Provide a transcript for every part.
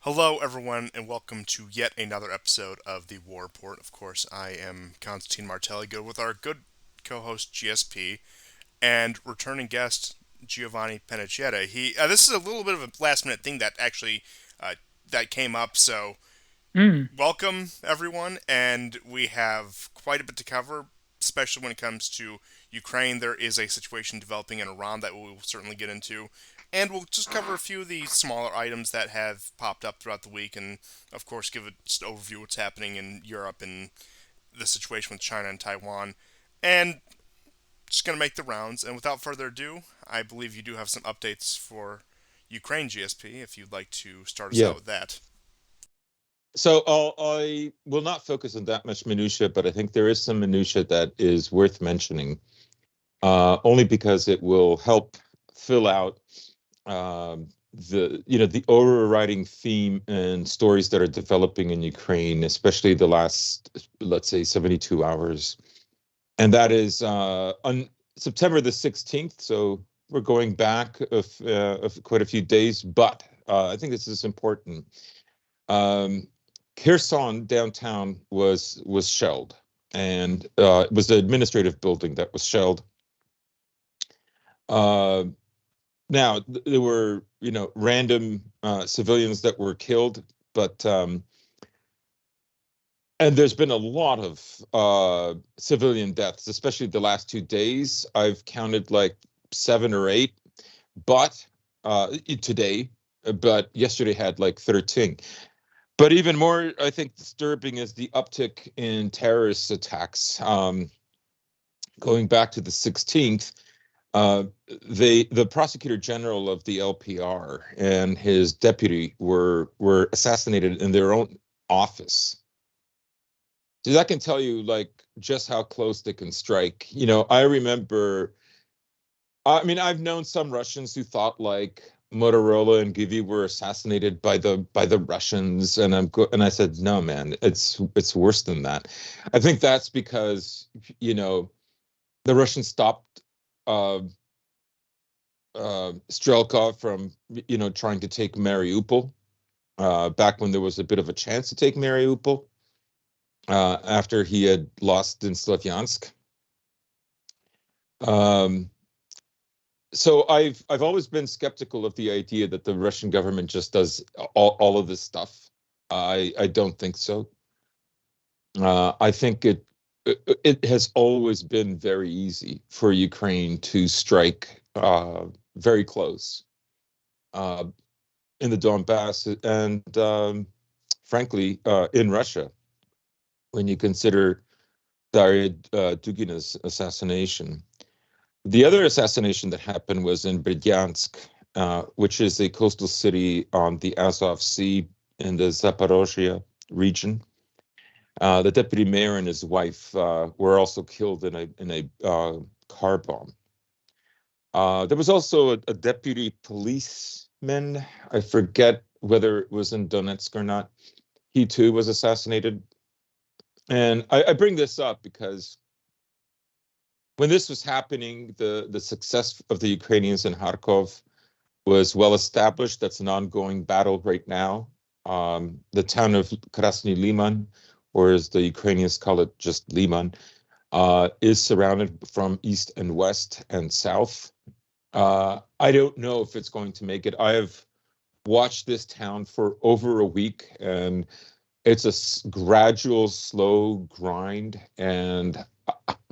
Hello, everyone, and welcome to yet another episode of the War Report. Of course, I am Constantine Martelli, good with our good co-host GSP and returning guest Giovanni Penicietta. This is a little bit of a last-minute thing that actually that came up. So, Mm, welcome everyone, and we have quite a bit to cover, especially when it comes to Ukraine. There is a situation developing in Iran that we will certainly get into, and we'll just cover a few of the smaller items that have popped up throughout the week, and of course, give a just overview of what's happening in Europe and the situation with China and Taiwan, and just gonna make the rounds. And without further ado, I believe you do have some updates for Ukraine, GSP. If you'd like to start us out yeah. with that. So I will not focus on that much minutia, but I think there is some minutia that is worth mentioning, only because it will help fill out the overriding theme and stories that are developing in Ukraine, especially the last, let's say, 72 hours. And that is on September the 16th. So we're going back of quite a few days, but I think this is important. Um, Kherson downtown was shelled, and it was the administrative building that was shelled. Uh, Now there were random civilians that were killed, but and there's been a lot of civilian deaths, especially the last 2 days. I've counted like 7 or 8, but today, but yesterday had like 13. But even more, I think, disturbing is the uptick in terrorist attacks. Going back to the 16th, the prosecutor general of the LPR and his deputy were assassinated in their own office. So that can tell you like just how close they can strike. I remember. I mean, I've known some Russians who thought like Motorola and Givi were assassinated by the Russians, and I said, no, man, it's worse than that. I think that's because you know the Russians stopped uh, Strelkov from trying to take Mariupol back when there was a bit of a chance to take Mariupol after he had lost in Slavyansk. Um, so I've always been skeptical of the idea that the Russian government just does all of this stuff. I don't think so. I think it has always been very easy for Ukraine to strike very close uh, in the Donbass and frankly in Russia when you consider Daria Dugina's assassination. The other assassination that happened was in Bryansk, which is a coastal city on the Azov Sea in the Zaporozhye region. The deputy mayor and his wife were also killed in a car bomb. There was also a deputy policeman. I forget whether it was in Donetsk or not. He too was assassinated. And I bring this up because when this was happening, the success of the Ukrainians in Kharkov was well established. That's an ongoing battle right now. The town of Krasny Liman, or as the Ukrainians call it, just Liman, is surrounded from east and west and south. I don't know if it's going to make it. I have watched this town for over a week, and it's a gradual, slow grind. And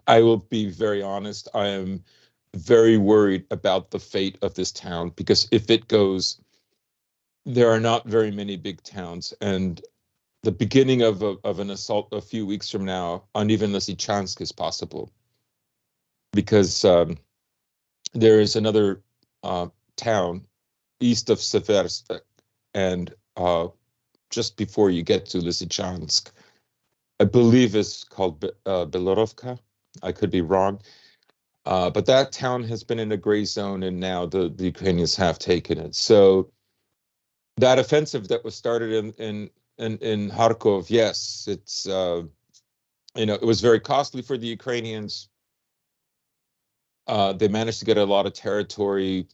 I will be very honest, I am very worried about the fate of this town because if it goes, there are not very many big towns, and the beginning of an assault a few weeks from now on even Lysychansk is possible because there is another uh, town east of Seversk and just before you get to Lysychansk, I believe is called Belorovka. I could be wrong. But that town has been in a gray zone, and now the Ukrainians have taken it. So that offensive that was started in Kharkov, yes, it was very costly for the Ukrainians. They managed to get a lot of territory.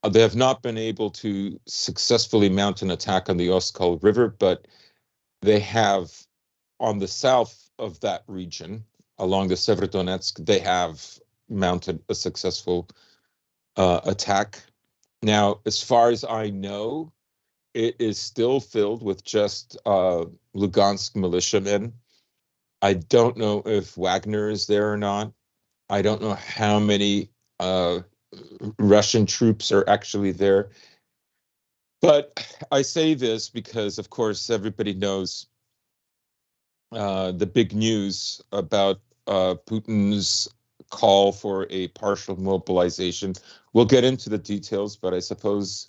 They have not been able to successfully mount an attack on the Oskol River, but they have on the south of that region, along the Severodonetsk, they have mounted a successful attack. Now, as far as I know, it is still filled with just Lugansk militiamen. I don't know if Wagner is there or not. I don't know how many Russian troops are actually there. But I say this because, of course, everybody knows the big news about Putin's call for a partial mobilization. We'll get into the details, but I suppose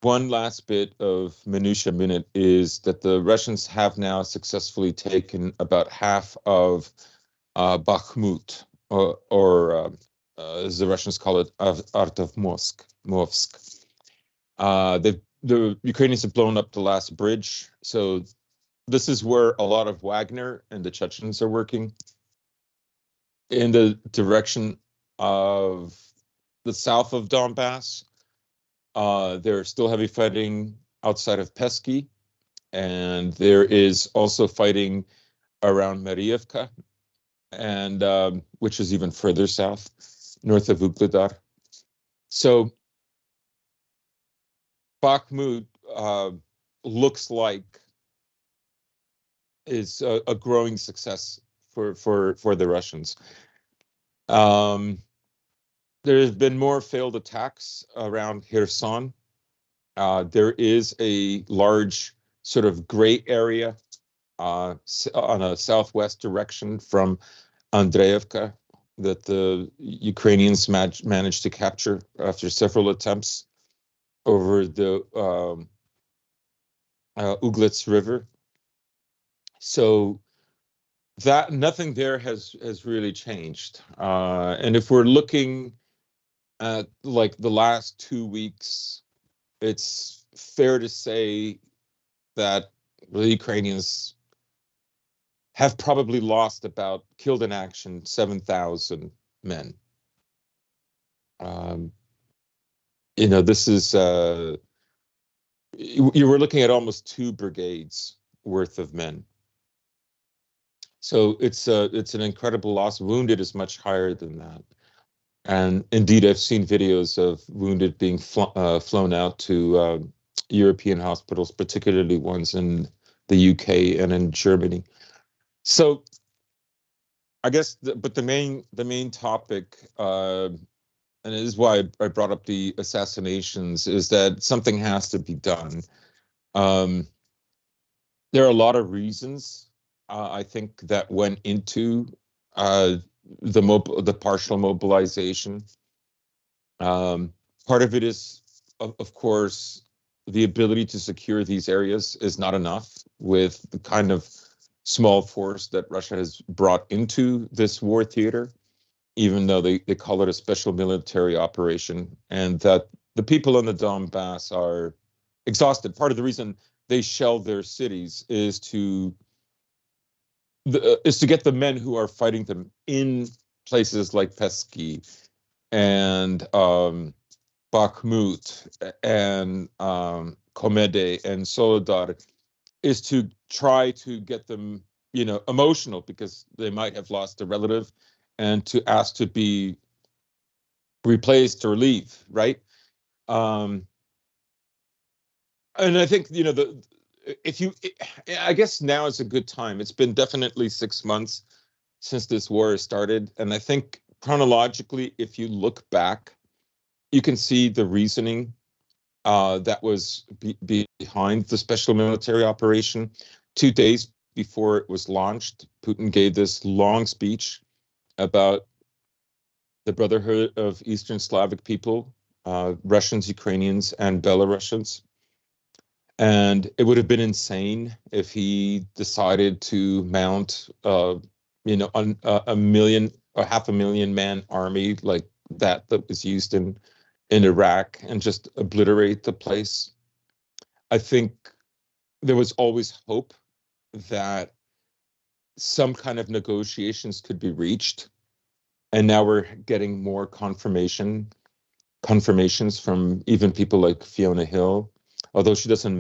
one last bit of minutia minute is that the Russians have now successfully taken about half of Bakhmut, or as the Russians call it, Artovsk. The Ukrainians have blown up the last bridge, so this is where a lot of Wagner and the Chechens are working in the direction of the south of Donbass. There's still heavy fighting outside of Pesky, and there is also fighting around Mariivka, and which is even further south, north of Ugledar. So Bakhmut looks like is a growing success for the Russians. There's been more failed attacks around Kherson. There is a large sort of gray area on a southwest direction from Andreevka that the Ukrainians managed to capture after several attempts over the Uglitz River. So that nothing there has really changed. And if we're looking at like the last 2 weeks, it's fair to say that the Ukrainians have probably lost about, killed in action, 7,000 men. Um, this is, you were looking at almost 2 brigades worth of men. So it's an incredible loss. Wounded is much higher than that. And indeed, I've seen videos of wounded being flown out to European hospitals, particularly ones in the UK and in Germany. So I guess, but the main topic, and it is why I brought up the assassinations, is that something has to be done. Um, there are a lot of reasons I think that went into uh, the partial mobilization. Part of it is, of course, the ability to secure these areas is not enough with the kind of small force that Russia has brought into this war theater, even though they call it a special military operation, and that the people in the Donbass are exhausted. Part of the reason they shell their cities is to get the men who are fighting them in places like Pesky and Bakhmut and Komede and Solodar, is to try to get them, emotional because they might have lost a relative, and to ask to be replaced or leave, right? Um, and I think the if you, I guess now is a good time. It's been definitely 6 months since this war started, and I think chronologically, if you look back, you can see the reasoning that was behind the special military operation. 2 days before it was launched, Putin gave this long speech about the Brotherhood of Eastern Slavic people, Russians, Ukrainians, and Belarusians. And it would have been insane if he decided to mount, a million or 500,000 man army like that was used in Iraq and just obliterate the place. I think there was always hope that some kind of negotiations could be reached, and now we're getting more confirmation. confirmations from even people like Fiona Hill. Although she doesn't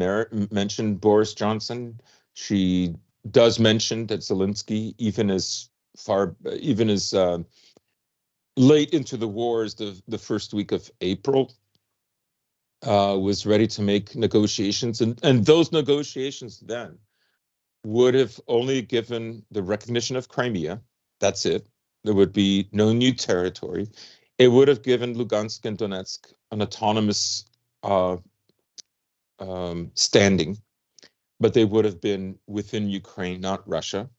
mention Boris Johnson, she does mention that Zelensky, even as late into the war as the first week of April, was ready to make negotiations, and those negotiations then would have only given the recognition of Crimea. That's it. There would be no new territory. It would have given Lugansk and Donetsk an autonomous uh, standing, but they would have been within Ukraine, not Russia.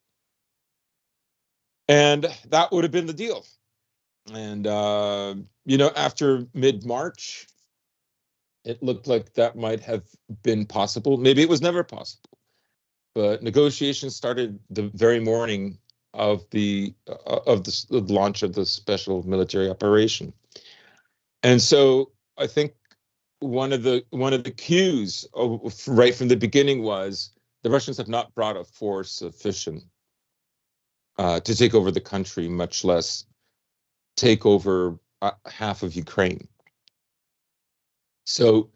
And that would have been the deal. And, after mid-March, it looked like that might have been possible. Maybe it was never possible. But negotiations started the very morning of the launch of the special military operation. And so I think one of the cues right from the beginning was the Russians have not brought a force sufficient to take over the country, much less take over half of Ukraine. So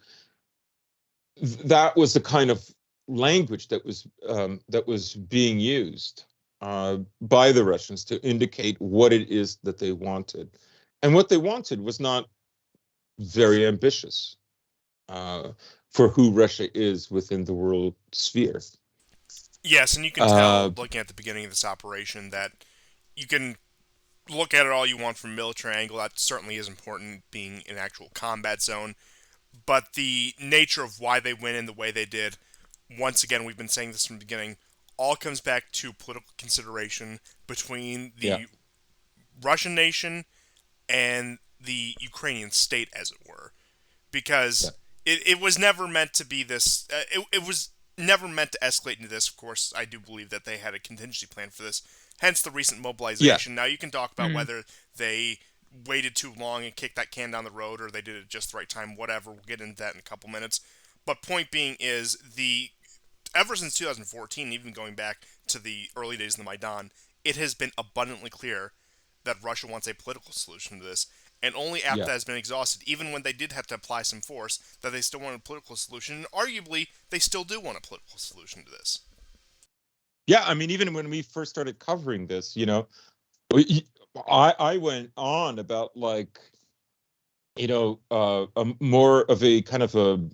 that was the kind of language that was being used by the Russians to indicate what it is that they wanted, and what they wanted was not very ambitious for who Russia is within the world sphere. Yes, and you can Uh, tell looking at the beginning of this operation that you can look at it all you want from a military angle. That certainly is important, being an actual combat zone. But the nature of why they went in the way they did, once again, we've been saying this from the beginning, all comes back to political consideration between yeah, the Russian nation and the Ukrainian state, as it were. yeah, Because it was never meant to be this. It was never meant to escalate into this. Of course, I do believe that they had a contingency plan for this. Hence the recent yeah, mobilization. Now you can talk about Mm. whether they waited too long and kicked that can down the road, or they did it just the right time. Whatever. We'll get into that in a couple minutes. But point being is the ever since 2014, even going back to the early days of the Maidan, it has been abundantly clear that Russia wants a political solution to this. And only after yeah. that has been exhausted, even when they did have to apply some force, that they still want a political solution. And arguably, they still do want a political solution to this. Yeah, I mean, even when we first started covering this, I went on about, like, a more of a kind of a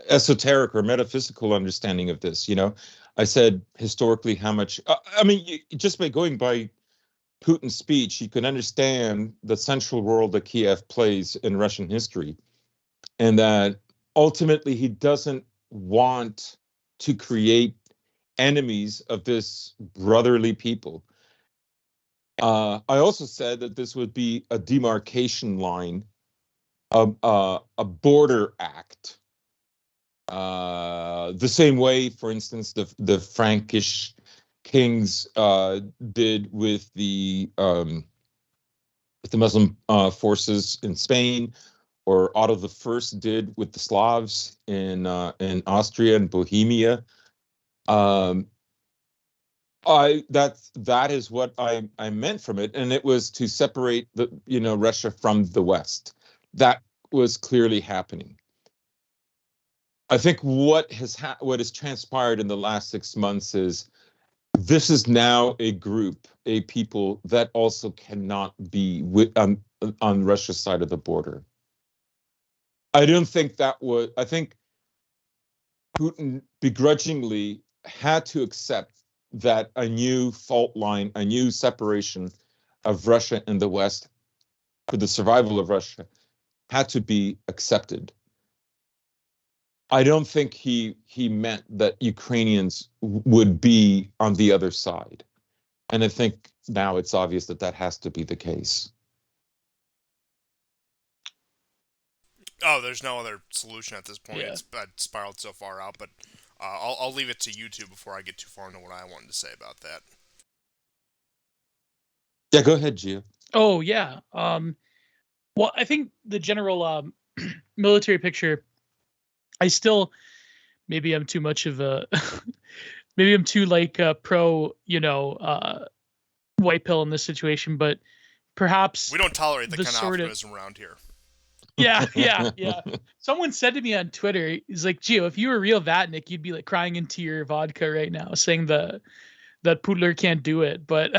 esoteric or metaphysical understanding of this. I said historically how much. I mean, just by going by Putin's speech, you can understand the central role that Kiev plays in Russian history, and that ultimately he doesn't want to create enemies of this brotherly people. I also said that this would be a demarcation line, a border act, the same way, for instance, the Frankish kings did with the Muslim forces in Spain, or Otto the First did with the Slavs in Austria and Bohemia. Um, that is what I meant from it, and it was to separate Russia from the West. That was clearly happening. I think what has transpired in the last 6 months is this is now a group, a people that also cannot be on Russia's side of the border. I don't think that was. I think Putin begrudgingly had to accept that a new fault line, a new separation of Russia and the West for the survival of Russia had to be accepted. I don't think he meant that Ukrainians would be on the other side. And I think now it's obvious that that has to be the case. Oh, there's no other solution at this point. Yeah. It's spiraled so far out, but I'll leave it to you two before I get too far into what I wanted to say about that. Yeah, go ahead, Gio. Oh yeah. Well, I think the general military picture. I still maybe I'm too much of a maybe I'm too like pro white pill in this situation, but perhaps We don't tolerate that the kind of sort of optimism around here. Yeah. Someone said to me on Twitter, he's like, Gio, if you were real Vatnik, you'd be like crying into your vodka right now, saying that Pudler can't do it. But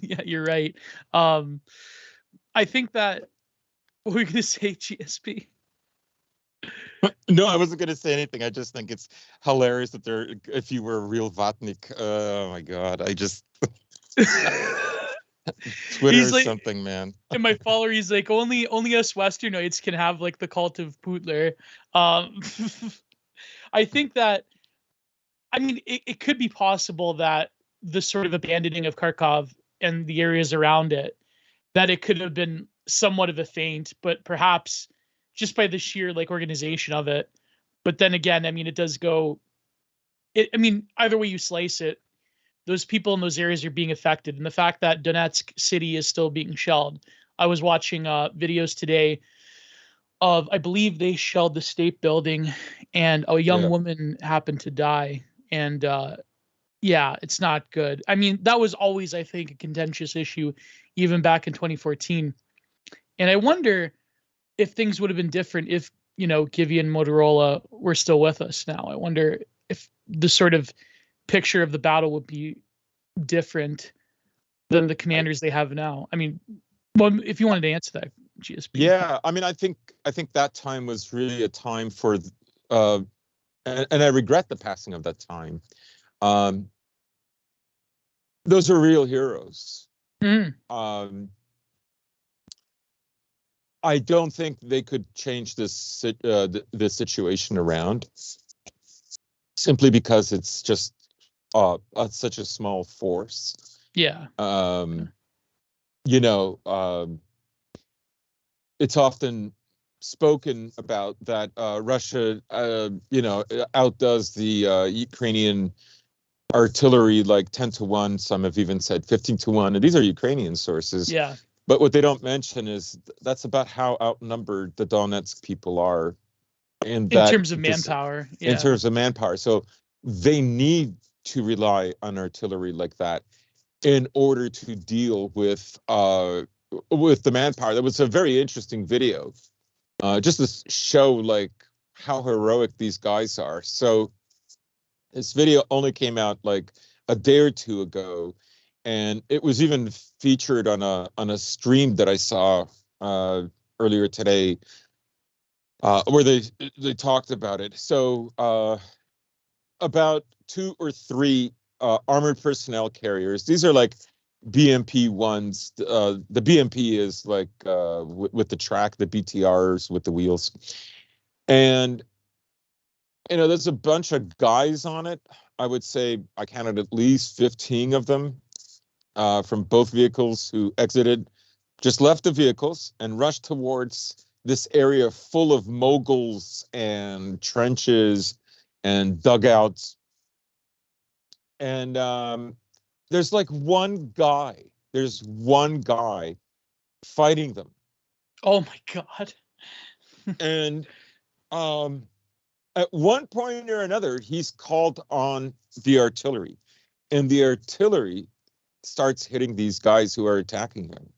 yeah, you're right. Um, I think that what were we gonna say, GSP? No, I wasn't going to say anything. I just think it's hilarious that they're, if you were a real Vatnik, oh my God, I just, Twitter He's is like, something, man. and my follower, he's like, only us Westernoids can have like the cult of Pudler. Um, I think that, I mean, it could be possible that the sort of abandoning of Kharkov and the areas around it, that it could have been somewhat of a feint, but perhaps just by the sheer like organization of it. But then again, I mean, it does go. I mean, either way you slice it, those people in those areas are being affected, and the fact that Donetsk city is still being shelled. I was watching videos today of, I believe they shelled the state building, and a young Yeah. woman happened to die, and yeah, it's not good. I mean, that was always, I think, a contentious issue, even back in 2014. And I wonder if things would have been different if, Givi and Motorola were still with us now. I wonder if the sort of picture of the battle would be different than the I, commanders they have now. I mean, well, if you wanted to answer that, GSP. yeah, I mean, I think that time was really a time for, and I regret the passing of that time. Um, those are real heroes. Mm, I don't think they could change this situation around, simply because it's just such a small force. yeah. Um, you know, it's often spoken about that Russia, outdoes the Ukrainian artillery like 10-1. Some have even said 15-1, and these are Ukrainian sources. Yeah. But what they don't mention is that's about how outnumbered the Donetsk people are, and In that terms of manpower. in Yeah. terms of manpower. So they need to rely on artillery like that in order to deal with the manpower. That was a very interesting video, just to show like how heroic these guys are. So this video only came out like a day or two ago, and it was even featured on a stream that I saw earlier today, where they talked about it. So about 2 or 3 armored personnel carriers. These are like BMP ones. The BMP is like with the track, the BTRs with the wheels, and there's a bunch of guys on it. I would say I counted at least 15 of them from both vehicles who exited, just left the vehicles and rushed towards this area full of moguls and trenches and dugouts. And there's like one guy. There's one guy fighting them. Oh my God. And at one point or another, he's called on the artillery, and the artillery starts hitting these guys who are attacking him.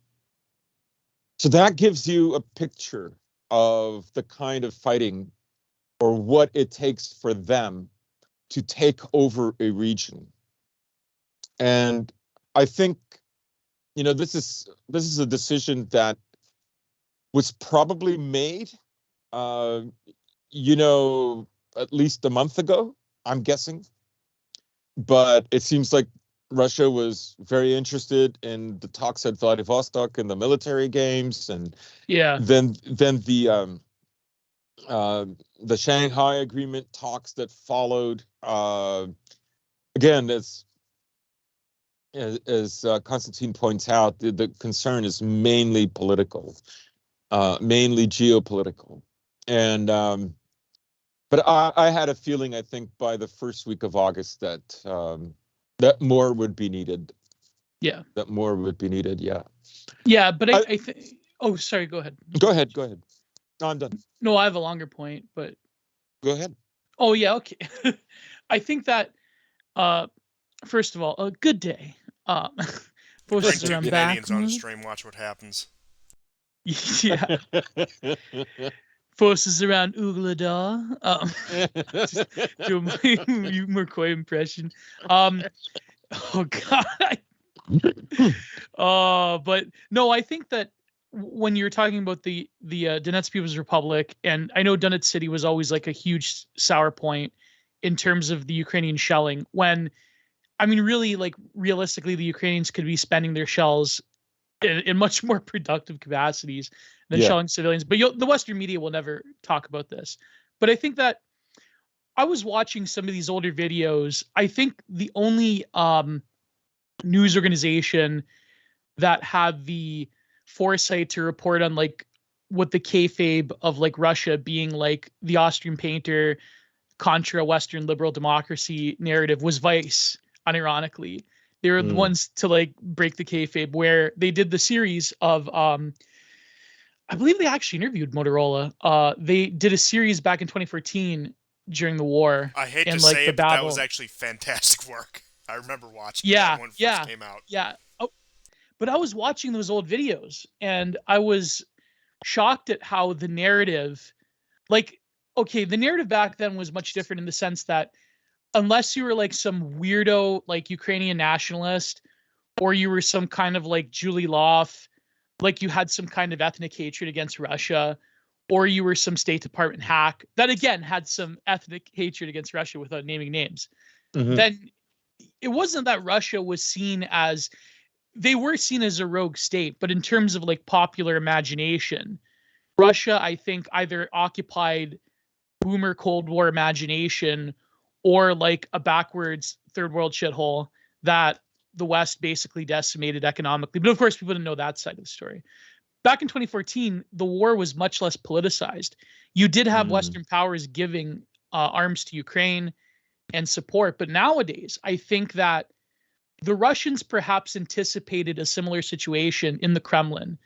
So that gives you a picture of the kind of fighting or what it takes for them to take over a region. And I think, this is a decision that was probably made, uh, at least a month ago, I'm guessing. But it seems like Russia was very interested in the talks at Vladivostok and the military games, and Yeah. then the Shanghai Agreement talks that followed. Again, as Constantine points out, the concern is mainly political, mainly geopolitical, and but I had a feeling, I think, by the first week of August that more would be needed. Yeah. That more would be needed. Yeah. Yeah. But I think, oh, sorry. Go ahead. Go ahead. Go ahead. No, I'm done. No, I have a longer point, but. Go ahead. Oh, yeah. Okay. I think that, first of all, a good day. Bring Posters two I'm back. Canadians on a stream, watch what happens. Yeah, forces around Ugladar. Just do a McCoy impression. Oh God. But no, I think that when you're talking about the Donetsk People's Republic, and I know Donetsk City was always like a huge sour point in terms of the Ukrainian shelling. When I mean, really, like realistically, the Ukrainians could be spending their shells in much more productive capacities than Yeah. shelling civilians. But the Western media will never talk about this. But I think that I was watching some of these older videos. I think the only news organization that had the foresight to report on like what the kayfabe of like Russia being like the Austrian painter contra Western liberal democracy narrative was Vice. Unironically, they were the ones to like break the kayfabe, where they did the series of I believe they actually interviewed Motorola. They did a series back in 2014 during the war I hate to and like say the it, but that was battle. actually fantastic work. I remember watching that Yeah, when it first yeah, came out. yeah. Oh, but I was watching those old videos and I was shocked at how the narrative, like, okay, the narrative back then was much different in the sense that unless you were like some weirdo, like Ukrainian nationalist, or you were some kind of like Julie Loff, like you had some kind of ethnic hatred against Russia, or you were some State Department hack that again had some ethnic hatred against Russia without naming names, Mhm. then it wasn't that Russia was seen as, they were seen as a rogue state, but in terms of like popular imagination, Russia, I think, either occupied boomer Cold War imagination or like a backwards third world shithole that the West basically decimated economically. But of course, people didn't know that side of the story. Back in 2014, the war was much less politicized. You did have Western powers giving arms to Ukraine and support, but nowadays, I think that the Russians perhaps anticipated a similar situation in the Kremlin,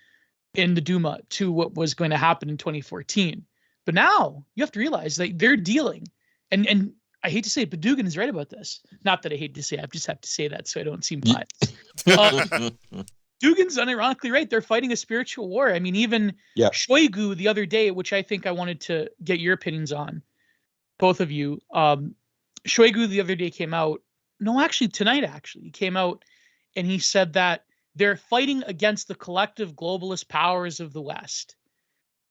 in the Duma, to what was going to happen in 2014. But now you have to realize that they're dealing, and I hate to say it, but Dugin is right about this. Not that I hate to say it, I just have to say that so I don't seem biased. Dugin's unironically right. They're fighting a spiritual war. I mean, even Yeah. Shoigu the other day, which I think I wanted to get your opinions on, both of you. Shoigu the other day came out. No, actually, tonight, actually, he came out and he said that they're fighting against the collective globalist powers of the West.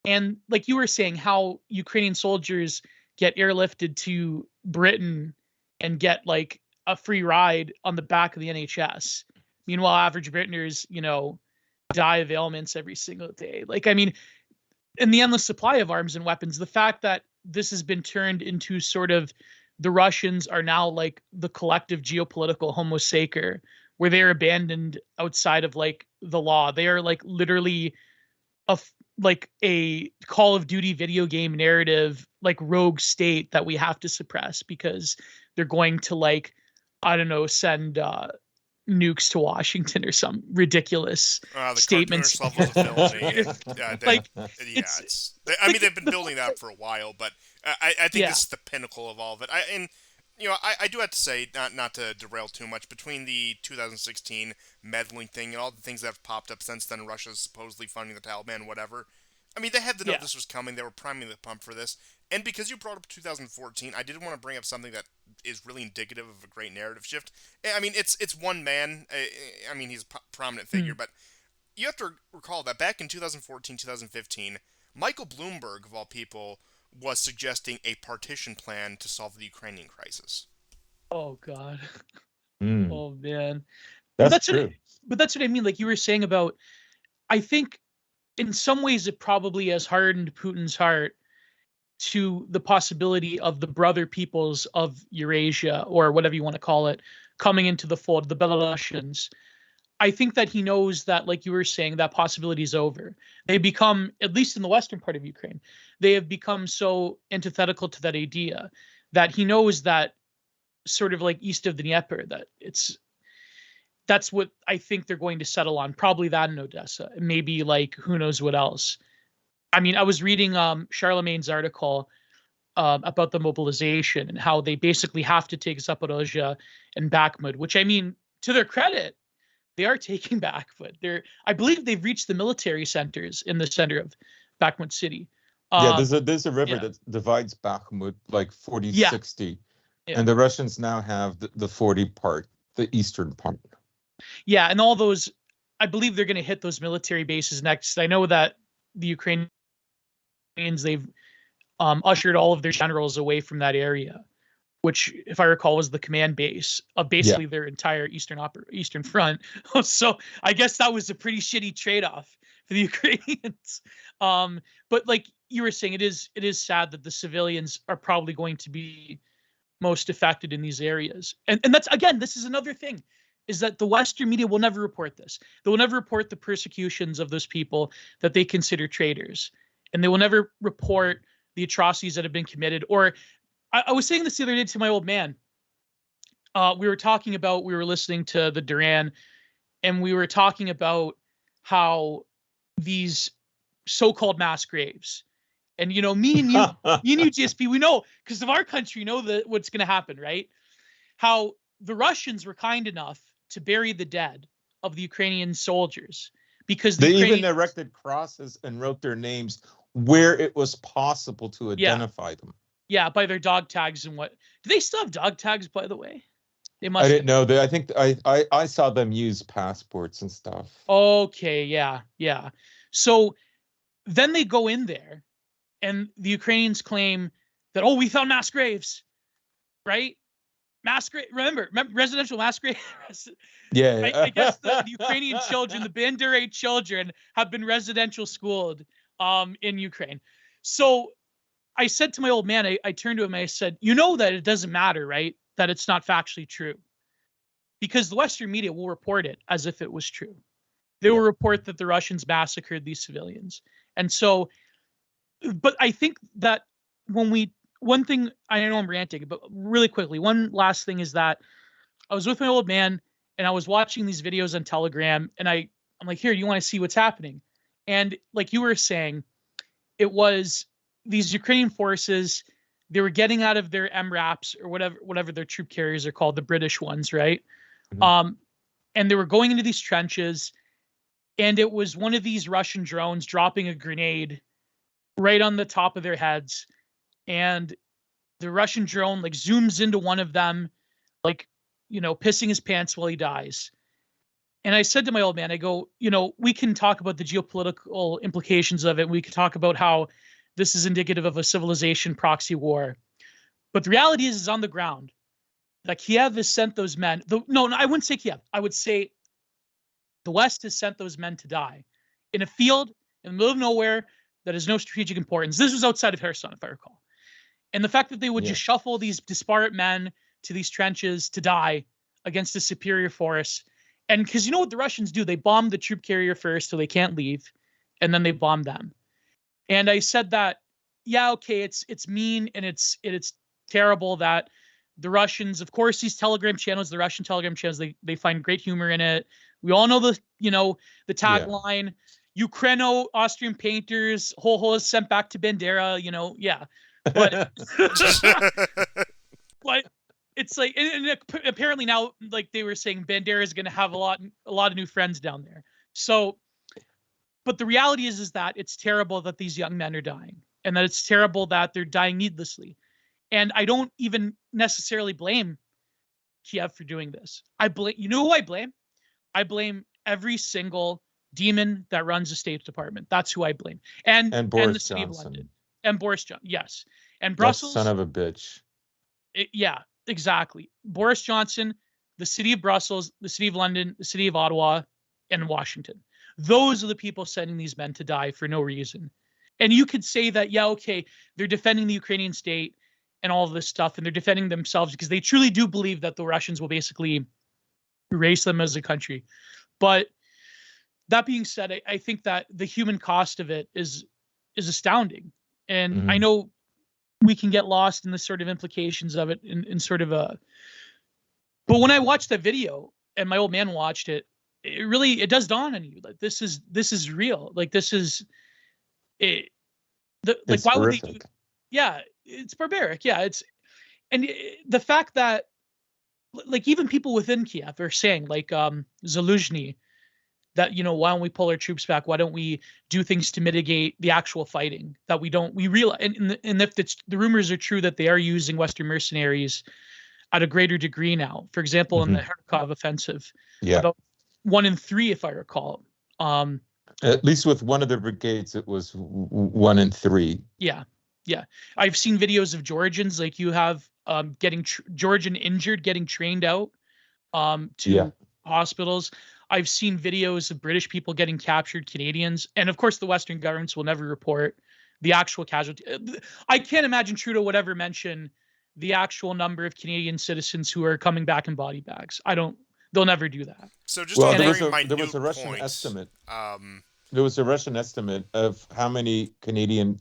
And like you were saying, how Ukrainian soldiers get airlifted to Britain and get like a free ride on the back of the NHS. Meanwhile, average Britons, die of ailments every single day. Like, I mean, in the endless supply of arms and weapons, the fact that this has been turned into sort of, the Russians are now like the collective geopolitical homo sacer, where they're abandoned outside of like the law. They are like literally like a Call of Duty video game narrative, like rogue state that we have to suppress because they're going to like, I don't know, send nukes to Washington or some ridiculous The statements. cartoonish levels of villainy, and Like, it's. I mean, they've been building that up for a while, but I think yeah, this is the pinnacle of all of it. I do have to say, not to derail too much, between the 2016 meddling thing and all the things that have popped up since then, Russia's supposedly funding the Taliban, whatever. I mean, they had to know yeah. this was coming. They were priming the pump for this. And because you brought up 2014, I did want to bring up something that is really indicative of a great narrative shift. I mean, it's one man. I mean, he's a prominent figure, Mm. but you have to recall that back in 2014, 2015, Michael Bloomberg, of all people, was suggesting a partition plan to solve the Ukrainian crisis. Oh God. Mm. Oh man. But That's that's true. but that's what I mean. Like you were saying about, I think in some ways it probably has hardened Putin's heart to the possibility of the brother peoples of Eurasia, or whatever you want to call it, coming into the fold, the Belarusians. I think that he knows that, like you were saying, that possibility is over. They become, at least in the western part of Ukraine, they have become so antithetical to that idea that he knows that, sort of like east of the Dnieper, that that's what I think they're going to settle on. Probably that in Odessa. Maybe like who knows what else. I mean, I was reading Charlemagne's article about the mobilization and how they basically have to take Zaporozhye and Bakhmut, which, I mean, to their credit, they are taking back, but I believe they've reached the military centers in the center of Bakhmut city. Yeah, there's a river Yeah. that divides Bakhmut like 40, Yeah. 60, Yeah. and the Russians now have the 40 part, the eastern part. Yeah, and all those, I believe they're going to hit those military bases next. I know that the Ukrainians, they've ushered all of their generals away from that area, which, if I recall, was the command base of basically their entire eastern front. So I guess that was a pretty shitty trade-off for the Ukrainians. But like you were saying, it is sad that the civilians are probably going to be most affected in these areas. And that's, again, this is another thing, is that the Western media will never report this. They will never report the persecutions of those people that they consider traitors. And they will never report the atrocities that have been committed. Or I was saying this the other day to my old man. We were listening to the Duran, and we were talking about how these so-called mass graves, and me and you, GSP, we know because of our country, know that what's going to happen, right? How the Russians were kind enough to bury the dead of the Ukrainian soldiers because they even erected crosses and wrote their names where it was possible to identify them. Yeah, by their dog tags and what. Do they still have dog tags, by the way? They must. I didn't know that. I think I saw them use passports and stuff. Okay, yeah. So then they go in there, and the Ukrainians claim that, we found mass graves, right? Mass grave. Remember residential mass grave. Yeah. I guess the Ukrainian children, the Bandera children, have been residential schooled in Ukraine. So I said to my old man, I turned to him, I said, that it doesn't matter, right? That it's not factually true. Because the Western media will report it as if it was true. They will report that the Russians massacred these civilians. And so, but I think that one thing, I know I'm ranting, but really quickly, one last thing is that I was with my old man and I was watching these videos on Telegram, and I'm like, here, do you want to see what's happening? And like you were saying, it was these Ukrainian forces, they were getting out of their MRAPs or whatever their troop carriers are called, the British ones, right? Mm-hmm. And they were going into these trenches, and it was one of these Russian drones dropping a grenade right on the top of their heads. And the Russian drone like zooms into one of them, like, pissing his pants while he dies. And I said to my old man, I go, we can talk about the geopolitical implications of it. We can talk about how this is indicative of a civilization proxy war. But the reality is on the ground. Like, Kiev has sent those men. No, I wouldn't say Kiev. I would say the West has sent those men to die in a field in the middle of nowhere that has no strategic importance. This was outside of Kherson, if I recall. And the fact that they would just shuffle these disparate men to these trenches to die against a superior force. And because you know what the Russians do? They bomb the troop carrier first so they can't leave, and then they bomb them. And I said that, okay, it's mean and it's terrible that the Russians, of course, these Telegram channels, the Russian Telegram channels, they find great humor in it. We all know the tagline, Ukraino Austrian painters, ho is sent back to Bandera, But but it's like, and apparently now, like they were saying, Bandera is going to have a lot of new friends down there. So, but the reality is that it's terrible that these young men are dying, and that it's terrible that they're dying needlessly. And I don't even necessarily blame Kiev for doing this. You know who I blame? I blame every single demon that runs the State Department. That's who I blame. And Boris the city Johnson. of London. And Boris Johnson, yes. And Brussels. That son of a bitch. Yeah, exactly. Boris Johnson, the city of Brussels, the city of London, the city of Ottawa, and Washington. Those are the people sending these men to die for no reason. And you could say that, okay, they're defending the Ukrainian state and all of this stuff, and they're defending themselves because they truly do believe that the Russians will basically erase them as a country. But that being said, I think that the human cost of it is astounding. And I know we can get lost in the sort of implications of it in sort of a, but when I watched that video and my old man watched it, it does dawn on you like this is real. Like this is it. Like why horrific. would they do? Yeah, it's barbaric. Yeah, the fact that like even people within Kiev are saying, like Zaluzhny, that, why don't we pull our troops back? Why don't we do things to mitigate the actual fighting? That we realize, and if the rumors are true that they are using Western mercenaries at a greater degree now. For example, in the Kharkov offensive, Yeah. about 1 in 3, if I recall. At least with one of the brigades, it was 1 in 3. Yeah, yeah. I've seen videos of Georgians, like you have getting Georgian injured, getting trained out to hospitals. I've seen videos of British people getting captured, Canadians, and of course the Western governments will never report the actual casualty. I can't imagine Trudeau would ever mention the actual number of Canadian citizens who are coming back in body bags. They'll never do that. So just Well, on a very there was minute a Russian point, estimate. There was a Russian estimate of how many Canadian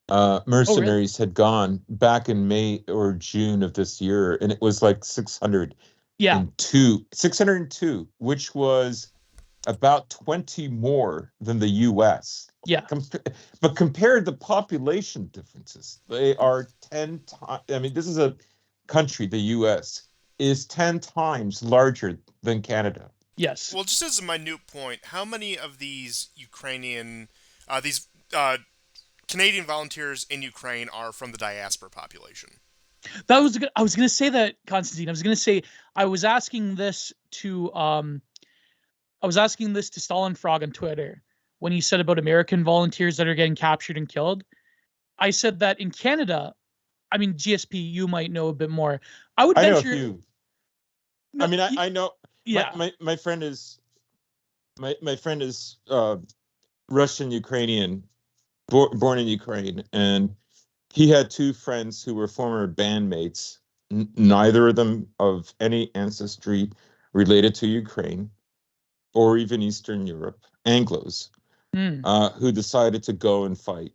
mercenaries had gone back in May or June of this year, and it was like 602, which was about 20 more than the U.S. Yeah. But compared the population differences, they are 10 times. I mean, this is a country, the U.S. is 10 times larger than Canada. Yes. Well, just as a minute point, how many of these Canadian volunteers in Ukraine are from the diaspora population? I was going to say that, Constantine. I was going to say I was asking this to Stalin Frog on Twitter when he said about American volunteers that are getting captured and killed. I said that in Canada, I mean, GSP, you might know a bit more. I know a few. No, I mean, I know. Yeah. My friend is Russian Ukrainian, born in Ukraine, and he had 2 friends who were former bandmates, neither of them of any ancestry related to Ukraine or even Eastern Europe, Anglos, who decided to go and fight.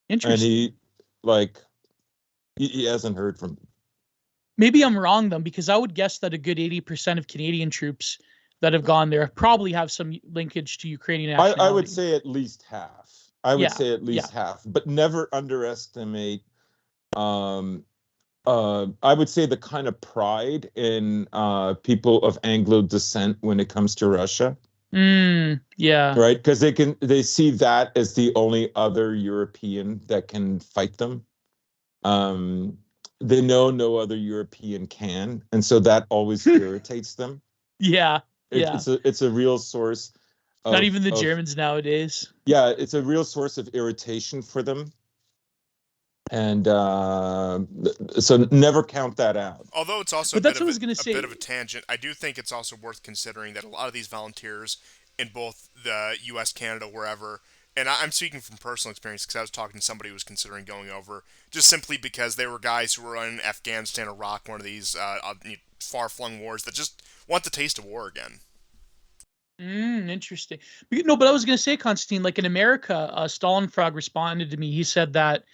Interesting. And he hasn't heard from them. Maybe I'm wrong, though, because I would guess that a good 80% of Canadian troops that have gone there probably have some linkage to Ukrainian nationality. I would say at least half. I would say at least half, but never underestimate. I would say the kind of pride in people of Anglo descent when it comes to Russia. Yeah. Right, because they see that as the only other European that can fight them. They know no other European can, and so that always irritates them. Yeah. It's a real source. Not even the Germans nowadays. Yeah, it's a real source of irritation for them. And so never count that out. Although it's also a bit of a tangent, I do think it's also worth considering that a lot of these volunteers in both the U.S., Canada, wherever, and I'm speaking from personal experience because I was talking to somebody who was considering going over, just simply because they were guys who were in Afghanistan, Iraq, one of these far-flung wars that just want the taste of war again. Interesting. But I was going to say, Constantine, like in America, Stalin Frog responded to me. He said that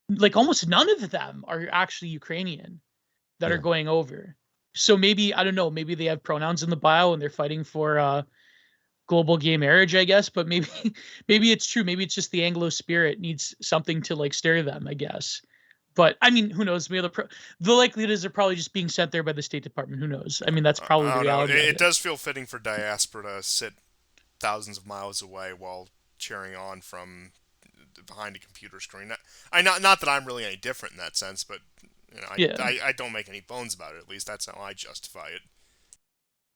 like almost none of them are actually Ukrainian that are going over. So maybe, I don't know, maybe they have pronouns in the bio and they're fighting for global gay marriage, I guess. But maybe it's true. Maybe it's just the Anglo spirit needs something to like stir them, I guess. But I mean, who knows? Maybe the likelihood is they're probably just being sent there by the State Department. Who knows? I mean, that's probably the reality. It does feel fitting for diaspora to sit thousands of miles away while cheering on from behind a computer screen. Not that I'm really any different in that sense, but I don't make any bones about it. At least that's how I justify it.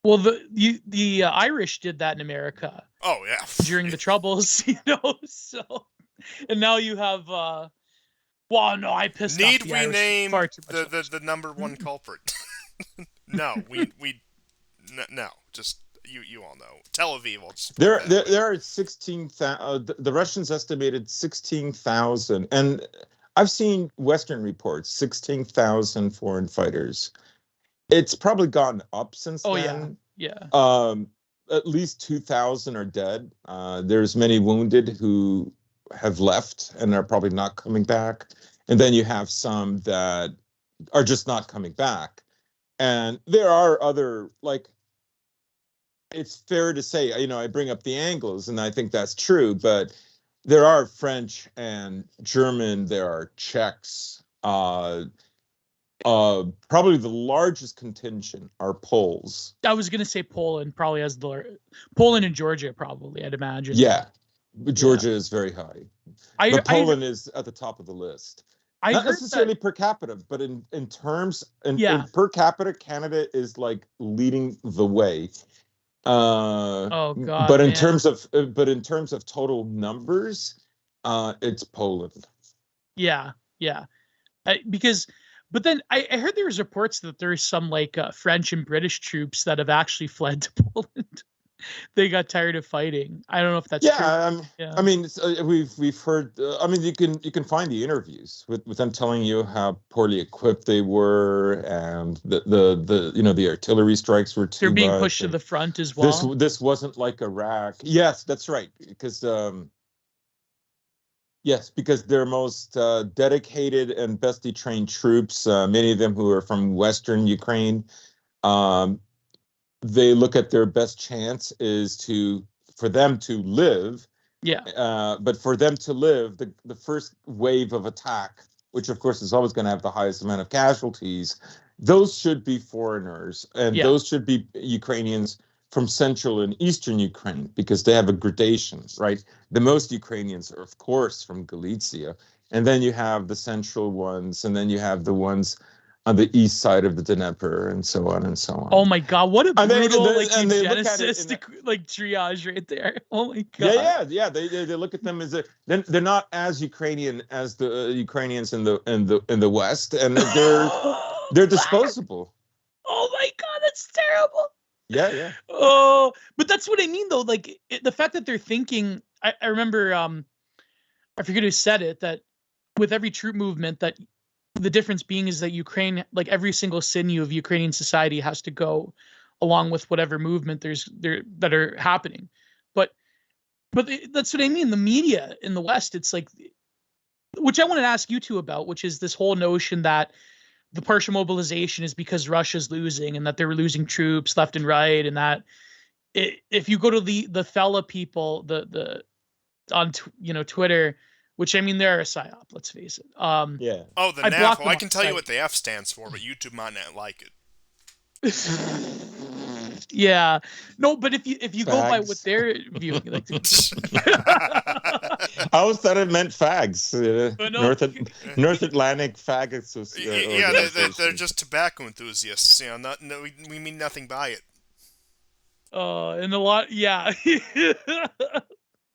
Well, the Irish did that in America. Oh yeah, during the Troubles, So, and now you have. Well, no, I pissed off the Irish name far too much. the number one culprit? No, no, just. You all know Tel Aviv. There are 16,000. The Russians estimated 16,000, and I've seen Western reports 16,000 foreign fighters. It's probably gone up since then. Yeah. At least 2,000 are dead. There's many wounded who have left and are probably not coming back, and then you have some that are just not coming back, and there are other like. It's fair to say, I bring up the Anglos, and I think that's true, but there are French and German, there are Czechs, Probably the largest contingent are Poles. I was gonna say Poland probably has Poland and Georgia probably, I'd imagine. Yeah, Georgia is very high, but Poland is at the top of the list. I Not heard necessarily that, per capita, but in terms yeah. in per capita, Canada is like leading the way. Oh God, man. But in terms of total numbers, it's Poland. Yeah, yeah. But then I heard there was reports that there's some like French and British troops that have actually fled to Poland. They got tired of fighting. I don't know if that's true. Yeah, Yeah. I mean, we've heard. I mean, you can find the interviews with them telling you how poorly equipped they were, and the artillery strikes were They're too being much. pushed to And the front as well. this wasn't like Iraq. Yes, that's right. Because yes, because their most dedicated and bestly trained troops, many of them who are from Western Ukraine, um, they look at their best chance is for them to live. Yeah. But for them to live, the first wave of attack, which of course is always going to have the highest amount of casualties, those should be foreigners, and Yeah. those should be Ukrainians from central and eastern Ukraine, because they have a gradation, right? The most Ukrainians are, of course, from Galicia, and then you have the central ones, and then you have the ones on the east side of the Dnieper, and so on and so on. Oh my God, what a brutal they look at it eugenicist like triage right there. Oh my God. Yeah. They look at them as they're not as Ukrainian as the Ukrainians in the West, and they're disposable. Oh my God, that's terrible. Yeah. Oh, but that's what I mean though. Like the fact that they're thinking. I remember. I forget who said it, that with every troop movement, that the difference being is that Ukraine, like every single sinew of Ukrainian society, has to go along with whatever movement that are happening. But that's what I mean. The media in the West, it's like, which I want to ask you two about, which is this whole notion that the partial mobilization is because Russia's losing and that they were losing troops left and right, and that if you go to the fella people, the on Twitter, which I mean they're a psyop, let's face it. Yeah. Oh, the I NAF. blocked Well, them I on can the tell you site. what the F stands for, but YouTube might not like it. Yeah, no, but if you go by what they're viewing, like, I always thought it meant fags. North Atlantic Fag yeah, they're just tobacco enthusiasts. You know, we mean nothing by it. and a lot, yeah.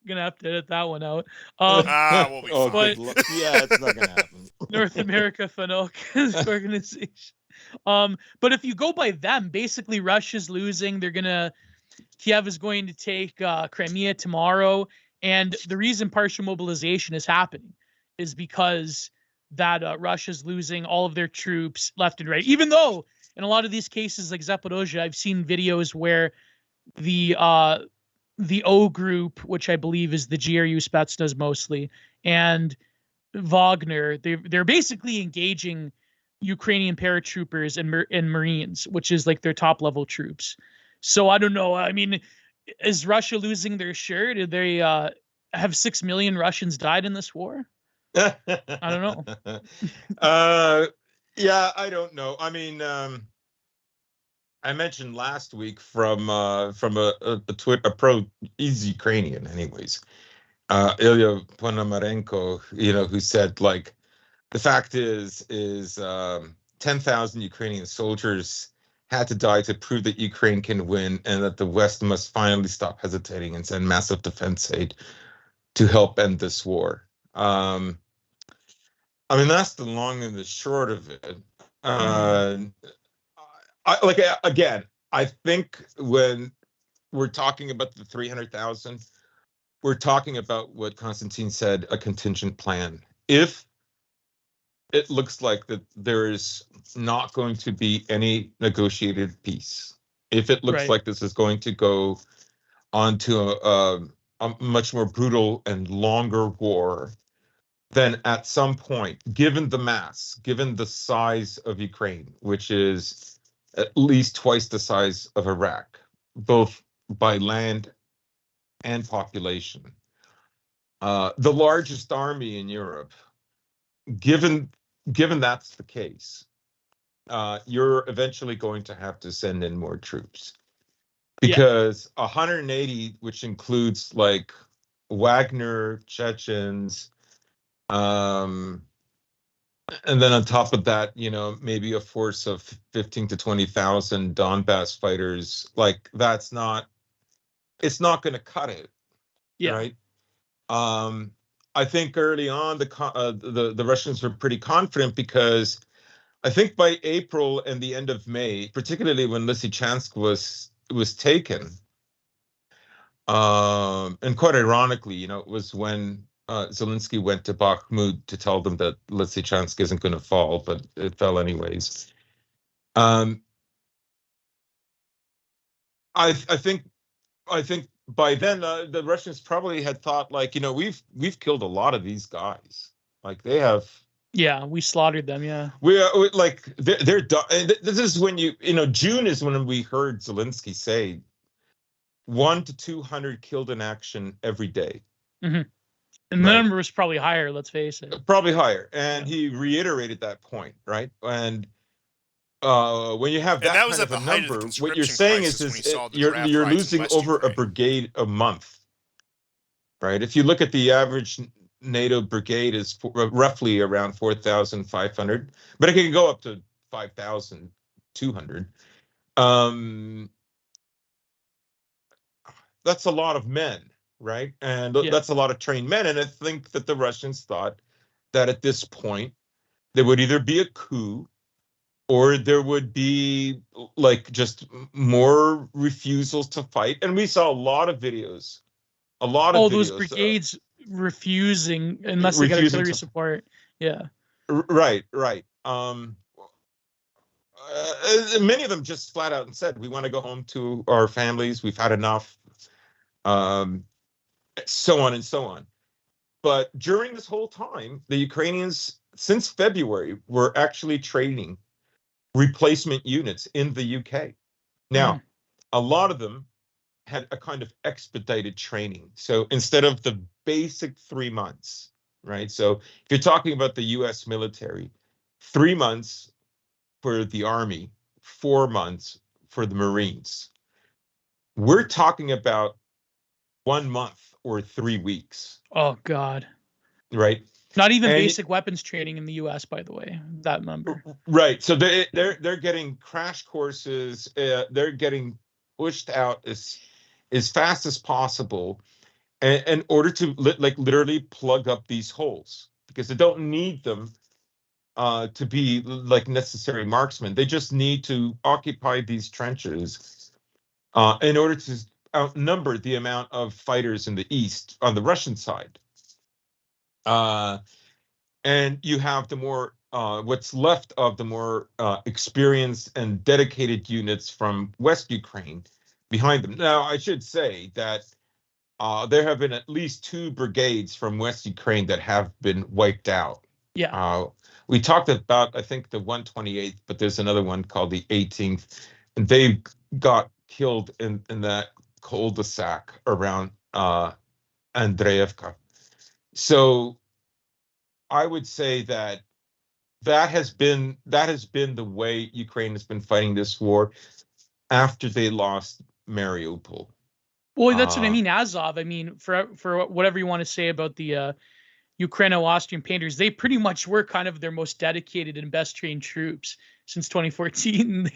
Gonna have to edit that one out. We'll be fine. Yeah, it's not gonna happen. North America Fanok organization. But if you go by them, basically Russia's losing. Kiev is going to take Crimea tomorrow, and the reason partial mobilization is happening is because that Russia's losing all of their troops left and right. Even though in a lot of these cases, like Zaporozhye, I've seen videos where the O group, which I believe is the GRU Spetsnaz mostly, and Wagner, they're basically engaging Ukrainian paratroopers and Marines, which is like their top level troops. So I don't know. I mean, is Russia losing their shirt? Did they have 6 million Russians died in this war? I don't know. Yeah, I don't know. I mean, I mentioned last week from a pro, he's Ukrainian anyways, Ilya Ponomarenko, who said, like, the fact is 10,000 Ukrainian soldiers had to die to prove that Ukraine can win, and that the West must finally stop hesitating and send massive defense aid to help end this war. I mean, that's the long and the short of it. I think when we're talking about the 300,000, we're talking about what Constantine said, a contingent plan. If it looks like that there is not going to be any negotiated peace, if it looks like this is going to go on to a much more brutal and longer war, then at some point, given the mass, given the size of Ukraine, which is at least twice the size of Iraq, both by land and population, the largest army in Europe, given that's the case, you're eventually going to have to send in more troops, Yeah. because 180, which includes like Wagner, Chechens, and then on top of that, maybe a force of 15 to 20,000 Donbass fighters, like it's not going to cut it, Yeah. right? I think early on the Russians were pretty confident, because I think by April and the end of May, particularly when Lysychansk was taken, and quite ironically, it was when Zelensky went to Bakhmut to tell them that Lysychansk isn't going to fall, but it fell anyways. Um, I think by then the Russians probably had thought, like, we've killed a lot of these guys. Like, they have. Yeah, we slaughtered them. Yeah. We like they're done. This is when June is when we heard Zelensky say 1 to 200 killed in action every day. Mm-hmm. And the Right. number was probably higher, let's face it. Probably higher. And he reiterated that point, right? And when you have And that was kind at of the a height of the number, what you're conscription saying crisis when he is saw the draft you're riots in losing West over a Ukraine. brigade a month, right? If you look at the average NATO brigade is roughly around 4,500, but it can go up to 5,200. That's a lot of men, right? And that's a lot of trained men. And I think that the Russians thought that at this point there would either be a coup, or there would be like just more refusals to fight. And we saw a lot of videos, those brigades refusing unless they got artillery support. Yeah. Right. Many of them just flat out and said, we want to go home to our families. We've had enough. So on and so on. But during this whole time, the Ukrainians, since February, were actually training replacement units in the UK. Now, a lot of them had a kind of expedited training. So instead of the basic 3 months, right? So if you're talking about the US military, 3 months for the Army, 4 months for the Marines. We're talking about 1 month or 3 weeks. Oh, God. Right. Not even basic weapons training in the US, by the way, that number. Right. So they're getting crash courses. They're getting pushed out as fast as possible in order to literally plug up these holes, because they don't need them to be like necessary marksmen. They just need to occupy these trenches in order to outnumber the amount of fighters in the east on the Russian side. And you have the more what's left of the more experienced and dedicated units from West Ukraine behind them. Now, I should say that there have been at least 2 brigades from West Ukraine that have been wiped out. Yeah. We talked about, I think, the 128th, but there's another one called the 18th, and they got killed in that cul-de-sac around Andreevka. So I would say that has been the way Ukraine has been fighting this war after they lost Mariupol. Well, that's what I mean. Azov. I mean, for whatever you want to say about the Ukraino-Austrian painters, they pretty much were kind of their most dedicated and best trained troops since 2014.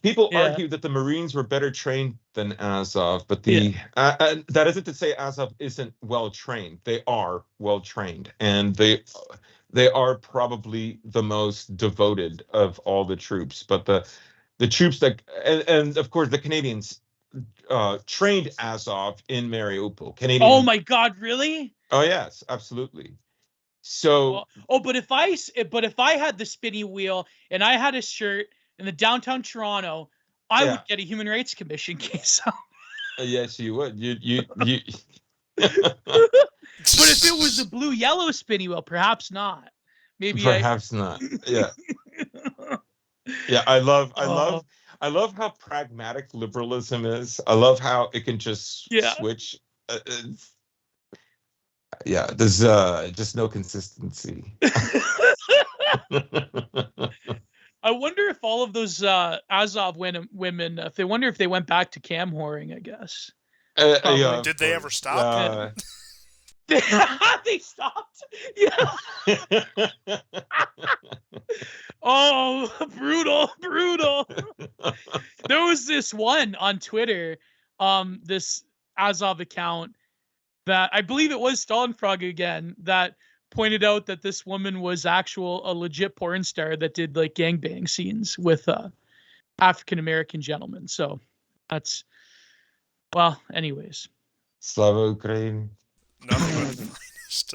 People argue that the Marines were better trained than Azov, but that isn't to say Azov isn't well trained. They are well trained, and they are probably the most devoted of all the troops. But the troops that and of course the Canadians trained Azov in Mariupol. Canadian. Oh my God! Really? Oh yes, absolutely. So. But if I had the spinny wheel and I had a shirt in the downtown Toronto, I would get a human rights commission case. Yes, you would. You. But if it was a blue-yellow spinny wheel, perhaps not. Maybe. Perhaps not. Yeah. Yeah, I love how pragmatic liberalism is. I love how it can just switch. There's just no consistency. I wonder if all of those Azov women, if they went back to cam whoring, I guess. Yeah, Did they ever stop? Yeah. They stopped. Yeah. Oh, brutal. There was this one on Twitter, this Azov account that I believe it was Stalinfrog again that pointed out that this woman was a legit porn star that did like gangbang scenes with African American gentlemen. So that's anyways. Slava Ukraine. Nothing but the finest.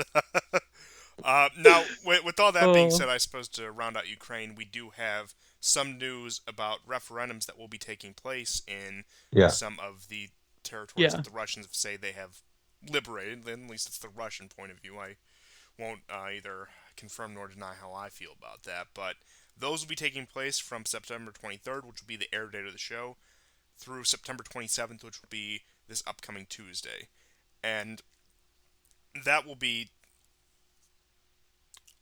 Now, with all that being said, I suppose to round out Ukraine, we do have some news about referendums that will be taking place in some of the territories that the Russians say they have liberated. At least it's the Russian point of view. I won't either confirm nor deny how I feel about that, but those will be taking place from September 23rd, which will be the air date of the show, through September 27th, which will be this upcoming Tuesday. And that will be,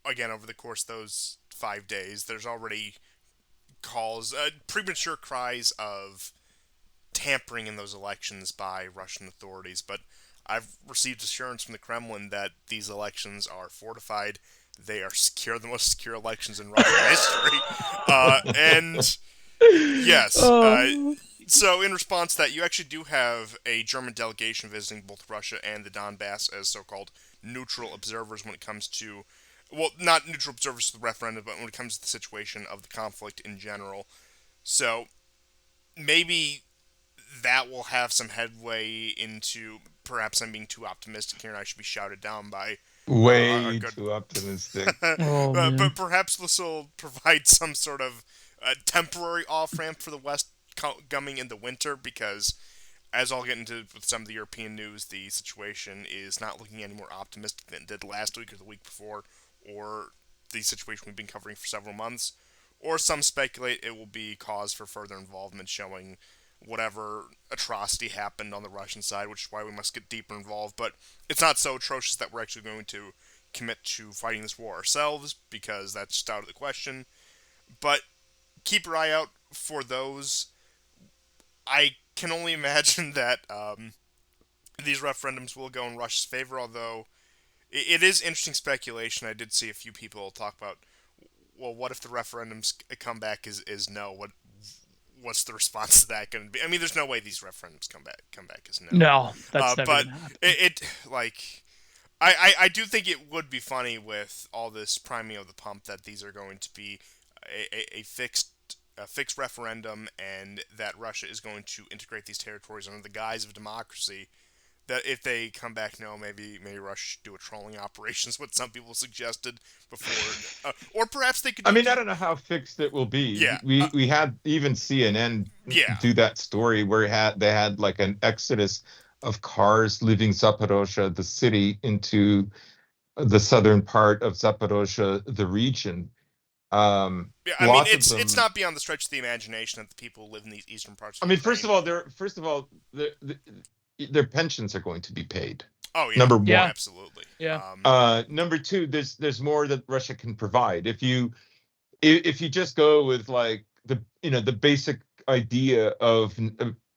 again, over the course of those 5 days. There's already calls, premature cries of tampering in those elections by Russian authorities, but I've received assurance from the Kremlin that these elections are fortified. They are secure, the most secure elections in Russian history. And yes, so in response to that, you actually do have a German delegation visiting both Russia and the Donbass as so-called neutral observers when it comes to, well, not neutral observers to the referendum, but when it comes to the situation of the conflict in general. So maybe that will have some headway into, perhaps I'm being too optimistic here and I should be shouted down by way too optimistic. But perhaps this will provide some sort of temporary off-ramp for the West coming in the winter, because as I'll get into with some of the European news, the situation is not looking any more optimistic than it did last week or the week before, or the situation we've been covering for several months. Or some speculate it will be cause for further involvement, showing whatever atrocity happened on the Russian side, which is why we must get deeper involved. But it's not so atrocious that we're actually going to commit to fighting this war ourselves, because that's just out of the question. But keep your eye out for those. I can only imagine that these referendums will go in Russia's favor, although it is interesting speculation. I did see a few people talk about, well, what if the referendums come back is no? What's the response to that going to be? I mean, there's no way these referendums come back as no. No, that's never but gonna happen. It like I do think it would be funny with all this priming of the pump that these are going to be a fixed referendum, and that Russia is going to integrate these territories under the guise of democracy. That if they come back no, maybe Russia should do a trolling operation, is what some people suggested before, or perhaps they could. I mean, I don't know how fixed it will be. Yeah, we had even CNN do that story where they had like an exodus of cars leaving Zaporozhye, the city, into the southern part of Zaporozhye, the region. I mean, it's not beyond the stretch of the imagination that the people who live in these eastern parts of Ukraine. first of all, their pensions are going to be paid. Oh yeah, number one, absolutely. Yeah. Number two, there's more that Russia can provide. If you just go with like the basic idea of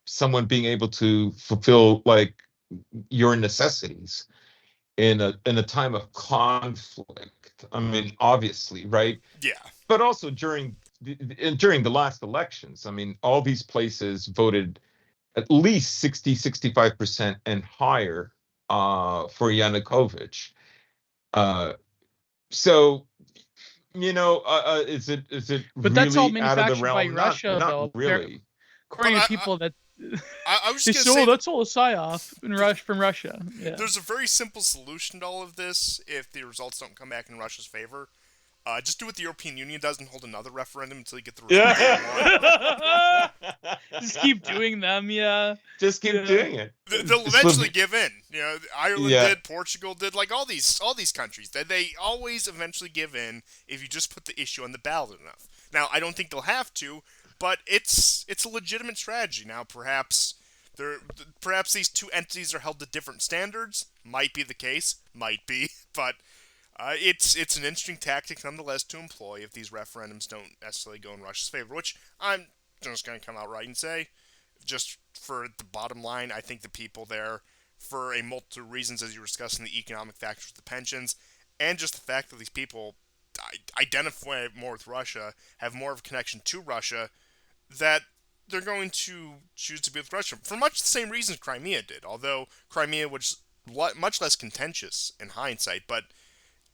someone being able to fulfill like your necessities in a time of conflict. I mean, obviously, right? Yeah. But also during the last elections, I mean, all these places voted at least 65% and higher for Yanukovych. So, is it but really that's all out of the manufactured realm? by Russia, not though. really. According to people that I was they just gonna say that's all a psyop from Russia. Yeah. There's a very simple solution to all of this if the results don't come back in Russia's favor. Just do what the European Union does and hold another referendum until you get the results you want. Just keep doing them, yeah. Just keep doing it. They'll eventually give in. Ireland did, Portugal did, like all these countries. They always eventually give in if you just put the issue on the ballot enough. Now, I don't think they'll have to, but it's a legitimate strategy. Now, perhaps these two entities are held to different standards. Might be the case. Might be, but It's an interesting tactic nonetheless to employ if these referendums don't necessarily go in Russia's favor, which I'm just going to come out right and say, just for the bottom line, I think the people there, for a multitude of reasons, as you were discussing, the economic factors, the pensions, and just the fact that these people identify more with Russia, have more of a connection to Russia, that they're going to choose to be with Russia for much the same reasons Crimea did. Although Crimea was much less contentious in hindsight, but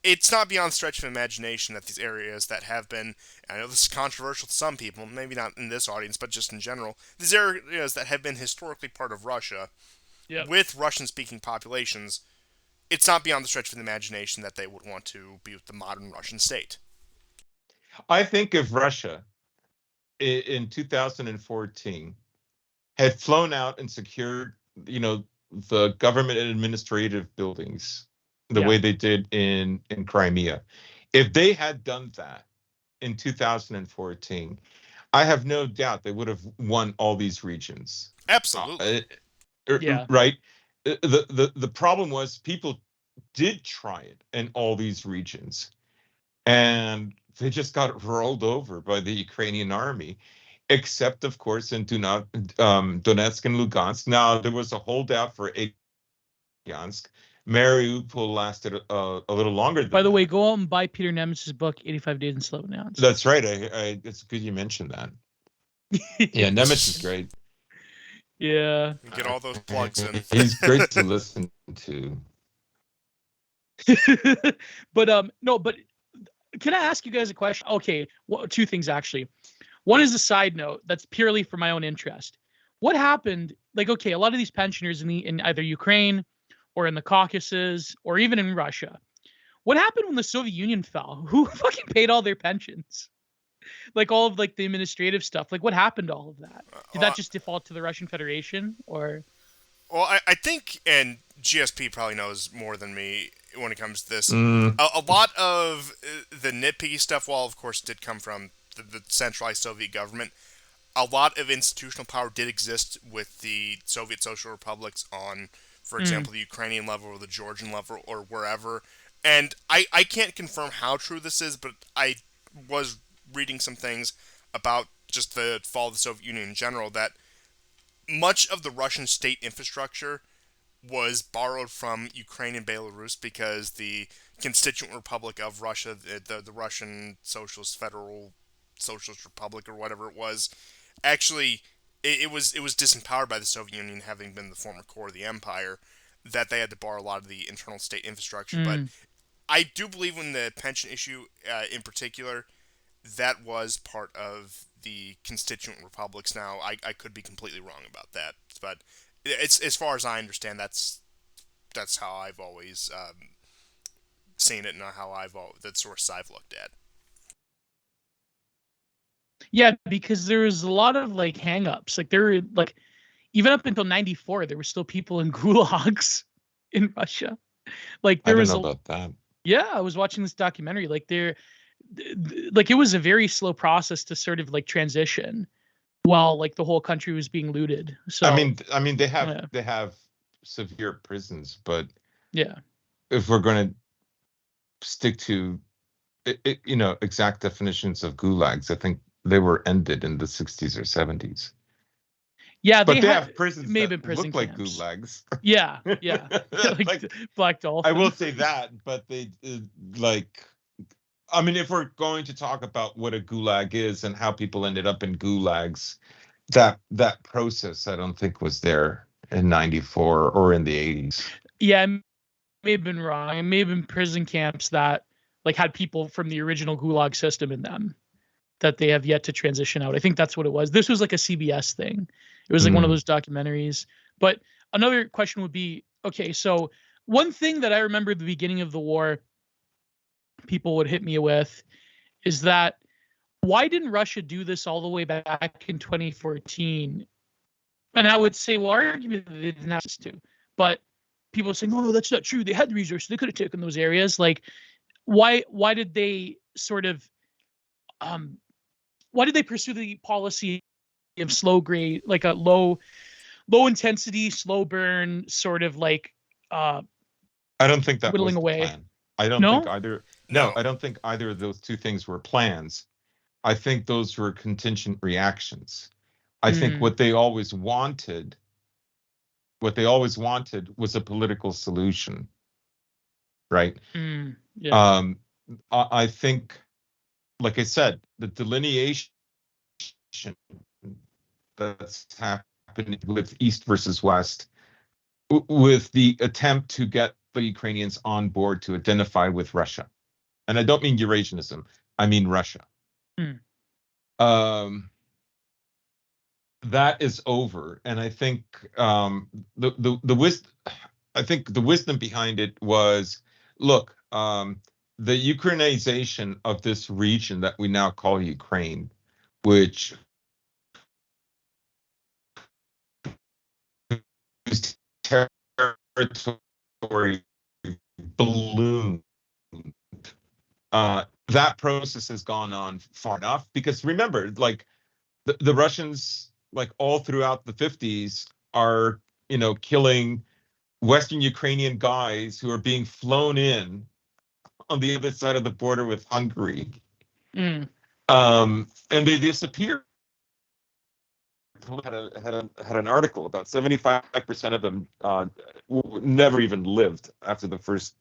it's not beyond stretch of imagination that these areas that have been, I know this is controversial to some people, maybe not in this audience, but just in general, these areas that have been historically part of Russia, Yep. with Russian-speaking populations, it's not beyond the stretch of the imagination that they would want to be with the modern Russian state. I think if Russia in 2014 had flown out and secured, the government and administrative buildings the way they did in Crimea, if they had done that in 2014, I have no doubt they would have won all these regions. Absolutely. Yeah. Right. The problem was people did try it in all these regions, and they just got rolled over by the Ukrainian army, except of course in Donetsk and Lugansk. Now there was a holdout for Bryansk. Mariupol lasted a little longer than By the that. way, go out and buy Peter Nemes's book, 85 Days in Slowdowns. That's right. It's good you mentioned that. Yeah, Nemes is great. Yeah. Get all those plugs in. He's great to listen to. But no, but can I ask you guys a question? Okay, well, two things actually. One is a side note that's purely for my own interest. What happened? Like, okay, a lot of these pensioners in either Ukraine or in the Caucasus or even in Russia. What happened when the Soviet Union fell? Who fucking paid all their pensions? Like all of like the administrative stuff. Like what happened to all of that? Did that just default to the Russian Federation or? Well, I think, and GSP probably knows more than me when it comes to this. Mm. A lot of the nitpicky stuff, while of course did come from the centralized Soviet government, a lot of institutional power did exist with the Soviet Social Republics on, for example, the Ukrainian level or the Georgian level or wherever. And I can't confirm how true this is, but I was reading some things about just the fall of the Soviet Union in general, that much of the Russian state infrastructure was borrowed from Ukraine and Belarus because the constituent republic of Russia, the Russian Socialist Federal Socialist Republic or whatever it was, actually it was disempowered by the Soviet Union, having been the former core of the empire, that they had to borrow a lot of the internal state infrastructure. But I do believe in the pension issue in particular, that was part of the constituent republics. Now, I could be completely wrong about that, but it's, as far as I understand, that's how I've always seen it, and how the sources I've looked at. Yeah, because there was a lot of like hang-ups. Like there were like even up until 94, there were still people in gulags in Russia. Like there I don't was know about that. Yeah, I was watching this documentary. Like like it was a very slow process to sort of like transition while like the whole country was being looted. So I mean they have severe prisons, but yeah, if we're going to stick to exact definitions of gulags, I think they were ended in the 60s or 70s. Yeah, but they have prisons that prison look like camps. gulags. Yeah. like Black Dolphin. I will say that, but they I mean, if we're going to talk about what a gulag is and how people ended up in gulags, that process I don't think was there in 94 or in the 80s. Yeah, I may have been wrong. It may have been prison camps that like had people from the original gulag system in them that they have yet to transition out. I think that's what it was. This was like a CBS thing. It was like one of those documentaries. But another question would be, okay, so one thing that I remember at the beginning of the war, people would hit me with, is that why didn't Russia do this all the way back in 2014? And I would say, well, arguably they didn't have to. But people are saying, oh, that's not true. They had the resources. They could have taken those areas. Like, why did they sort of why did they pursue the policy of slow grade, like a low intensity, slow burn sort of like I don't think that whittling was away. the plan. I don't think No? either. No, No. I don't think either of those two things were plans. I think those were contingent reactions. I think Mm, what they always wanted was a political solution, right? yeah. Um, I think, like I said, the delineation that's happening with East versus West, with the attempt to get the Ukrainians on board to identify with Russia. And I don't mean Eurasianism, I mean Russia. Mm, Um, that is over, and I think I think the wisdom behind it was, look, the Ukrainization of this region that we now call Ukraine, which whose territory ballooned. That process has gone on far enough because remember, like the Russians, like all throughout the 50s, are killing Western Ukrainian guys who are being flown in on the other side of the border with Hungary, mm. and they disappear. Had an article about 75% of them never even lived after the first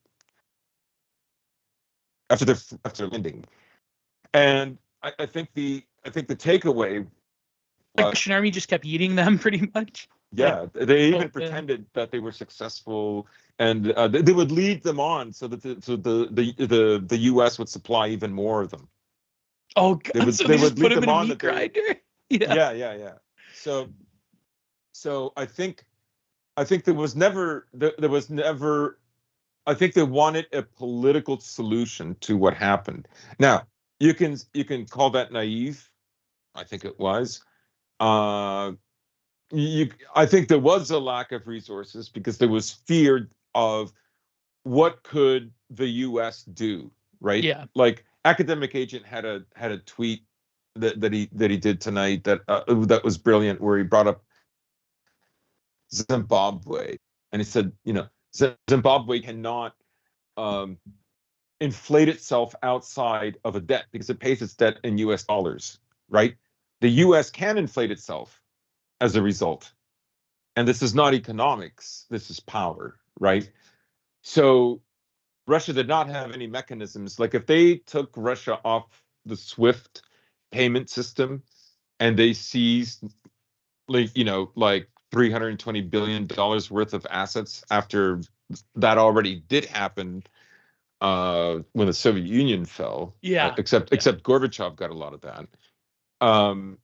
after landing. And I think the takeaway Like was, Russian army just kept eating them pretty much. Like, yeah, they oh, even pretended that they were successful, and they would lead them on so that the U.S. would supply even more of them. oh God, so They they just would put lead him them in a on meat that they, grinder. Yeah. yeah. So I think there was never I think they wanted a political solution to what happened. Now you can call that naive. I think it was. Uh, I think there was a lack of resources because there was fear of what could the U.S. do, right? Yeah. Like academic agent had a tweet that he did tonight that was brilliant, where he brought up Zimbabwe, and he said, Zimbabwe cannot um, inflate itself outside of a debt because it pays its debt in U.S. dollars, right? The U.S. can inflate itself as a result. And this is not economics, this is power, right? So Russia did not have any mechanisms. Like if they took Russia off the SWIFT payment system and they seized like $320 billion worth of assets after that already did happen when the Soviet Union fell, Yeah. except Yeah. Gorbachev got a lot of that. Um,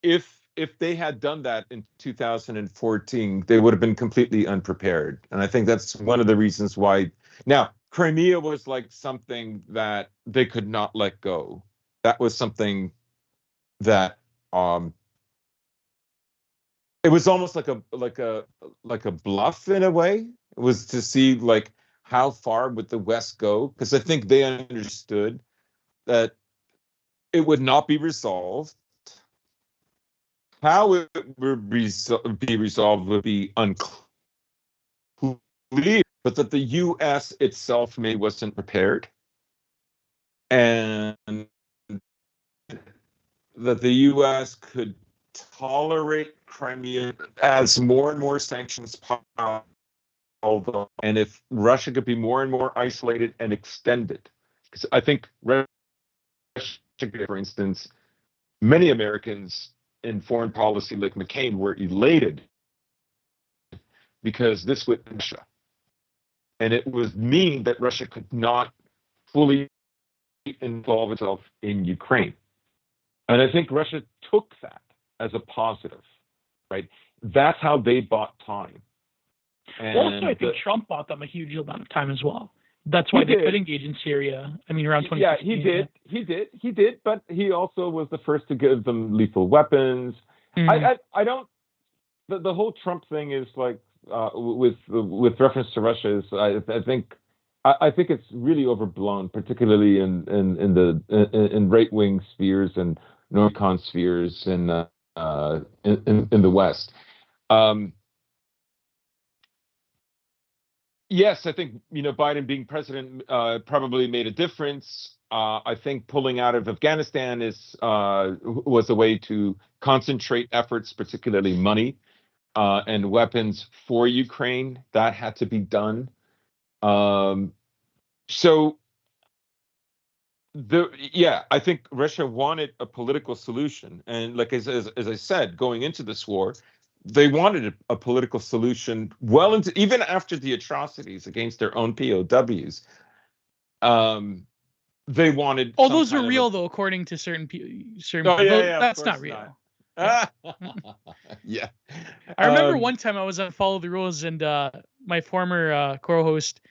if they had done that in 2014, they would have been completely unprepared. And I think that's one of the reasons why. Now, Crimea was like something that they could not let go. That was something that it was almost like a bluff in a way. It was to see like how far would the West go, because I think they understood that it would not be resolved. How it would be resolved would be unclear, but that the U.S. itself maybe wasn't prepared, and that the U.S. could tolerate Crimea as more and more sanctions piled on, and if Russia could be more and more isolated and extended. Because I think Russia, for instance, many Americans in foreign policy like McCain were elated because this would Russia. And it was mean that Russia could not fully involve itself in Ukraine. And I think Russia took that as a positive, right? That's how they bought time. And Also, I think Trump bought them a huge amount of time as well. That's why they could engage in Syria. I mean, around 2016. Yeah, he did, but he also was the first to give them lethal weapons. Mm. I don't. The whole Trump thing is like with reference to Russia is I think it's really overblown, particularly in right wing spheres and neocon spheres in the West. Um, Yes, I think Biden being president probably made a difference. I think pulling out of Afghanistan was a way to concentrate efforts, particularly money and weapons for Ukraine. That had to be done. Um, so I think Russia wanted a political solution, and like as I said, going into this war, they wanted a political solution well into even after the atrocities against their own POWs. Um, they wanted Oh, some those are kind of a. real though, according to certain Oh people. yeah, of That's not course not. real. Yeah. Yeah. I remember one time I was on Follow the Rules, and my former co-host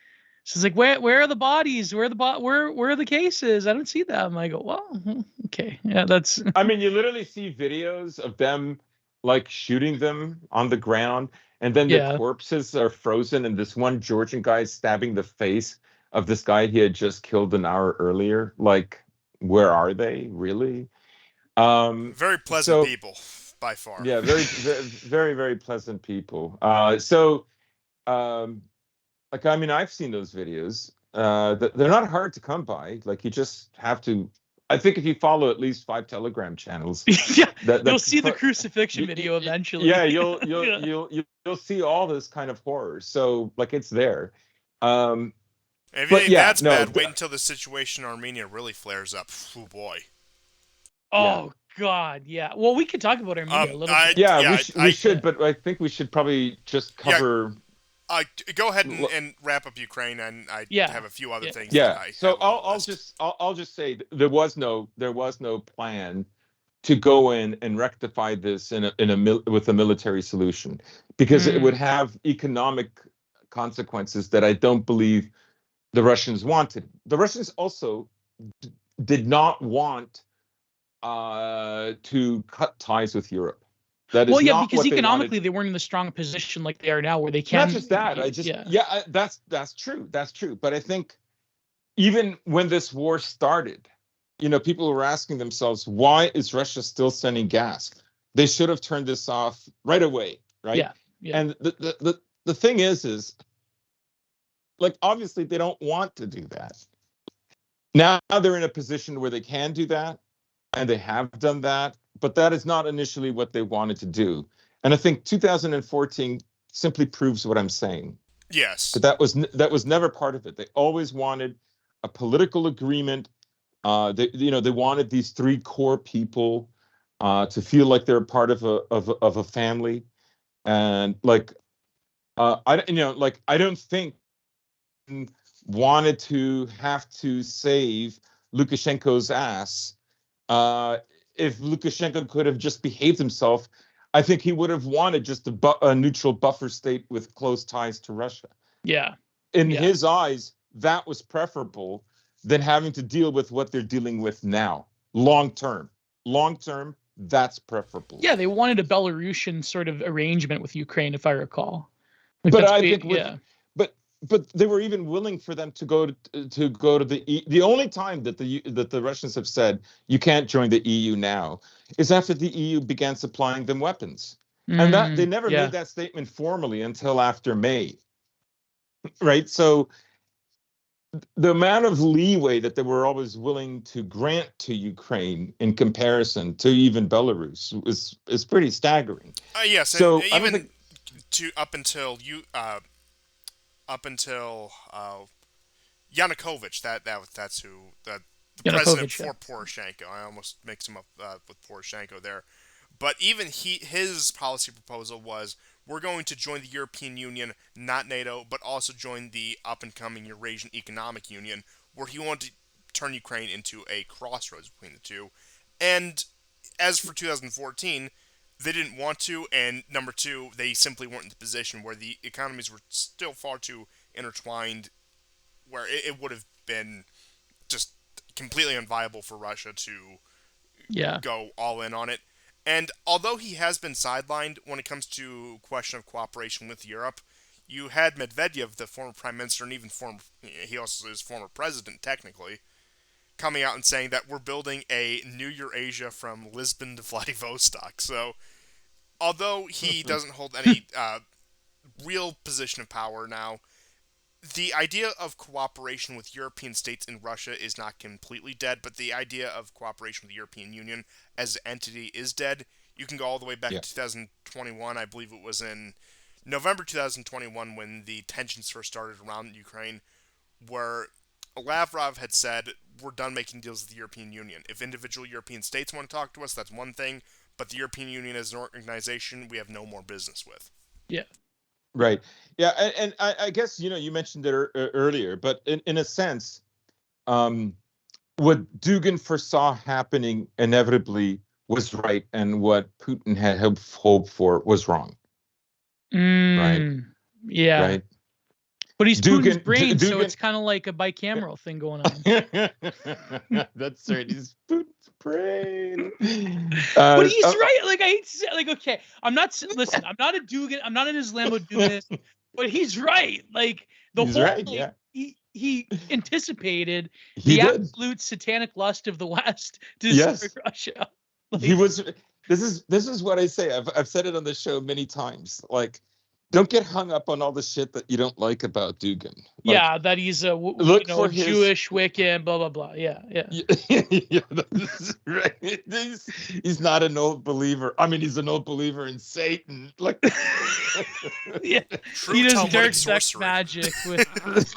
says like, "Where are the bodies? Where are the cases? I don't see them." I go, "Well, okay, yeah, that's." I mean, you literally see videos of them like shooting them on the ground, and then the Yeah. corpses are frozen, and this one Georgian guy is stabbing the face of this guy he had just killed an hour earlier. Like, where are they really? Very pleasant So people, by far. yeah, very, very, very, very pleasant people. Um, like, I mean, I've seen those videos. They're not hard to come by. Like, you just have to. I think if you follow at least 5 Telegram channels, Yeah, that you'll see the crucifixion video eventually. yeah, Yeah. you'll see all this kind of horror. So like, it's there. Um, If you but think yeah, that's no, bad, wait until the situation in Armenia really flares up. Oh boy. yeah, Oh God, yeah. Well, we could talk about Armenia a little bit. yeah, Yeah, we should, Yeah. but I think we should probably just yeah. cover. Go ahead and wrap up Ukraine, and I Yeah. have a few other Yeah. things that Yeah, I so have on the list. I'll just say there was no plan to go in and rectify this with a military solution, because it would Mm, have economic consequences that I don't believe the Russians wanted. The Russians also did not want to cut ties with Europe. That well, is yeah, not because what they wanted. economically they weren't in the strong position like they are now, where they Not can. just that, Yeah. that's true. That's true. But I think even when this war started, people were asking themselves, why is Russia still sending gas? They should have turned this off right away, right? Yeah. Yeah. And the thing is like, obviously they don't want to do that. Now they're in a position where they can do that, and they have done that, but that is not initially what they wanted to do. And I think 2014 simply proves what I'm saying. Yes. That was never part of it. They always wanted a political agreement. They wanted these three core people to feel like they're part of a family, and like I don't think wanted to have to save Lukashenko's ass. Uh, if Lukashenko could have just behaved himself, I think he would have wanted just a neutral buffer state with close ties to Russia. Yeah. In Yeah. his eyes, that was preferable than having to deal with what they're dealing with now. Long term, that's preferable. Yeah. They wanted a Belarusian sort of arrangement with Ukraine, if I recall. But I think Yeah. but they were even willing for them to go to the only time that the Russians have said you can't join the EU now is after the EU began supplying them weapons, and that they never Yeah. made that statement formally until after May, right? So the amount of leeway that they were always willing to grant to Ukraine in comparison to even Belarus is pretty staggering. Yes, and So I don't even think. to up until Yanukovych. That's who the president Yanukovych. Yeah. for Poroshenko. I almost mixed him up with Poroshenko there. But even his policy proposal was, we're going to join the European Union, not NATO, but also join the up and coming Eurasian Economic Union, where he wanted to turn Ukraine into a crossroads between the two. And as for 2014, they didn't want to, and number two, they simply weren't in the position where the economies were still far too intertwined, where it would have been just completely unviable for Russia to Yeah. go all in on it. And although he has been sidelined when it comes to question of cooperation with Europe, you had Medvedev, the former prime minister, and even he also is former president technically, coming out and saying that we're building a new Eurasia from Lisbon to Vladivostok. So although he doesn't hold any real position of power now, the idea of cooperation with European states and Russia is not completely dead, but the idea of cooperation with the European Union as an entity is dead. You can go all the way back Yeah. to 2021. I believe it was in November 2021 when the tensions first started around Ukraine, where Lavrov had said, "We're done making deals with the European Union. If individual European states want to talk to us, that's one thing, but the European Union as an organization, we have no more business with." Yeah. Right. Yeah, and I guess you mentioned it earlier, but in a sense, what Dugin foresaw happening inevitably was right, and what Putin had hoped for was wrong. Right. Yeah. Right. But he's Putin's Dugin. brain, so Dugin. it's kind of like a bicameral thing going on. That's right. He's Putin's brain. But he's right. Like I hate to say, like, okay, listen. I'm not a Dugin. I'm not an Islamo Duginist, but he's right. Like the He's whole right. thing, Yeah. he anticipated He the did. absolute satanic lust of the West to Yes. destroy Russia. Like, He was. This is what I say. I've said it on the show many times. Like, don't get hung up on all the shit that you don't like about Dugin. Like, yeah, that he's a look for his Jewish Wiccan, blah blah blah. Yeah, yeah. Yeah, that's right. He's not an old believer. I mean, he's an old believer in Satan. Like, Yeah, True he does Talmudic dark sex sorcery. magic with.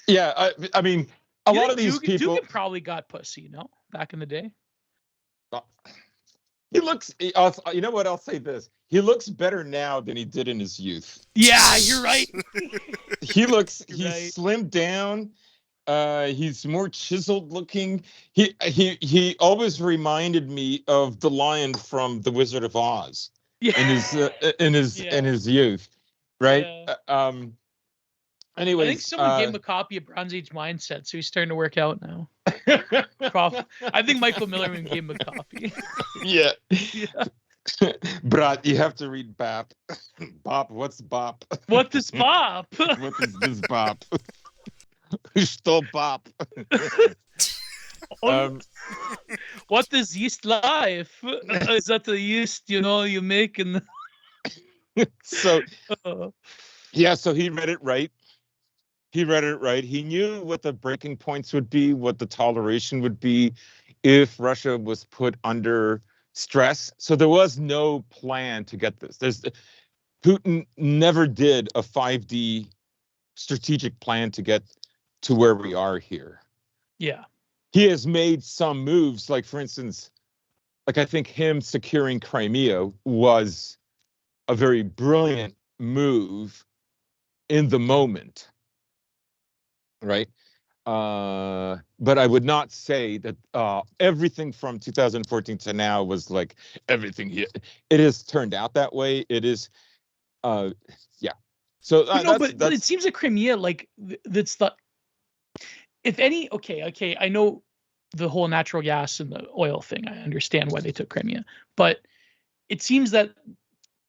yeah. I mean, a lot of these people. Dugin probably got pussy, back in the day. He looks. You know what? I'll say this. He looks better now than he did in his youth. Yeah, you're right. He's right. slimmed down. He's more chiseled looking. He always reminded me of the lion from The Wizard of Oz. Yeah. In his youth, right? Yeah. Anyways, I think someone gave him a copy of Bronze Age Mindset, so he's starting to work out now. I think Michael Millerman gave him a copy. Yeah. Yeah. Brat, you have to read BAP. BAP, what's BAP? What is BAP? What is this BAP? Что BAP? What is yeast life? Is that the yeast you make in the... So yeah, so he read it right. He knew what the breaking points would be, what the toleration would be if Russia was put under stress. So there was no plan to get this. Putin never did a 5D strategic plan to get to where we are here. Yeah. He has made some moves, like, for instance, like, I think him securing Crimea was a very brilliant move in the moment. Right. But I would not say that everything from 2014 to now was like everything here. It has turned out that way. It is, yeah. So but it seems like Crimea, like that's the, if any, okay, I know the whole natural gas and the oil thing. I understand why they took Crimea, but it seems that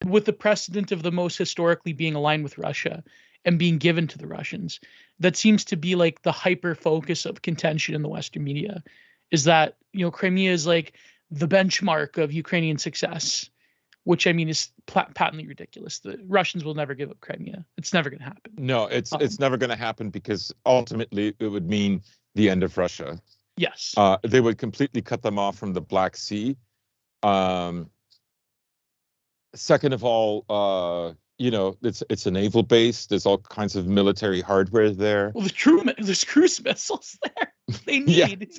with the precedent of the most historically being aligned with Russia and being given to the Russians, that seems to be like the hyper focus of contention in the Western media, is that, Crimea is like the benchmark of Ukrainian success, which I mean is patently ridiculous. The Russians will never give up Crimea. It's never going to happen. No, it's never going to happen, because ultimately it would mean the end of Russia. Yes. They would completely cut them off from the Black Sea. Second of all, it's a naval base. There's all kinds of military hardware there. Well, there's cruise missiles there. They need.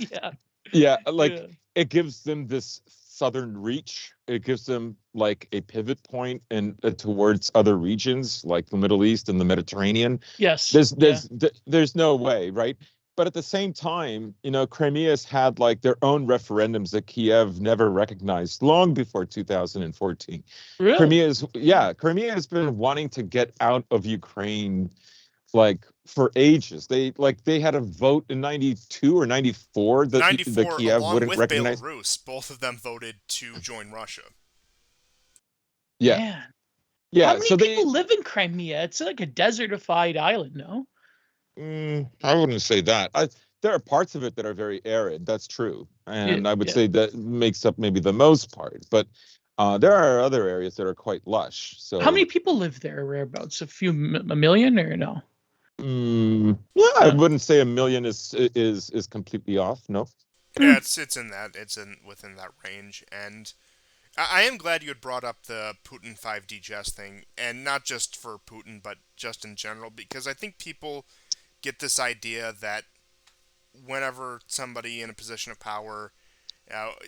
Yeah. It gives them this southern reach. It gives them like a pivot point and towards other regions like the Middle East and the Mediterranean. Yes. There's no way, right? But at the same time, Crimea's had like their own referendums that Kiev never recognized long before 2014. Really? Crimea has been wanting to get out of Ukraine like for ages. They had a vote in 92 or 94 that 94, the Kiev along wouldn't with recognize. Belarus, both of them voted to join Russia. Yeah. Man. Yeah. How many people live in Crimea? It's like a desertified island, no? I wouldn't say that. There are parts of it that are very arid. That's true, and I would say that makes up maybe the most part. But There are other areas that are quite lush. So How many people live there? Whereabouts? A million, or no? yeah, I wouldn't say a million is completely off. No. Yeah, it's in that within that range, and I am glad you had brought up the Putin 5D chess thing, and not just for Putin, but just in general, because I think people get this idea that whenever somebody in a position of power,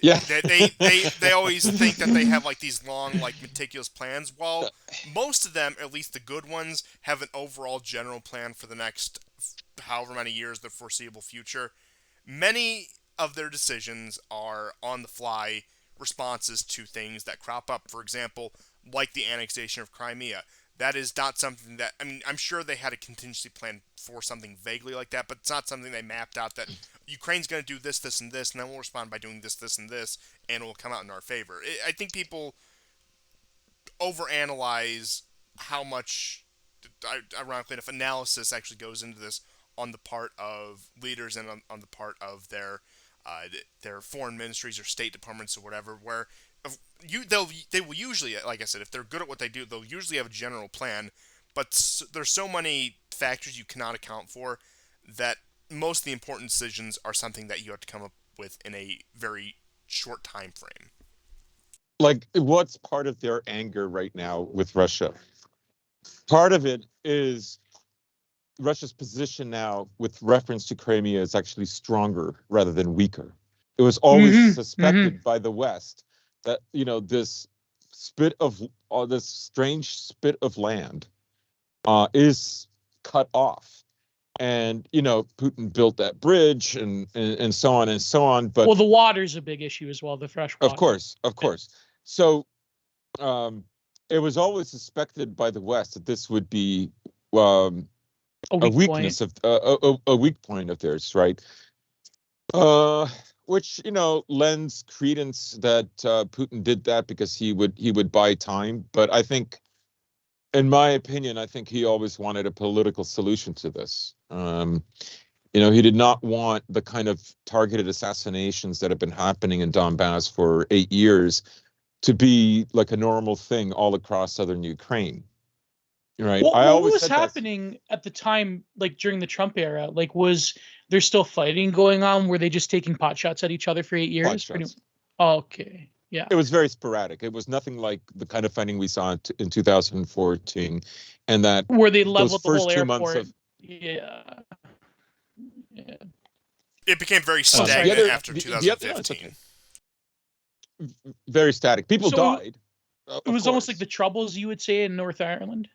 Yeah. they always think that they have like these long, like meticulous plans. While most of them, at least the good ones, have an overall general plan for the next however many years, the foreseeable future. Many of their decisions are on the fly responses to things that crop up. For example, like the annexation of Crimea. That is not something that, I mean, I'm sure they had a contingency plan for something vaguely like that, but it's not something they mapped out that Ukraine's going to do this, this, and this, and then we'll respond by doing this, this, and this, and it will come out in our favor. I think people overanalyze how much, ironically enough, analysis actually goes into this on the part of leaders and on the part of their foreign ministries or state departments or whatever, where they will usually, like I said, if they're good at what they do, they'll usually have a general plan, but there's so many factors you cannot account for that most of the important decisions are something that you have to come up with in a very short time frame. Like, what's part of their anger right now with Russia? Part of it is Russia's position now with reference to Crimea is actually stronger rather than weaker. It was always suspected by the West that, this this strange spit of land is cut off. And, Putin built that bridge and so on and so on. But well, the water's a big issue as well, the fresh water. Of course. So it was always suspected by the West that this would be a weakness of a weak point of theirs, right? Which lends credence that Putin did that because he would buy time. But I think, in my opinion, I think he always wanted a political solution to this. He did not want the kind of targeted assassinations that have been happening in Donbass for 8 years to be like a normal thing all across southern Ukraine. Right. What was happening at the time, like during the Trump era? Like, was there still fighting going on? Were they just taking pot shots at each other for 8 years? Okay. Yeah. It was very sporadic. It was nothing like the kind of fighting we saw in 2014, and that where they leveled the whole airport. Months of, yeah. It became very stagnant after 2015. Very static. People died. It was almost like the Troubles, you would say, in North Ireland.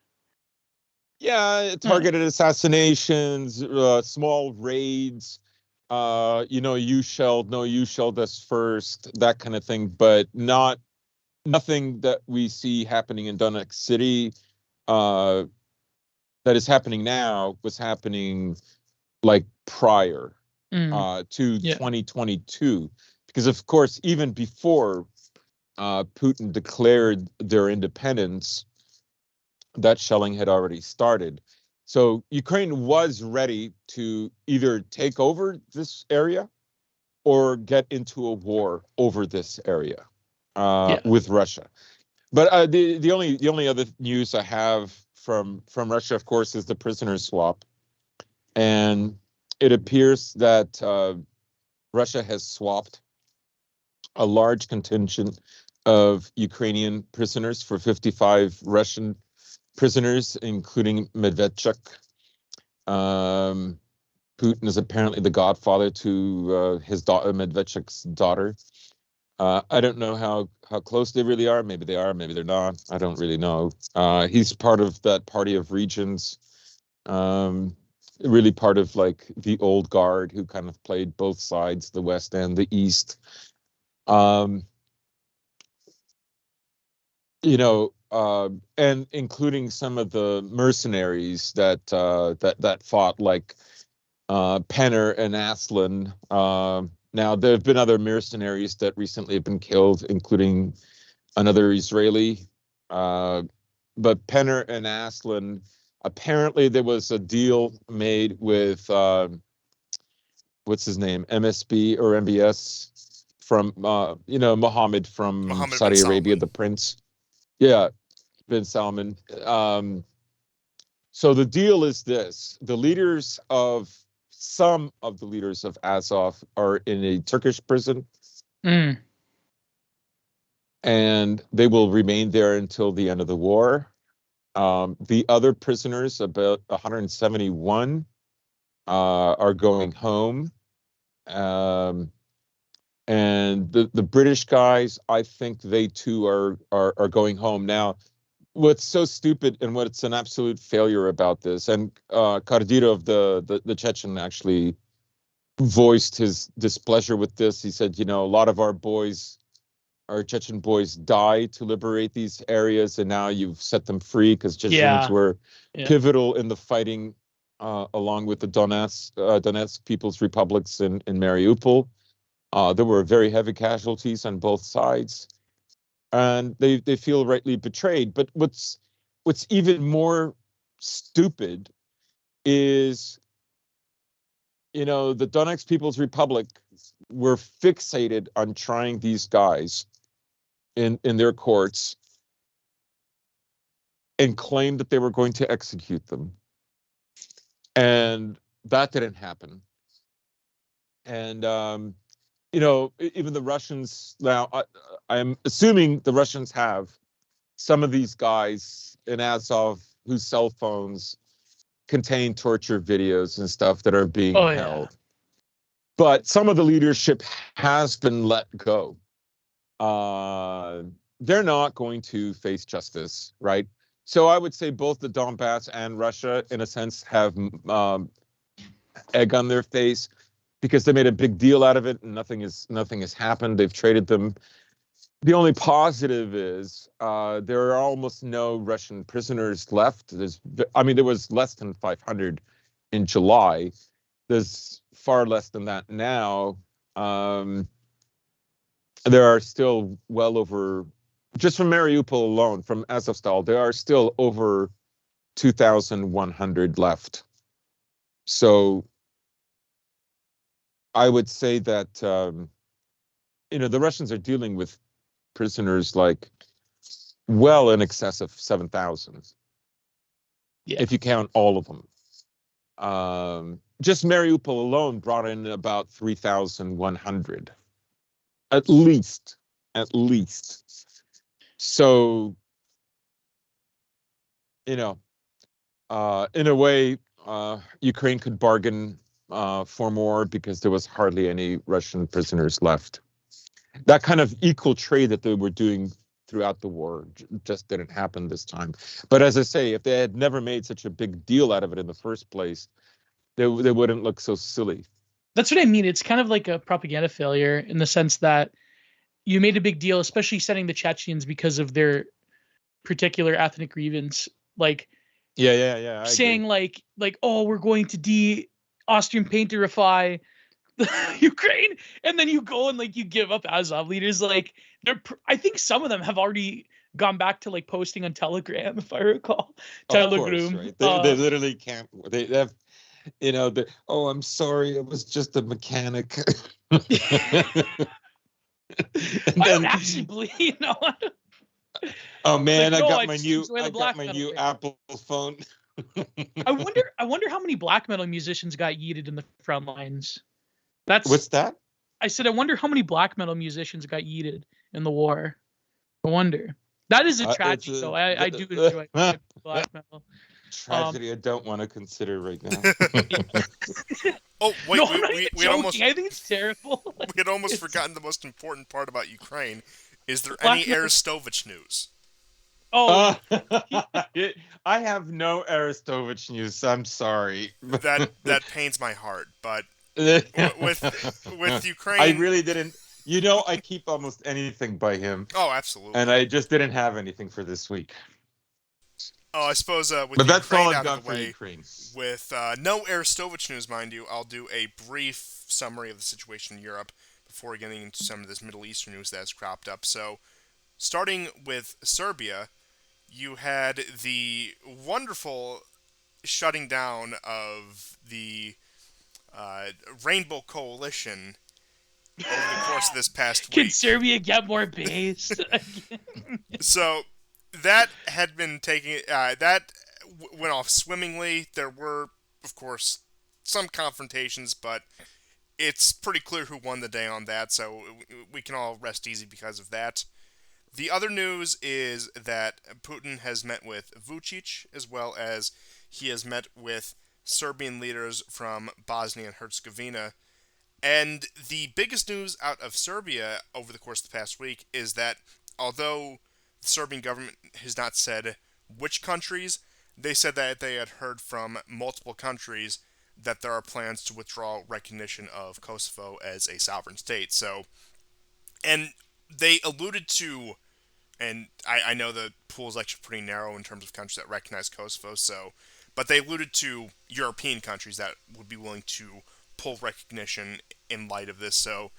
Yeah, targeted assassinations, small raids. You shelled us first, that kind of thing, but nothing that we see happening in Donetsk City that is happening now was happening like prior to 2022, because of course even before Putin declared their independence, that shelling had already started. So Ukraine was ready to either take over this area or get into a war over this area with Russia. But the only other news I have from Russia, of course, is the prisoner swap, and it appears that Russia has swapped a large contingent of Ukrainian prisoners for 55 Russian prisoners, including Medvedchuk. Putin is apparently the godfather to his daughter, Medvedchuk's daughter. I don't know how close they really are. Maybe they are, maybe they're not. I don't really know. He's part of that party of regions, really part of like the old guard who kind of played both sides, the West and the East. And including some of the mercenaries that fought, like Penner and Aslan. Now there have been other mercenaries that recently have been killed, including another Israeli. But Penner and Aslan, apparently there was a deal made with what's his name, MSB or MBS, from Mohammed from Mohammed bin Saudi Arabia, Salman. the prince. Yeah, bin Salman. So the deal is this: some of the leaders of Azov are in a Turkish prison, Mm. and they will remain there until the end of the war. The other prisoners, about 171, are going home. Um, and the British guys, I think they too are going home now. What's so stupid and what's an absolute failure about this, and Kadyrov, the Chechen, actually voiced his displeasure with this. He said, a lot of our Chechen boys died to liberate these areas, and now you've set them free because Chechens Yeah. were Yeah. pivotal in the fighting, along with the Donetsk People's Republics in Mariupol. There were very heavy casualties on both sides, and they feel rightly betrayed. But what's even more stupid is, the Donetsk People's Republic were fixated on trying these guys in their courts and claimed that they were going to execute them, and that didn't happen. And even the Russians now, I'm assuming the Russians have some of these guys in Azov whose cell phones contain torture videos and stuff that are being Oh yeah. held. But some of the leadership has been let go. They're not going to face justice, right? So I would say both the Donbass and Russia, in a sense, have egg on their face because they made a big deal out of it and nothing has happened. They've traded them. The only positive is there are almost no Russian prisoners left. There was less than 500 in July. There's far less than that now. There are still well over, just from Mariupol alone, from Azovstal, there are still over 2,100 left. So I would say that the Russians are dealing with prisoners like well in excess of 7,000, Yeah. if you count all of them. Just Mariupol alone brought in about 3,100, at least. So, in a way, Ukraine could bargain for more because there was hardly any Russian prisoners left. That kind of equal trade that they were doing throughout the war just didn't happen this time. But as I say, if they had never made such a big deal out of it in the first place, they wouldn't look so silly. That's what I mean. It's kind of like a propaganda failure in the sense that you made a big deal, especially sending the Chechens because of their particular ethnic grievance. Like Yeah. I saying agree. oh, we're going to Austrian painterify Ukraine, and then you go and you give up Azov leaders. I think some of them have already gone back to posting on Telegram, if I recall. Of course, Telegram. right? They literally can't. They have, oh, I'm sorry, it was just a mechanic. And I don't then, actually believe. oh man, No, I I just enjoy the got black my metal new thing. Apple phone. I wonder how many black metal musicians got yeeted in the front lines. What's that? I said I wonder how many black metal musicians got yeeted in the war. I wonder. That is a It's tragedy, though. I do enjoy black metal. tragedy I don't want to consider right now. Oh No, wait, I'm not even we had almost joking. I think it's terrible. we had almost It's forgotten the most important part about Ukraine. Is there any black metal. Arestovich news? Oh, I have no Arestovich news. I'm sorry. That pains my heart, but with I Ukraine. really didn't. I keep almost anything by him, Oh, and absolutely. I just didn't have anything for this week. Oh, I suppose with But that's all Ukraine I've out of the got for way, Ukraine. with no Arestovich news, mind you, I'll do a brief summary of the situation in Europe before getting into some of this Middle Eastern news that has cropped up. So, starting with Serbia, you had the wonderful shutting down of the Rainbow Coalition over the course of this past Can week. Serbia get more base? So that had been taking that went off swimmingly. There were, of course, some confrontations, but it's pretty clear who won the day on that. So we can all rest easy because of that. The other news is that Putin has met with Vucic, as well as he has met with Serbian leaders from Bosnia and Herzegovina. And the biggest news out of Serbia over the course of the past week is that although the Serbian government has not said which countries, they said that they had heard from multiple countries that there are plans to withdraw recognition of Kosovo as a sovereign state. So, and they alluded to, and I know the pool is actually pretty narrow in terms of countries that recognize Kosovo, so, but they alluded to European countries that would be willing to pull recognition in light of this. So,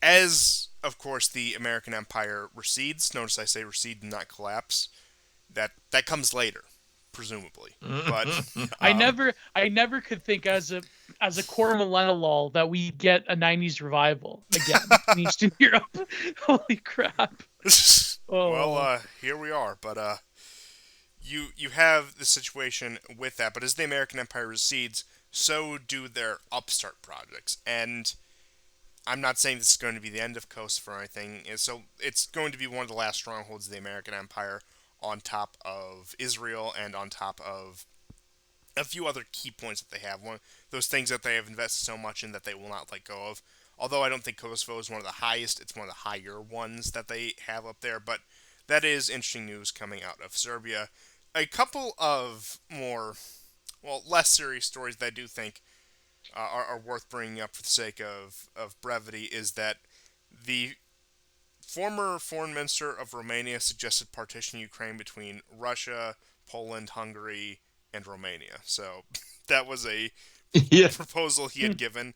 as of course the American empire recedes, notice I say recede and not collapse. That comes later, presumably. But um, I never could think as a core millennial that we get a '90s revival again in Eastern Europe. Holy crap! well, Oh, here we are. But you have the situation with that. But as the American empire recedes, so do their upstart projects. And I'm not saying this is going to be the end of Kosovo or anything. So it's going to be one of the last strongholds of the American empire, on top of Israel and on top of a few other key points that they have. One those things that they have invested so much in that they will not let go of. Although I don't think Kosovo is one of the highest, it's one of the higher ones that they have up there. But that is interesting news coming out of Serbia. A couple of more, well, less serious stories that I do think are worth bringing up for the sake of brevity is that the former foreign minister of Romania suggested partitioning Ukraine between Russia, Poland, Hungary, and Romania. So that was a Yeah. proposal he had given.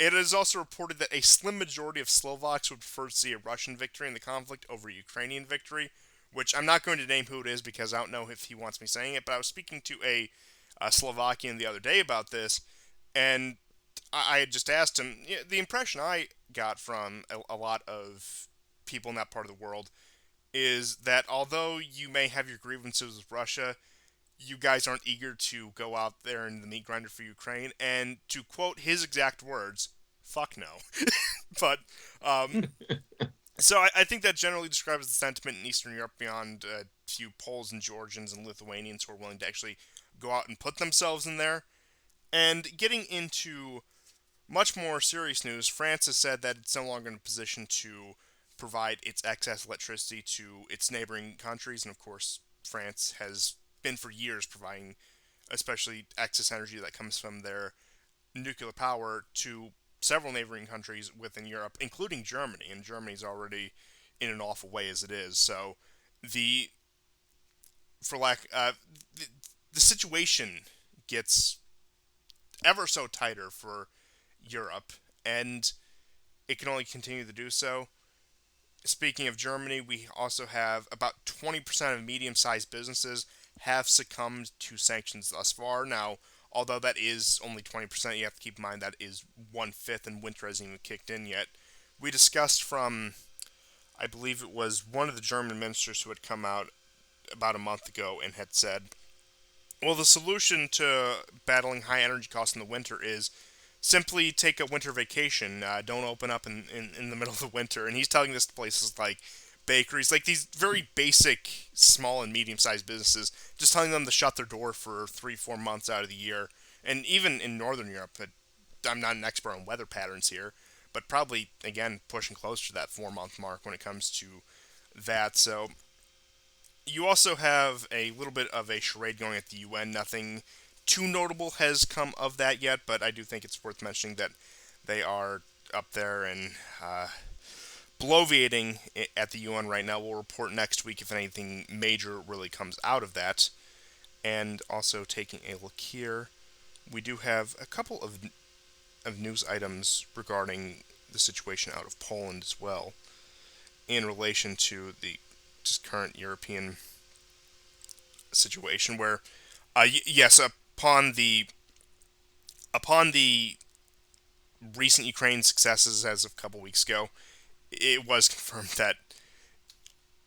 It is also reported that a slim majority of Slovaks would prefer to see a Russian victory in the conflict over a Ukrainian victory, which I'm not going to name who it is because I don't know if he wants me saying it, but I was speaking to a Slovakian the other day about this, and I had just asked him, the impression I got from a lot of people in that part of the world is that although you may have your grievances with Russia, you guys aren't eager to go out there in the meat grinder for Ukraine. And to quote his exact words, fuck no. But, so I think that generally describes the sentiment in Eastern Europe beyond a few Poles and Georgians and Lithuanians who are willing to actually go out and put themselves in there. And getting into much more serious news, France has said that it's no longer in a position to provide its excess electricity to its neighboring countries, and of course, France has been for years providing, especially excess energy that comes from their nuclear power to several neighboring countries within Europe, including Germany, and Germany's already in an awful way as it is. So, the for lack the, the situation gets ever so tighter for Europe, and it can only continue to do so. Speaking of Germany, we also have about 20% of medium sized businesses have succumbed to sanctions thus far. Now, although that is only 20%, you have to keep in mind that is one fifth, and winter hasn't even kicked in yet. We discussed from, I believe it was one of the German ministers who had come out about a month ago and had said, well, the solution to battling high energy costs in the winter is simply take a winter vacation. Don't open up in the middle of the winter. And he's telling this to places like bakeries, like these very basic small and medium sized businesses, just telling them to shut their door for 3, 4 months out of the year. And even in Northern Europe, I'm not an expert on weather patterns here, but probably, again, pushing closer to that 4 month mark when it comes to that. So you also have a little bit of a charade going at the UN. Nothing too notable has come of that yet, but I do think it's worth mentioning that they are up there and bloviating at the UN right now. We'll report next week if anything major really comes out of that. And also taking a look here, we do have a couple of news items regarding the situation out of Poland as well, in relation to the just current European situation where, yes, upon the recent Ukraine successes as of a couple weeks ago, it was confirmed that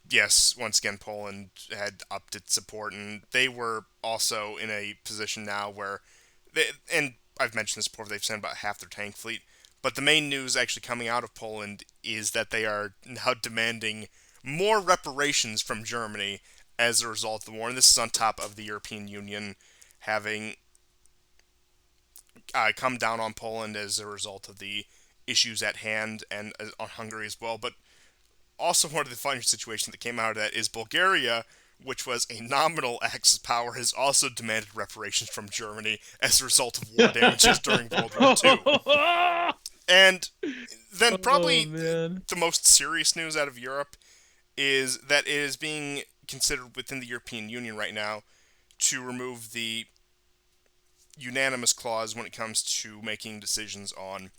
yes, once again, Poland had upped its support, and they were also in a position now where and I've mentioned this before, they've sent about half their tank fleet. But the main news actually coming out of Poland is that they are now demanding more reparations from Germany as a result of the war. And this is on top of the European Union having come down on Poland as a result of the issues at hand, and on Hungary as well. But also, one of the funny situations that came out of that is Bulgaria, which was a nominal Axis power, has also demanded reparations from Germany as a result of war damages during World War II. And then, probably the most serious news out of Europe is that it is being considered within the European Union right now to remove the unanimous clause when it comes to making decisions on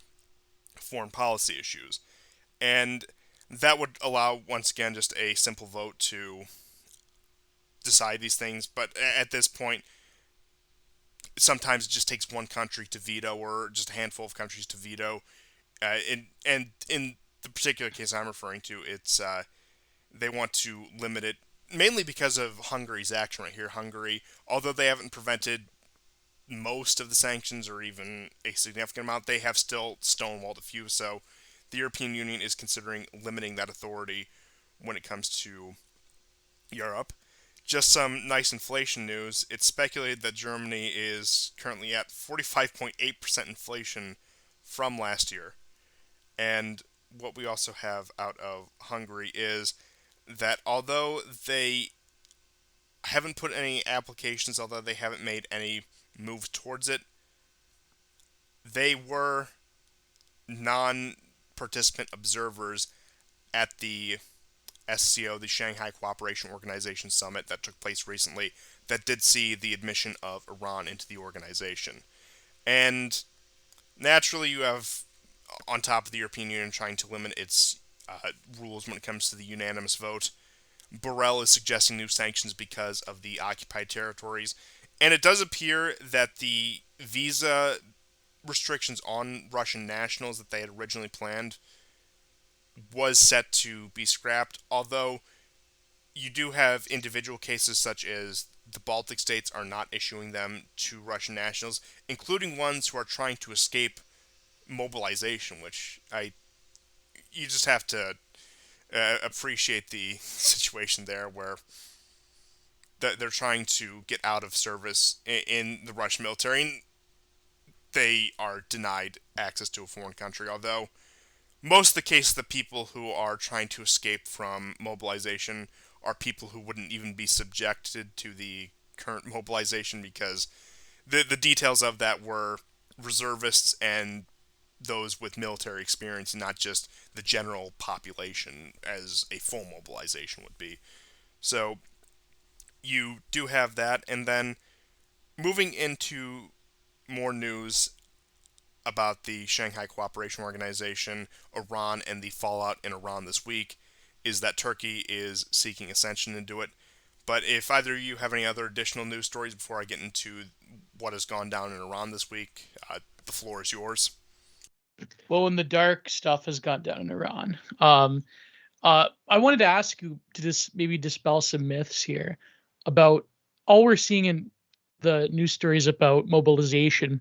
foreign policy issues. And that would allow, once again, just a simple vote to decide these things. But at this point, sometimes it just takes one country to veto, or just a handful of countries to veto. And in the particular case I'm referring to, it's they want to limit it mainly because of Hungary's action right here. Hungary, although they haven't prevented most of the sanctions or even a significant amount, they have still stonewalled a few. So the European Union is considering limiting that authority when it comes to Europe. Just some nice inflation news. It's speculated that Germany is currently at 45.8% inflation from last year. And what we also have out of Hungary is that although they haven't put any applications, although they haven't made any moves towards it, they were non-participant observers at the SCO, the Shanghai Cooperation Organization Summit that took place recently, that did see the admission of Iran into the organization. And naturally, you have, on top of the European Union trying to limit its rules when it comes to the unanimous vote, Borrell is suggesting new sanctions because of the occupied territories. And it does appear that the visa restrictions on Russian nationals that they had originally planned was set to be scrapped, although you do have individual cases such as the Baltic states are not issuing them to Russian nationals, including ones who are trying to escape mobilization, which you just have to appreciate the situation there where they're trying to get out of service in the Russian military, and they are denied access to a foreign country, although most of the cases, the people who are trying to escape from mobilization are people who wouldn't even be subjected to the current mobilization, because the details of that were reservists and those with military experience, not just the general population as a full mobilization would be. So you do have that, and then moving into more news about the Shanghai Cooperation Organization, Iran, and the fallout in Iran this week, is that Turkey is seeking ascension into it. But if either of you have any other additional news stories before I get into what has gone down in Iran this week, the floor is yours. Well, when the dark stuff has gone down in Iran, I wanted to ask you to just maybe dispel some myths here about all we're seeing in the news stories about mobilization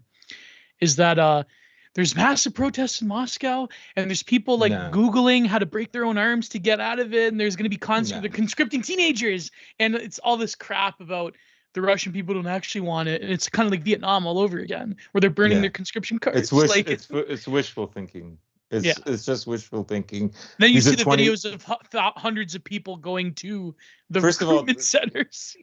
is that there's massive protests in Moscow, and there's people like Googling how to break their own arms to get out of it, and there's going to be they're conscripting teenagers, and it's all this crap about the Russian people don't actually want it, and it's kind of like Vietnam all over again, where they're burning their conscription cards. It's wishful thinking. It's just wishful thinking. Then you see the videos of hundreds of people going to the recruitment centers.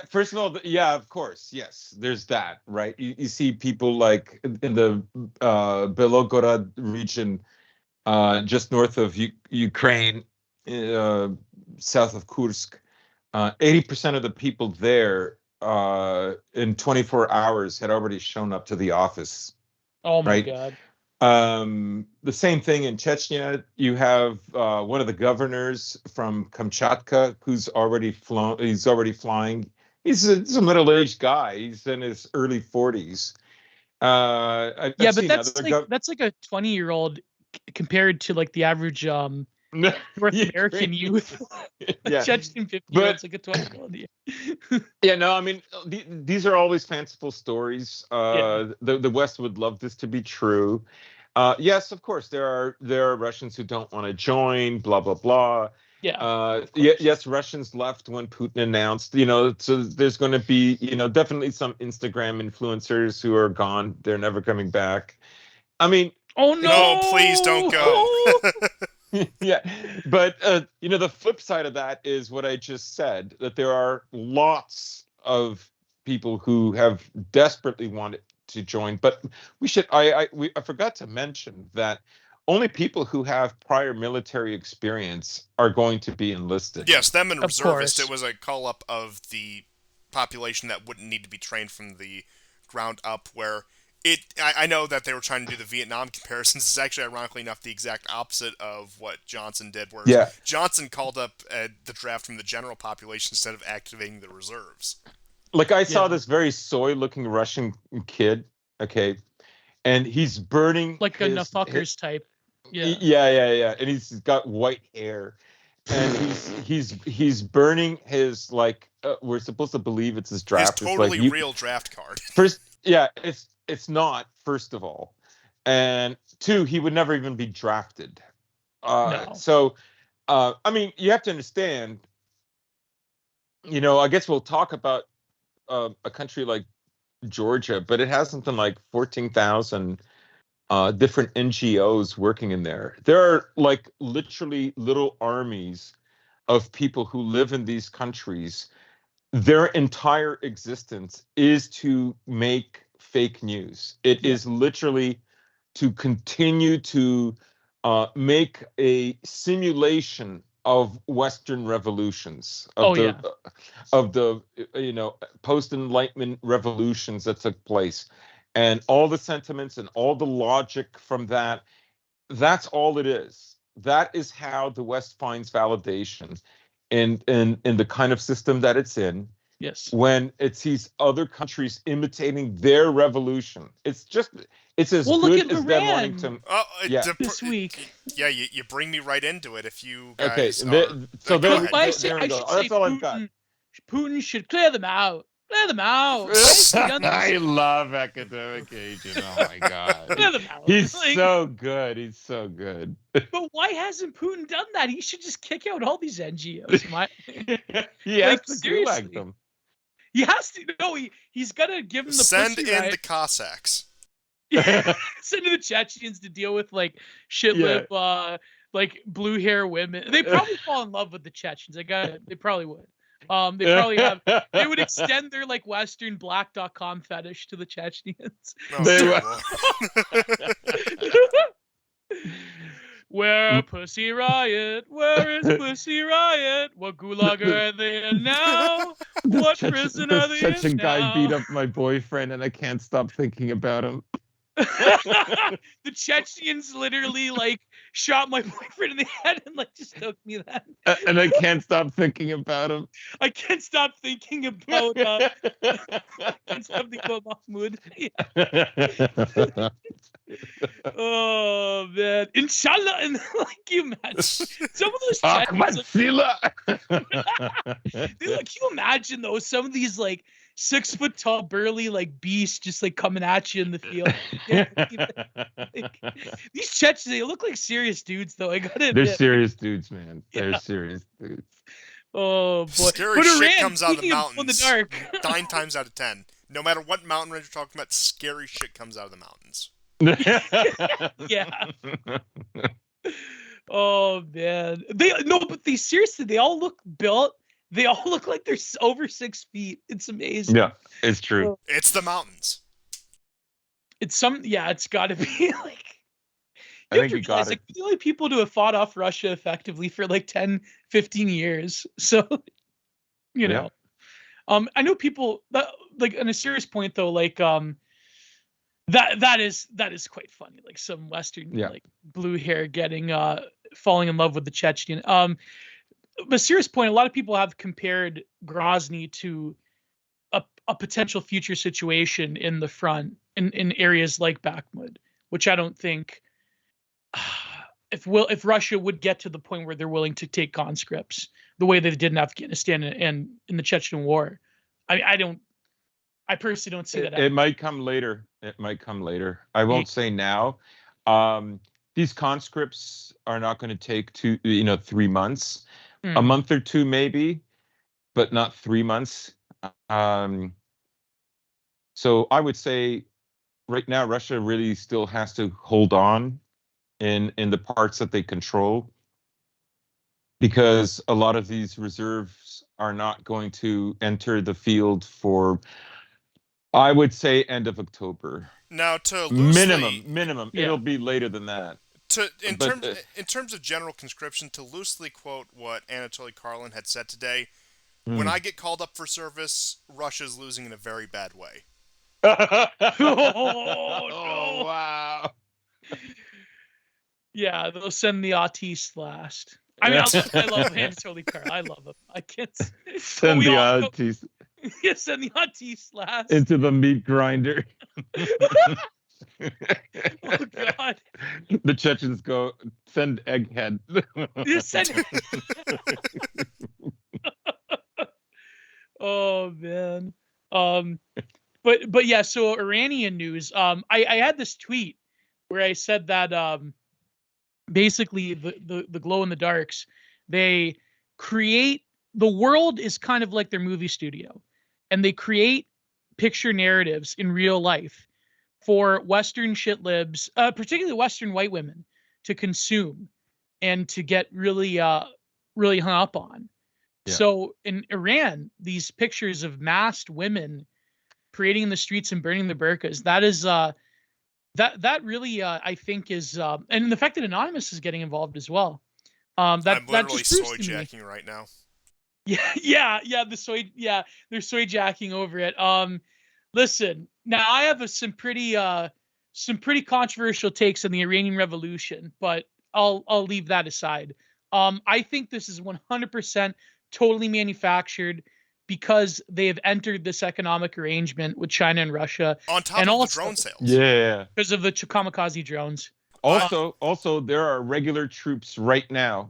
First of all, of course, yes, there's that, right? You see people like in the Belgorod region, just north of Ukraine, south of Kursk. 80% of the people there in 24 hours had already shown up to the office. Oh my God. The same thing in Chechnya. You have one of the governors from Kamchatka who's already flown. He's already flying. He's a middle-aged guy. He's in his early 40s, Yeah, I've but seen other that's like a 20-year-old compared to like the average North You American agree? youth. A Yeah, Chechen 50-year-old's like a 20-year-old. yeah, no, I mean, these are always fanciful stories. Yeah. The West would love this to be true. Yes, of course, there are Russians who don't want to join. Blah blah blah. Yeah. Of course. Yes, Russians left when Putin announced. So there's going to be, definitely some Instagram influencers who are gone. They're never coming back. I mean, Oh No, please don't go. no! yeah, but the flip side of that is what I just said, that there are lots of people who have desperately wanted to join, but I forgot to mention that only people who have prior military experience are going to be enlisted. Yes, them and Of reservists. It course. was a call up of the population that wouldn't need to be trained from the ground up. Where I know that they were trying to do the Vietnam comparisons. It's actually, ironically enough, the exact opposite of what Johnson did. Whereas Yeah, Johnson called up the draft from the general population instead of activating the reserves. like I saw Yeah. this very soy-looking Russian kid, okay, and he's burning Like a his Nafuckers type. Yeah. yeah, and he's got white hair, and he's burning his, like, we're supposed to believe it's his His draft. It's like, totally you real draft card. first, yeah, it's not, first of all, and two, he would never even be drafted. No. So I mean, you have to understand. I guess we'll talk about a country like Georgia, but it has something like 14,000 different NGOs working in there. There are, like, literally little armies of people who live in these countries. Their entire existence is to make fake news. It Yeah. is literally to continue to make a simulation of Western revolutions, Oh yeah. of the post Enlightenment revolutions that took place, and all the sentiments and all the logic from that. That's all it is. That is how the West finds validation in the kind of system that it's in, Yes. when it sees other countries imitating their revolution. It's as Well, look good at as them wanting Iran to. Oh, Yeah. this week. Yeah, you bring me right into it. If you Okay. guys are, So go there, ahead, I go say ahead. there we I go. should say That's all I've got. Putin should clear them out. Clear them out. Why has he done this? I love academic agent. Oh my god. Clear them out. He's Like, so good. He's so good. but why hasn't Putin done that? He should just kick out all these NGOs. He has Like, to seriously. gulag them. He has to. No, he's got to give them the Send pussy in riot. the Cossacks. Send to the Chechens to deal with like shit lip, like blue hair women. They probably fall in love with the Chechens. They probably would. They probably have. They would extend their like Western black.com fetish to the Chechens. Oh, They terrible. Where Pussy Riot? Where is Pussy Riot? What gulag are they in now? What prison are they Chechen in guy now? beat up my boyfriend, and I can't stop thinking about him. The Chechens literally like shot my boyfriend in the head and like just took me that. And I can't stop thinking about him. I can't stop thinking about can't stop thinking about Mahmoud. Yeah. Oh man, inshallah, and like you imagine some of those Ahmad Chechens, Sila. like, can you imagine though some of these like 6 foot tall burly like beasts just like coming at you in the field. Like, these Chechens, they look like serious dudes though. I gotta admit. They're serious dudes, man. They're Yeah. serious dudes. Oh boy, Scary but shit Iran, comes out of the speaking of in the mountains. dark. 9 times out of 10. No matter what mountain range you're talking about, scary shit comes out of the mountains. Yeah. Oh man, but they seriously, they all look built. They all look like they're over 6 feet. It's amazing. Yeah, it's true. It's the mountains. It's got to be like. I think you got it. Like, the only people to have fought off Russia effectively for like 10, 15 years. So, you know, I know people that like on a serious point though, like that is quite funny. Like some Western like blue hair getting falling in love with the Chechen. But serious point, a lot of people have compared Grozny to a potential future situation in the front in areas like Bakhmut, which I don't think if Russia would get to the point where they're willing to take conscripts the way they did in Afghanistan and in the Chechen War, I personally don't see that It might come later. It might come later. I happening. won't say now. These conscripts are not going to take 3 months, a month or two maybe, but not 3 months. So I would say right now Russia really still has to hold on in the parts that they control, because a lot of these reserves are not going to enter the field for, I would say, end of October. Now, to loosely minimum. Yeah. It'll be later than that. in terms of general conscription, to loosely quote what Anatoly Karlin had said today, when I get called up for service, Russia's losing in a very bad way. Oh, Oh, wow. Yeah, they'll send the autiste last. I mean, I love Anatoly Karl. I love him. I can't Send the autiste yeah, send the autiste last. into the meat grinder. Oh God! The Chechens go, send egghead. You send. Oh man. But yeah. So Iranian news. I had this tweet where I said that basically the glow in the darks, they create, the world is kind of like their movie studio, and they create picture narratives in real life for Western shit libs, particularly Western white women, to consume and to get really really hung up on. Yeah. So in Iran, these pictures of masked women parading in the streets and burning the burqas, that is that really I think is and the fact that Anonymous is getting involved as well. I'm That literally just proves soy to me. jacking right now. They're soy jacking over it. Listen, now I have some pretty controversial takes on the Iranian Revolution, but I'll leave that aside. I think this is 100% totally manufactured because they have entered this economic arrangement with China and Russia, On top and of also the drone sales. Yeah. because of the kamikaze drones. Also, there are regular troops right now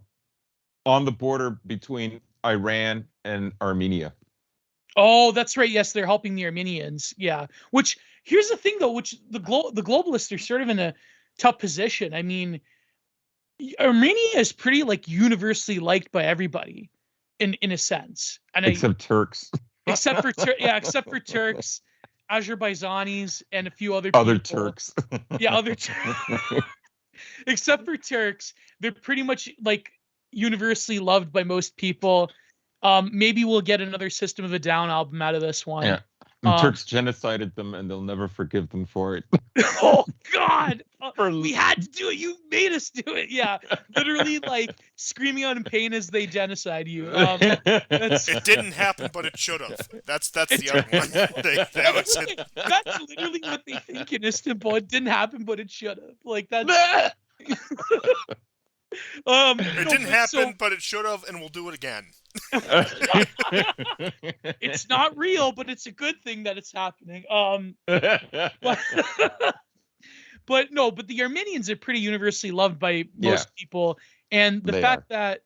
on the border between Iran and Armenia. Oh, that's right. Yes, they're helping the Armenians. Yeah. Which, here's the thing though, which the globalists are sort of in a tough position. I mean, Armenia is pretty like universally liked by everybody, in a sense, and Except Turks. except for Turks, Azerbaijanis, and a few other people. Other Turks. Yeah, except for Turks, they're pretty much like universally loved by most people. Maybe we'll get another System of a Down album out of this one. Yeah. The Turks genocided them, and they'll never forgive them for it. Oh God! We had to do it. You made us do it. Yeah, literally, like screaming out in pain as they genocide you. It didn't happen, but it should have. That's the other one. They always said, That's literally what they think in Istanbul. It didn't happen, but it should have. Like that's. It didn't happen, but it should have, and we'll do it again. It's not real, but it's a good thing that it's happening. But the Armenians are pretty universally loved by most people, and the fact that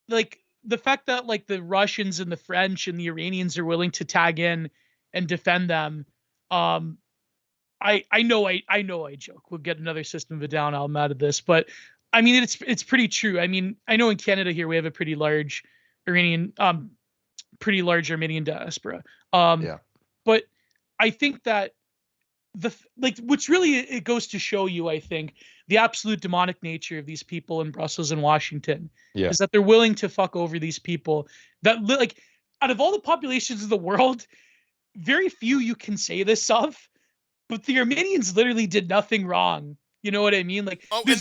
the Russians and the French and the Iranians are willing to tag in and defend them. I know I joke. We'll get another System of a Down album out of this, but I mean it's pretty true. I mean, I know in Canada here we have a pretty large Armenian diaspora. But I think that which really it goes to show you, I think, the absolute demonic nature of these people in Brussels and Washington is that they're willing to fuck over these people that like out of all the populations of the world, very few you can say this of, but the Armenians literally did nothing wrong. You know what I mean? Like, and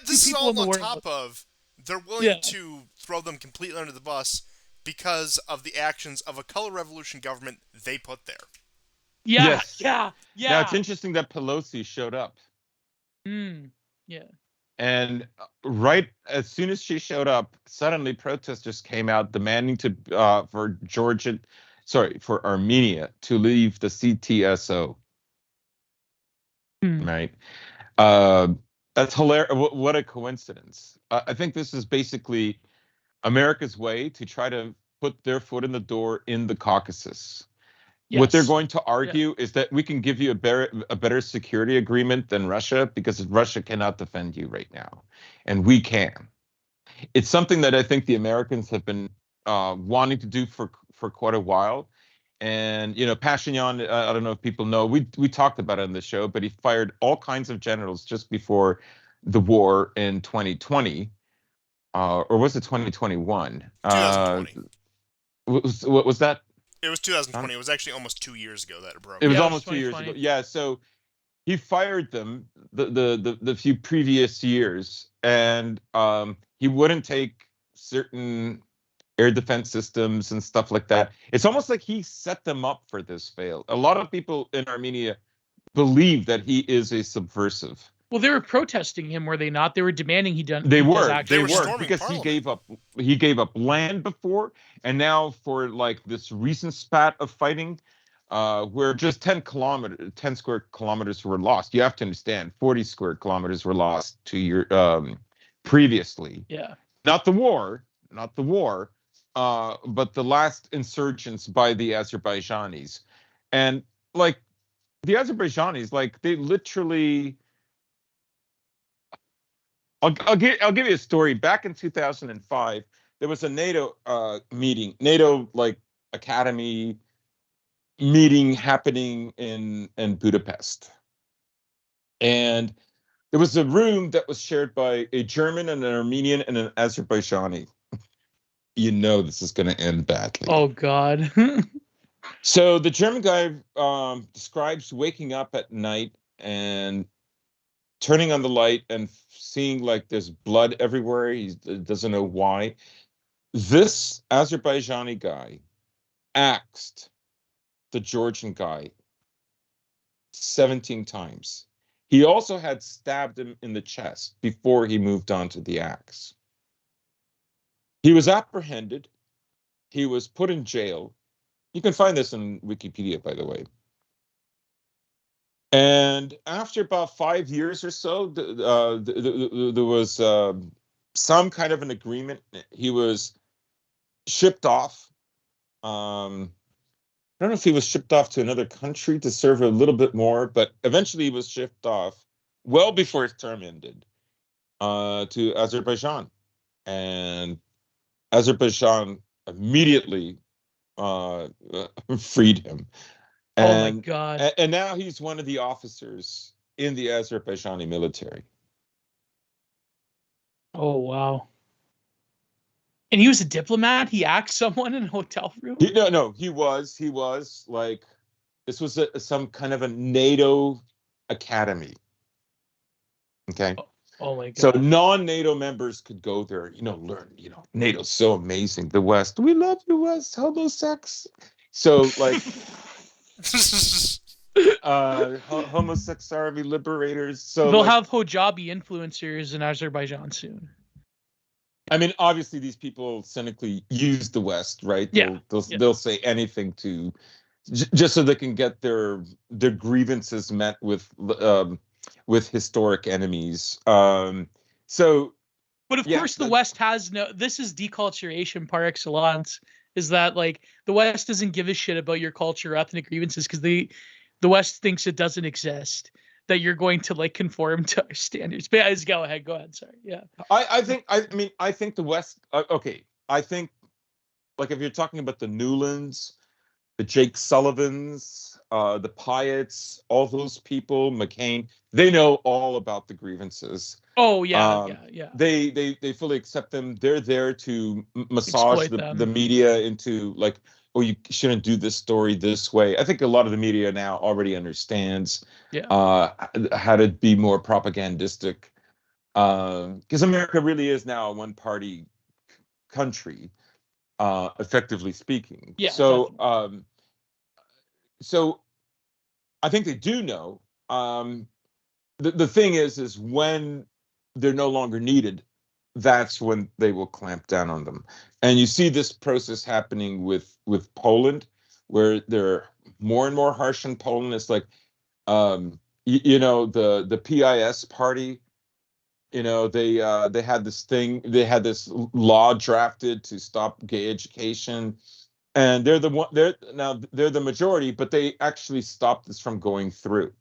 this is all on top of they're willing to throw them completely under the bus because of the actions of a color revolution government they put there. Yeah. Now it's interesting that Pelosi showed up. Yeah. And right as soon as she showed up, suddenly protesters came out demanding for Armenia to leave the CTSO. right? Uh, that's hilarious. What a coincidence. I think this is basically America's way to try to put their foot in the door in the Caucasus. What they're Yes. going to argue is that we can give you a better security agreement than Russia because Russia cannot defend you right now, and we can. It's something that I think the Americans have been wanting to do for quite a while. And Pashinyan, I don't know if people know, we talked about it on the show, but he fired all kinds of generals just before the war in 2020, or was it 2021? 2020. What was that? It was 2020. It was actually almost 2 years ago that it broke It was Yeah, out. it was almost 2 years ago. 2020. Yeah, so he fired them the few previous years, and he wouldn't take certain air defense systems and stuff like that. It's almost like he set them up for this fail. A lot of people in Armenia believe that he is a subversive. Well, they were protesting him, were they not? They were demanding he does They actually. were were storming because Parliament. he gave up land before, and now for like this recent spat of fighting, where just 10 square kilometers were lost. You have to understand, 40 square kilometers were lost to your previously. Yeah. Not the war, but the last insurgents by the Azerbaijanis. And like the Azerbaijanis, like they literally, I'll give you a story. Back in 2005, there was a NATO meeting, NATO like academy meeting happening in Budapest. And there was a room that was shared by a German and an Armenian and an Azerbaijani. You know this is going to end badly. Oh God. So the German guy describes waking up at night and turning on the light and seeing like there's blood everywhere. He doesn't know why. This Azerbaijani guy axed the Georgian guy 17 times. He also had stabbed him in the chest before he moved on to the axe. He was apprehended. He was put in jail. You can find this in Wikipedia, by the way. And after about 5 years or so, there was some kind of an agreement. He was shipped off. I don't know if he was shipped off to another country to serve a little bit more, but eventually he was shipped off well before his term ended to Azerbaijan. And Azerbaijan immediately freed him. Oh my God. And now he's one of the officers in the Azerbaijani military. Oh wow. And he was a diplomat. He axed someone in a hotel room. No, he was like, this was some kind of a NATO academy. Okay. Oh my God. So non-NATO members could go there, learn, NATO's so amazing. The West, we love the West, homosex. So like homosexuality liberators. So they'll have hijabi influencers in Azerbaijan soon. I mean, obviously these people cynically use the West, right? They'll say anything to just so they can get their grievances met with historic enemies. But of course the West has this is deculturation par excellence, is that like the West doesn't give a shit about your culture or ethnic grievances because the West thinks it doesn't exist, that you're going to like conform to our standards. But yeah, go ahead. Sorry. Yeah. I think the West, okay. I think like if you're talking about the Newlands, the Jake Sullivans, the Pyetts, all those people, McCain, they know all about the grievances. Oh yeah, yeah. They fully accept them. They're there to massage the media into like, oh, you shouldn't do this story this way. I think a lot of the media now already understands how to be more propagandistic, because America really is now a one-party country, effectively speaking. Yeah. So I think they do know. The thing is when they're no longer needed, that's when they will clamp down on them. And you see this process happening with Poland, where they're more and more harsh in Poland. It's like you know, the PIS party, you know, they had this thing, they had this law drafted to stop gay education, and they're the majority, but they actually stopped this from going through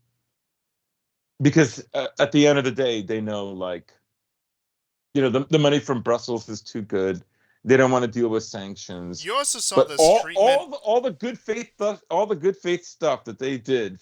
because at the end of the day, they know, like, you know, the money from Brussels is too good. They don't want to deal with sanctions. You also saw But this treatment. all the good faith stuff, all the good faith stuff that they did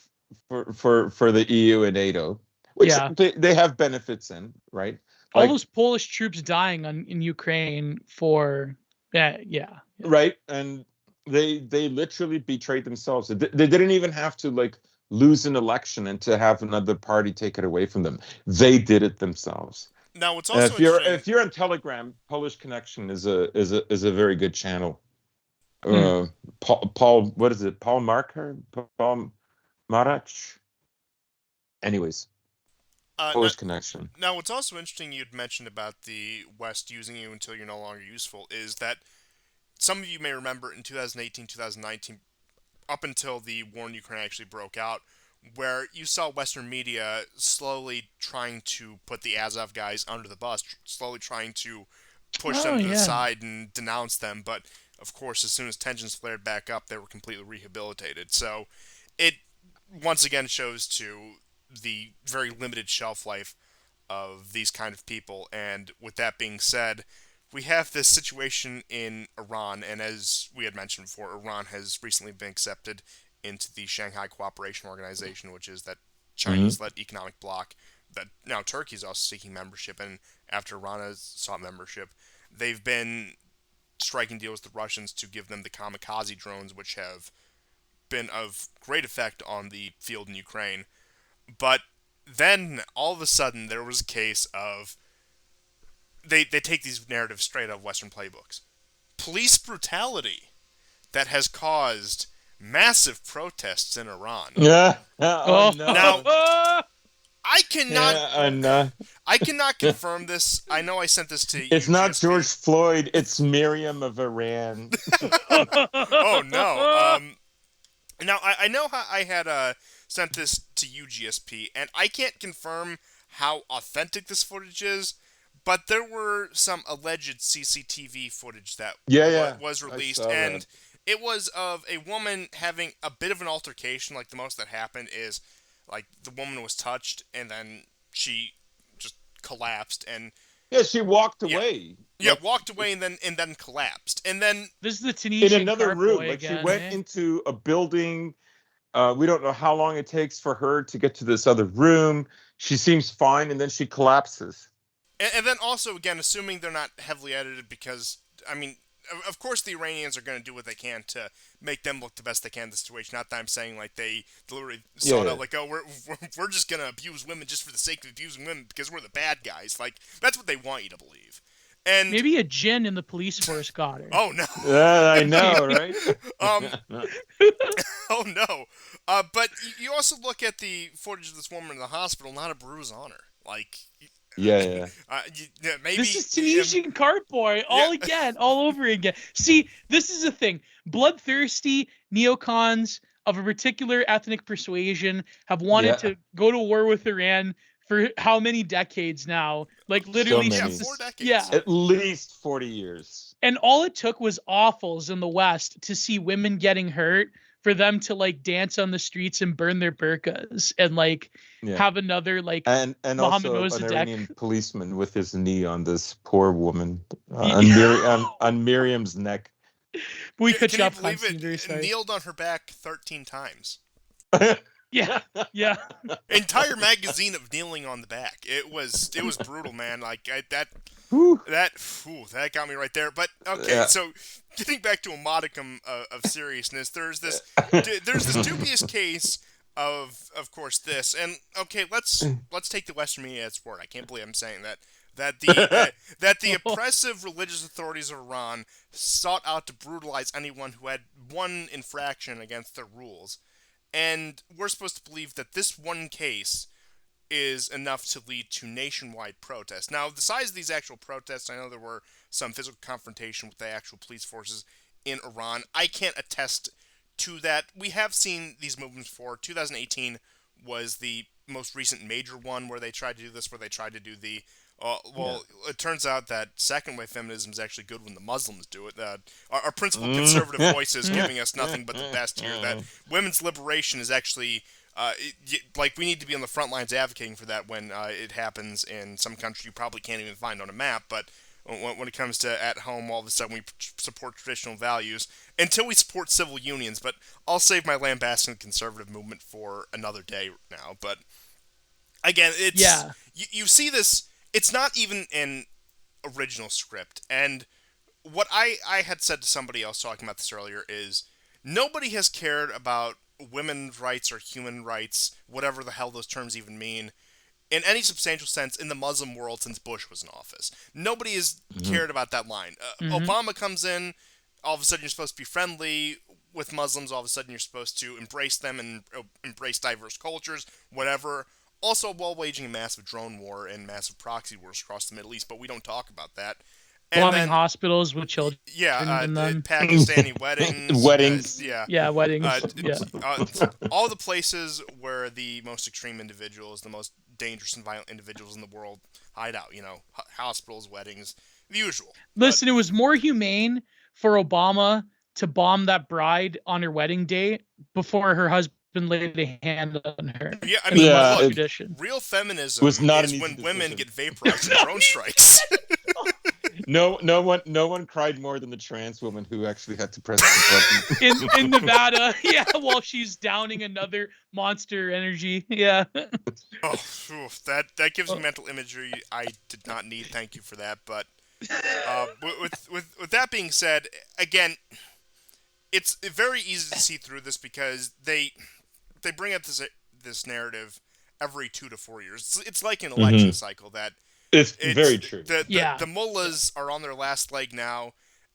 for the EU and NATO, which Yeah. they have benefits in, right? All Like, those Polish troops dying in Ukraine for yeah. right, and they literally betrayed themselves. They didn't even have to, like, lose an election and to have another party take it away from them. They did it themselves. Now, what's And also interesting. if you're on Telegram, Polish Connection is a very good channel. Hmm. Paul, what is it? Paul Marker, Paul Marach. Anyways, Now, Polish Connection. now, what's also interesting you'd mentioned about the West using you until you're no longer useful is that some of you may remember in 2018, 2019, up until the war in Ukraine actually broke out, where you saw Western media slowly trying to put the Azov guys under the bus, slowly trying to push Oh them to the yeah. side and denounce them. But of course, as soon as tensions flared back up, they were completely rehabilitated. So it once again shows to the very limited shelf life of these kind of people. And with that being said, we have this situation in Iran, and as we had mentioned before, Iran has recently been accepted into the Shanghai Cooperation Organization, which is that Hmm. Chinese-led economic bloc that now Turkey is also seeking membership. And after Iran has sought membership, they've been striking deals with the Russians to give them the kamikaze drones, which have been of great effect on the field in Ukraine. But then all of a sudden there was a case of they take these narratives straight out of Western playbooks. Police brutality that has caused massive protests in Iran. Yeah. Oh Oh. Now, no. I cannot Yeah, and I cannot confirm this. I know I sent this to it's you, not GSP. George Floyd. It's Miriam of Iran. Oh no. Now I know how I had sent this to you, GSP, and I can't confirm how authentic this footage is, but there were some alleged CCTV footage that Yeah, yeah, was I released, saw that. and it was of a woman having a bit of an altercation. Like the most that happened is, like the woman was touched, and then she just collapsed, and Yeah, she walked yeah, away, yeah, like, walked away, and then collapsed, and then This is the in Tunisian another cart room. boy Like, she again, went eh? into a building. We don't know how long it takes for her to get to this other room. She seems fine, and then she collapses. and then also again, assuming they're not heavily edited, because I mean, of course the Iranians are going to do what they can to make them look the best they can in the situation. Not that I'm saying like they deliberately Yeah, sought yeah. out like, oh, we're just going to abuse women just for the sake of abusing women because we're the bad guys. Like that's what they want you to believe. And Maybe a djinn in the police force got her. oh no, I know, right? um, oh no, but you also look at the footage of this woman in the hospital, not a bruise on her. Like, Yeah, yeah. yeah, This maybe, is Tunisian cart boy yeah, all again, all over again. See, this is the thing. Bloodthirsty neocons of a particular ethnic persuasion have wanted Yeah, to go to war with Iran for how many decades now? Like so literally yeah, since many. four this, yeah. decades. At least 40 years. And all it took was awfuls in the West to see women getting hurt for them to like dance on the streets and burn their burqas and like Yeah. have another like And Mohammed also an Mossadegh. Iranian policeman with his knee on this poor woman, on Miriam's neck. We cut Can you you off, believe it? Constantine. Very sorry. Kneeled on her back 13 times. Yeah, yeah. Entire magazine of kneeling on the back. It was brutal, man. Like Whew. that got me right there. But okay, Yeah. so getting back to a modicum of seriousness, there's this dubious case of course this, and okay, let's take the Western media at its word. I can't believe I'm saying that. That the oppressive religious authorities of Iran sought out to brutalize anyone who had one infraction against their rules, and we're supposed to believe that this one case is enough to lead to nationwide protests. Now, the size of these actual protests, I know there were some physical confrontation with the actual police forces in Iran. I can't attest to that. We have seen these movements before. 2018 was the most recent major one where they tried to do this, where they tried to do the it turns out that second wave feminism is actually good when the Muslims do it. Our principal conservative voice is giving us nothing but the best here. That women's liberation is actually like we need to be on the front lines advocating for that when it happens in some country you probably can't even find on a map. But when it comes to at home, all of a sudden we support traditional values until we support civil unions. But I'll save my lambasting the conservative movement for another day now. But again, it's you see this. It's not even an original script. And what I had said to somebody else talking about this earlier is nobody has cared about women's rights or human rights, whatever the hell those terms even mean, in any substantial sense in the Muslim world since Bush was in office. Nobody has cared about that line. Obama comes in, all of a sudden you're supposed to be friendly with Muslims, all of a sudden you're supposed to embrace them and embrace diverse cultures, whatever. Also, while waging a massive drone war and massive proxy wars across the Middle East, but we don't talk about that. And bombing hospitals with children. Pakistani weddings. Weddings. Weddings. All the places where the most extreme individuals, the most dangerous and violent individuals in the world hide out. Hospitals, weddings, the usual. Listen, it was more humane for Obama to bomb that bride on her wedding day before her husband laid a hand on her. Yeah, I mean, look, tradition. Real feminism is when women get vaporized in drone strikes. No one cried more than the trans woman who actually had to press the button in Nevada. Yeah, while she's downing another Monster Energy. Yeah. That gives me mental imagery I did not need. Thank you for that. But with that being said, again, it's very easy to see through this because they bring up this narrative every 2 to 4 years. It's like an election cycle that. It's very true. The mullahs are on their last leg now,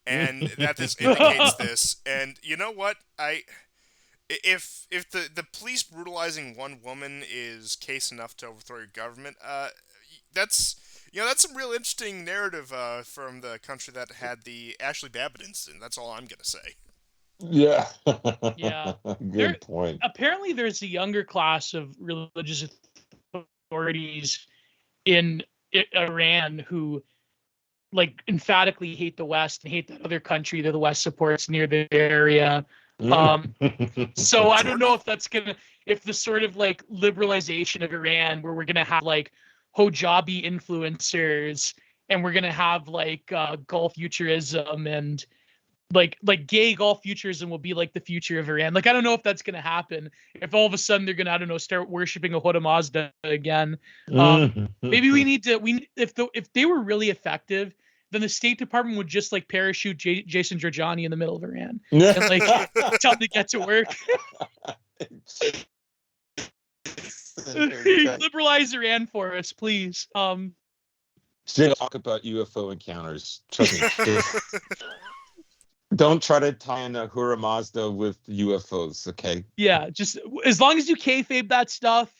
and that this indicates this. And you know what? If the police brutalizing one woman is case enough to overthrow your government, that's some real interesting narrative from the country that had the Ashley Babbitt incident. That's all I'm gonna say. Yeah. Yeah. Good point. Apparently, there's a younger class of religious authorities in Iran who emphatically hate the West and hate that other country that the West supports near their area. So I don't know if that's if the sort of liberalization of Iran, where we're gonna have hijabi influencers and we're gonna have Gulf futurism and gay Gulf futurism will be the future of Iran. I don't know if that's gonna happen. If all of a sudden they're gonna start worshiping a Hoda Mazda again. Maybe we need to if they were really effective, then the State Department would just parachute Jason Georgiani in the middle of Iran and tell him to get to work. Liberalize Iran for us, please. Talk about UFO encounters. Trust me. Don't try to tie in a Hura Mazda with UFOs, okay? Yeah, just as long as you kayfabe that stuff,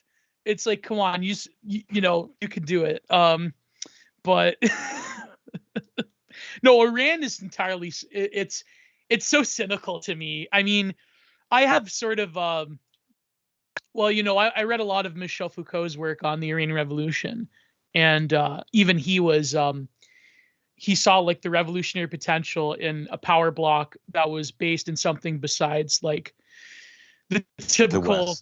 it's come on, you can do it. But no, Iran is entirely. It's so cynical to me. I mean, I have sort of I read a lot of Michel Foucault's work on the Iranian Revolution, and even he was. He saw the revolutionary potential in a power block that was based in something besides the typical,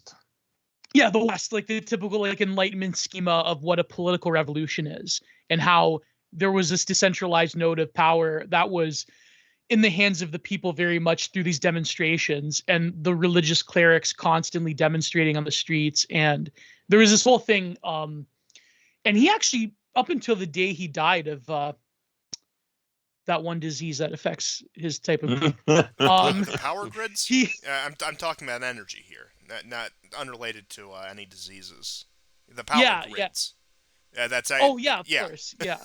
the West, the typical Enlightenment schema of what a political revolution is, and how there was this decentralized node of power that was in the hands of the people very much through these demonstrations and the religious clerics constantly demonstrating on the streets. And there was this whole thing. And he actually, up until the day he died of, that one disease that affects his type of the power grids. I'm talking about energy here, not unrelated to any diseases. The power grids. Yeah, that's. Of course. Yeah.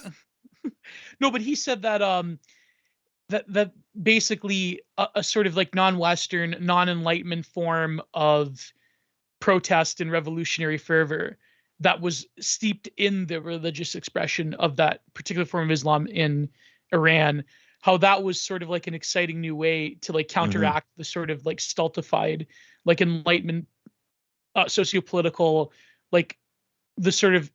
No, but he said that that basically a sort of non-Western, non-Enlightenment form of protest and revolutionary fervor that was steeped in the religious expression of that particular form of Islam in Iran, how that was sort of an exciting new way to counteract the sort of stultified Enlightenment sociopolitical like the sort of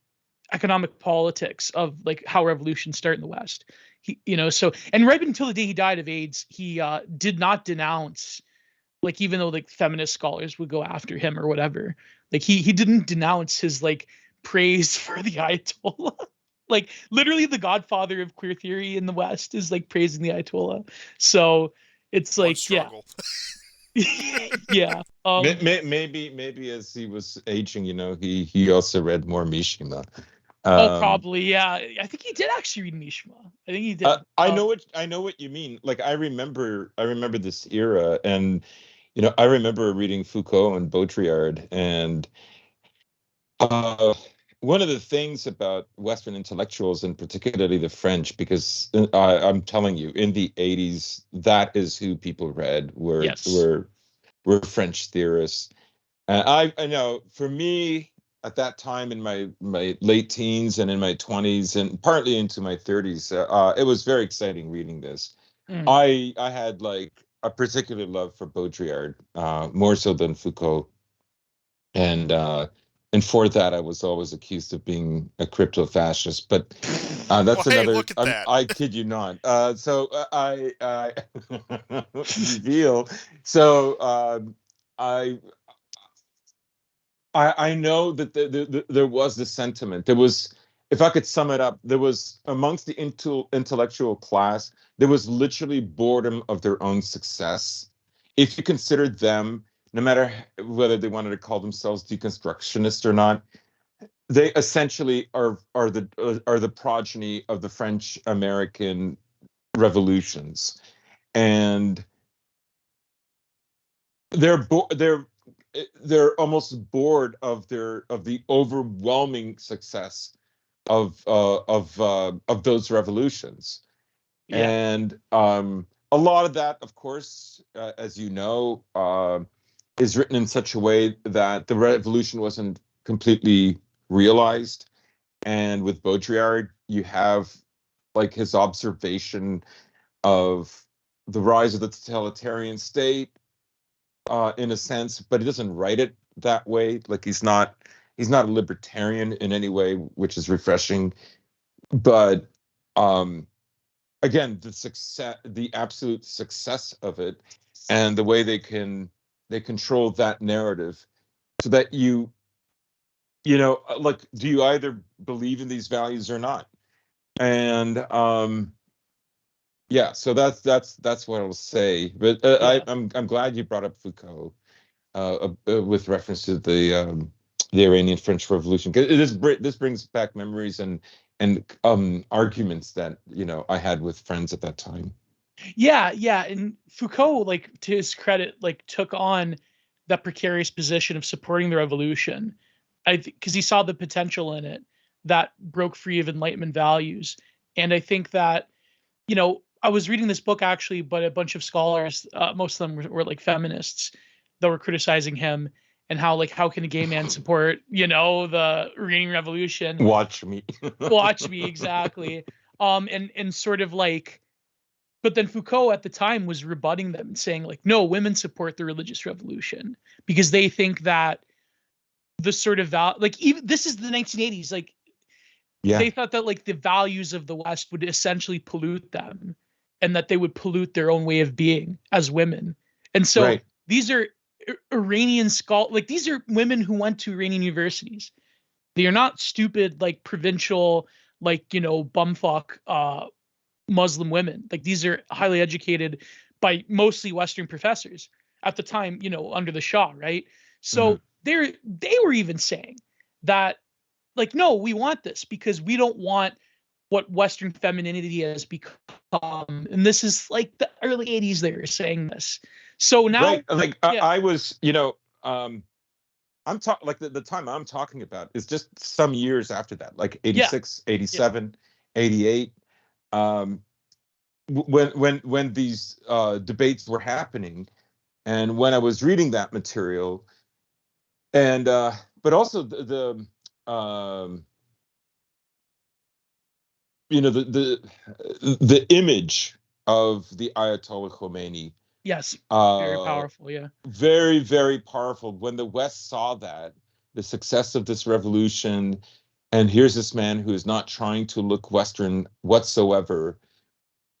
economic politics of like how revolutions start in the West. He, so, and right until the day he died of AIDS, he did not denounce, like, even though like feminist scholars would go after him or whatever, like he didn't denounce his like praise for the Ayatollah. Like literally the godfather of queer theory in the West is like praising the Ayatollah. So it's What a like, yeah. struggle. Yeah. Maybe as he was aging, he also read more Mishima. Oh, probably, yeah. I think he did actually read Mishima. I think he did. I know what you mean. Like I remember this era, and I remember reading Foucault and Baudrillard, and one of the things about Western intellectuals, and particularly the French, because I'm telling you, in the 80s, that is who people read, Yes. were French theorists. And I know for me at that time in my late teens and in my 20s and partly into my 30s, it was very exciting reading this. Mm. I had like a particular love for Baudrillard, more so than Foucault, and for that I was always accused of being a crypto-fascist. But Well, that's hey, another. look at that. I kid you not. So I reveal. So I I know that there was this sentiment. There was, if I could sum it up, there was amongst the intellectual class, there was literally boredom of their own success. If you considered them, no matter whether they wanted to call themselves deconstructionists or not, they essentially are the progeny of the French American revolutions, and they're they're almost bored of the overwhelming success of those revolutions. Yeah. And a lot of that, of course, as you know, is written in such a way that the revolution wasn't completely realized. And with Baudrillard, you have like his observation of the rise of the totalitarian state, in a sense, but he doesn't write it that way. Like he's not a libertarian in any way, which is refreshing. But um, again, the absolute success of it, and the way they control that narrative, so that like, do you either believe in these values or not? And yeah, so that's what I'll say. But Yeah. I'm glad you brought up Foucault, with reference to the Iranian French Revolution, because this brings back memories and arguments that I had with friends at that time. Yeah, yeah. And Foucault, like to his credit, like took on that precarious position of supporting the revolution. Because he saw the potential in it that broke free of Enlightenment values. And I think that, I was reading this book actually, but a bunch of scholars, most of them were like feminists that were criticizing him, and how can a gay man support, the Iranian Revolution? Watch me. Watch me, exactly. And sort of like, but then Foucault at the time was rebutting them and saying like, no, women support the religious revolution because they think that the sort of like, even this is the 1980s, like Yeah. they thought that like the values of the West would essentially pollute them, and that they would pollute their own way of being as women. And so Right. these are Iranian like these are women who went to Iranian universities. They are not stupid like provincial, like, bumfuck Muslim women. Like these are highly educated by mostly Western professors at the time, under the Shah, right? So they were even saying that, like, no, we want this because we don't want what Western femininity has become. And this is like the early 80s they were saying this. So now, Right. Like yeah, I was, I'm talking like the time I'm talking about is just some years after that, like yeah, 86, yeah, 87, 88. Um, when these debates were happening, and when I was reading that material, and but also um, the image of the Ayatollah Khomeini, yes, very uh, powerful, yeah, very, very powerful. When the West saw that, the success of this revolution, and here's this man who is not trying to look Western whatsoever.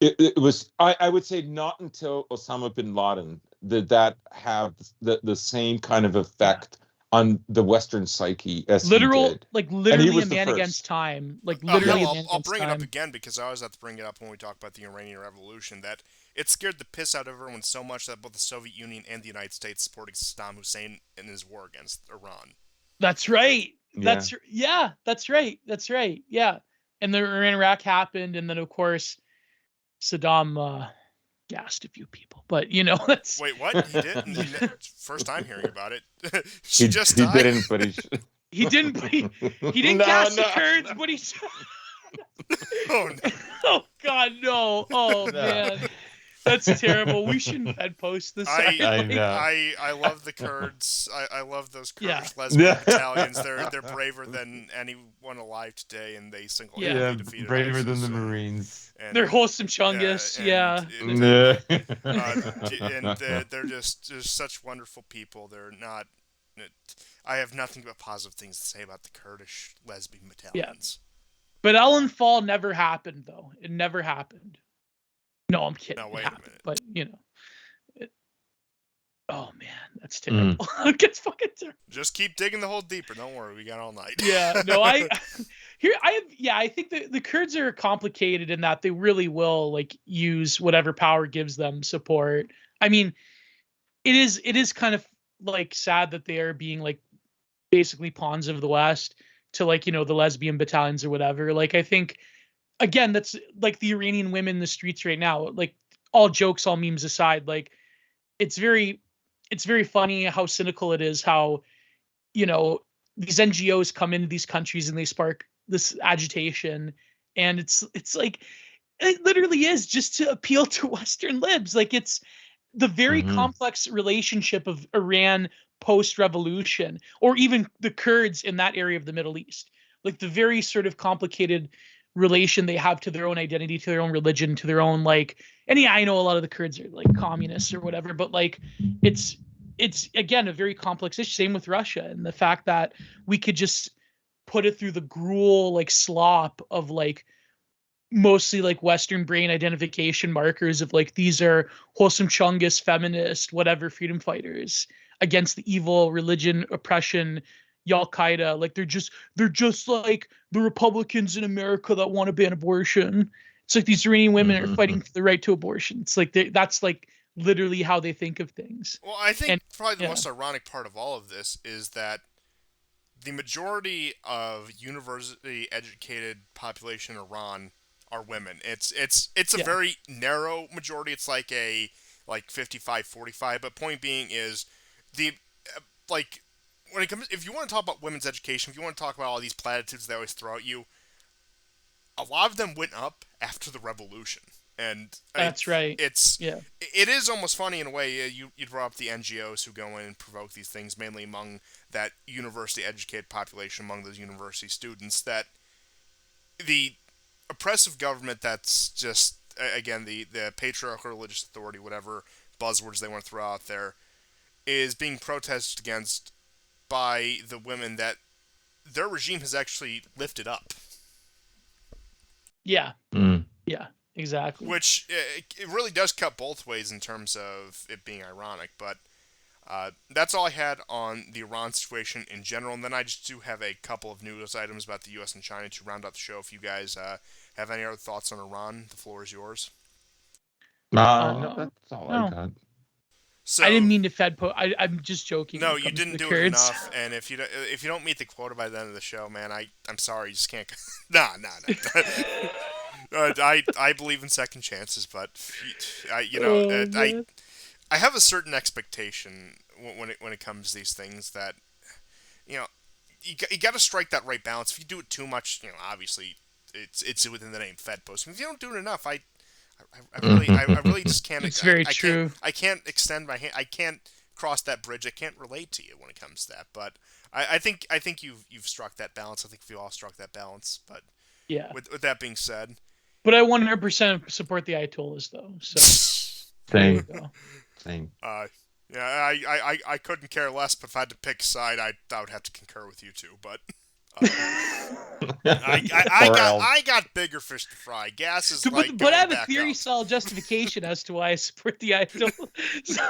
It was, I would say, not until Osama bin Laden did that have the same kind of effect on the Western psyche as he did. And he literally was a the man first. against time. Like Oh, literally hell, a man I'll against bring it up time. again because I always have to bring it up when we talk about the Iranian Revolution, that it scared the piss out of everyone so much that both the Soviet Union and the United States supported Saddam Hussein in his war against Iran. That's right. Yeah. That's right. That's right. Yeah. And the Iraq happened, and then of course Saddam gassed a few people. But you know, that's Wait, what? He did? First time hearing about it. He didn't, but he didn't. But he didn't No, gas the no. Kurds, but he. Oh, no. Oh God, no! Oh No. man, that's terrible. We shouldn't Fed post this. I know. I love the Kurds. I love those Kurdish Yeah. lesbian Yeah. battalions. They're braver than anyone alive today, and they single-handedly defeated braver than ISIS the Marines. and They're wholesome chungus. Yeah. They're just such wonderful people. They're not. I have nothing but positive things to say about the Kurdish lesbian battalions. But Ellen Fall never happened, though. It never happened. No, I'm kidding. No, It wait a happened, minute. but you know. Oh man, that's terrible. It's fucking terrible. Just keep digging the hole deeper. Don't worry, we got all night. Yeah, no, I think the Kurds are complicated in that they really will like use whatever power gives them support. I mean, it is kind of like sad that they are being like basically pawns of the West to like, you know, the lesbian battalions or whatever. Like I think again, that's like the Iranian women in the streets right now. Like all jokes, all memes aside, like it's very funny how cynical it is, how, you know, these NGOs come into these countries and they spark this agitation, and it's like it literally is just to appeal to Western libs. Like it's the very complex relationship of Iran post-revolution, or even the Kurds in that area of the Middle East. Like the very sort of complicated relation they have to their own identity, to their own religion, to their own like. And yeah, I know a lot of the Kurds are like communists or whatever, but like it's again a very complex issue. Same with Russia, and the fact that we could just put it through the gruel like slop of like mostly like Western brain identification markers of like these are wholesome Chungus, feminist, whatever, freedom fighters against the evil religion, oppression, Al Qaeda. Like they're just like the Republicans in America that want to ban abortion. It's like these Iranian women are fighting for the right to abortion. It's like that's like literally how they think of things. Well, I think probably the most ironic part of all of this is that the majority of university educated population in Iran are women. It's a very narrow majority. It's like a 55-45, but point being is the like when it comes, if you want to talk about women's education, if you want to talk about all these platitudes they always throw at you, a lot of them went up after the revolution. And that's right. It is almost funny in a way. You brought up the NGOs who go in and provoke these things, mainly among that university-educated population, among those university students, that the oppressive government that's just, again, the patriarchal religious authority, whatever buzzwords they want to throw out there, is being protested against by the women that their regime has actually lifted up. Yeah. Yeah. Exactly. Which it really does cut both ways in terms of it being ironic, but that's all I had on the Iran situation in general. And then I just do have a couple of news items about the U.S. and China to round out the show. If you guys have any other thoughts on Iran, the floor is yours. No, that's all I got. So, I didn't mean to I'm just joking. No, you didn't do it enough. And if you don't meet the quota by the end of the show, man, I'm sorry, you just can't. Nah. I believe in second chances, but I have a certain expectation when it comes to these things that you got to strike that right balance. If you do it too much, obviously it's within the name Fed post. If you don't do it enough, I really just can't. It's very true. I can't extend my hand. I can't cross that bridge. I can't relate to you when it comes to that. But I think you've struck that balance. I think we all struck that balance. But yeah. With that being said. But I 100% support the Ayatollahs, though. So Same. Yeah, I couldn't care less, but if I had to pick a side, I would have to concur with you too. But um, Or else. I got bigger fish to fry. Gas is like But I going have a back theory up. style justification as to why I support the idol. So,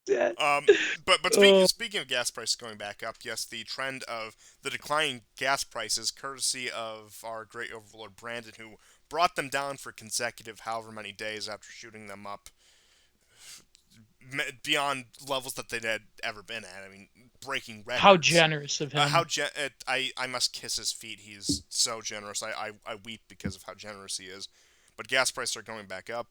yeah. Um, but Oh. speaking of gas prices going back up, yes, the trend of the declining gas prices, courtesy of our great overlord Brandon, who brought them down for consecutive however many days after shooting them up beyond levels that they'd had ever been at. I mean, breaking How records. generous of him. I must kiss his feet. He's so generous. I weep because of how generous he is. But gas prices are going back up.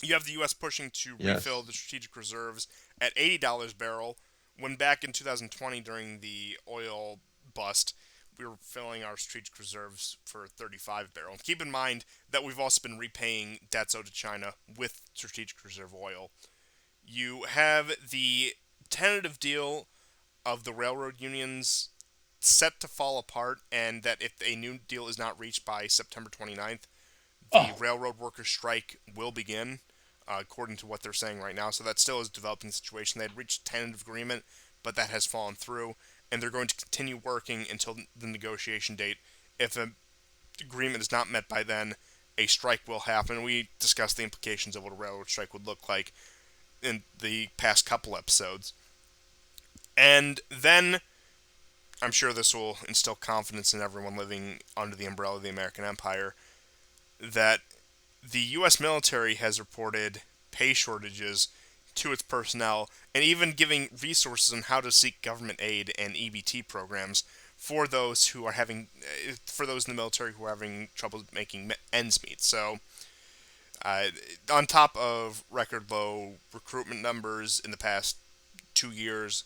You have the U.S. pushing to refill Yes. the strategic reserves at $80 a barrel. When back in 2020 during the oil bust, we were filling our strategic reserves for 35 barrel. Keep in mind that we've also been repaying debts owed to China with strategic reserve oil. You have the tentative deal of the railroad unions set to fall apart, and that if a new deal is not reached by September 29th, the Oh, railroad workers' strike will begin, according to what they're saying right now. So that still is a developing situation. They had reached a tentative agreement, but that has fallen through, and they're going to continue working until the negotiation date. If an agreement is not met by then, a strike will happen. We discussed the implications of what a railroad strike would look like in the past couple episodes. And then I'm sure this will instill confidence in everyone living under the umbrella of the American Empire that the U.S. military has reported pay shortages to its personnel and even giving resources on how to seek government aid and EBT programs for those who are having, for those in the military who are having trouble making ends meet. So, uh, on top of record low recruitment numbers in the past 2 years,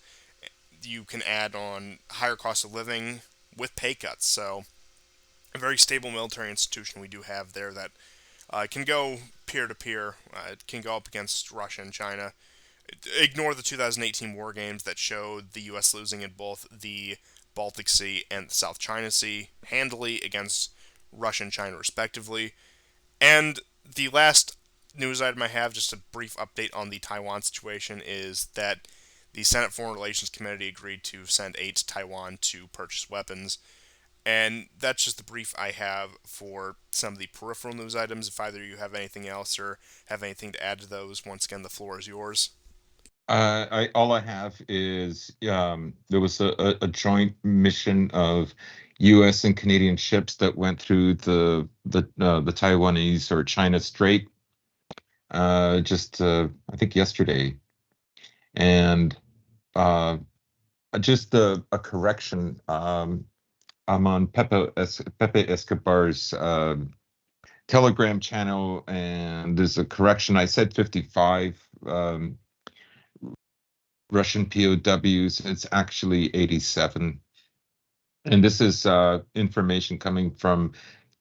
you can add on higher cost of living with pay cuts. So, a very stable military institution we do have there that can go peer to peer. It can go up against Russia and China. Ignore the 2018 war games that showed the U.S. losing in both the Baltic Sea and the South China Sea handily against Russia and China, respectively. And the last news item I have, just a brief update on the Taiwan situation, is that the Senate Foreign Relations Committee agreed to send aid to Taiwan to purchase weapons. And that's just the brief I have for some of the peripheral news items. If either of you have anything else or have anything to add to those, once again, the floor is yours. I all I have is there was a joint mission of U.S. and Canadian ships that went through the Taiwanese or China Strait just I think yesterday, and uh, just a correction. I'm on Pepe Escobar's Telegram channel, and there's a correction. I said 55 Russian POWs. It's actually 87. And this is information coming from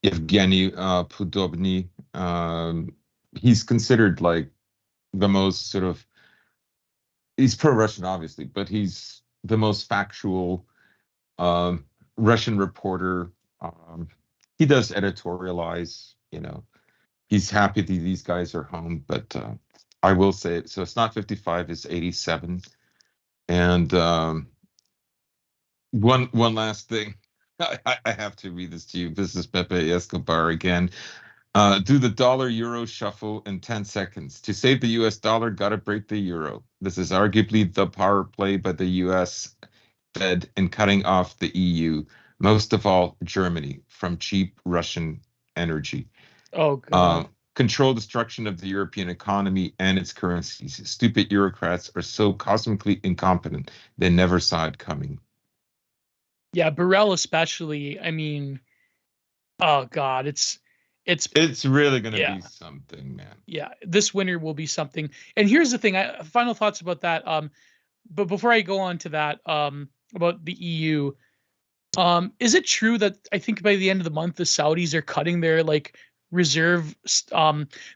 Evgeny Pudobny. He's considered like the most sort of, he's pro-Russian, obviously, but he's the most factual um, Russian reporter. Um, he does editorialize, he's happy that these guys are home, but I will say it. So it's not 55, it's 87. And one last thing. I have to read this to you. This is Pepe Escobar again. Do the dollar euro shuffle in 10 seconds. To save the US dollar, gotta break the euro. This is arguably the power play by the US Fed in cutting off the EU, most of all Germany, from cheap Russian energy. oh God. Control destruction of the European economy and its currencies. Stupid bureaucrats are so cosmically incompetent, they never saw it coming. Yeah, Burrell especially. I mean, oh God, it's It's really going to yeah, be something, man. yeah. This winter will be something. And here's the thing. Final thoughts about that. But before I go on to that, about the EU, is it true that I think by the end of the month the Saudis are cutting their like reserve,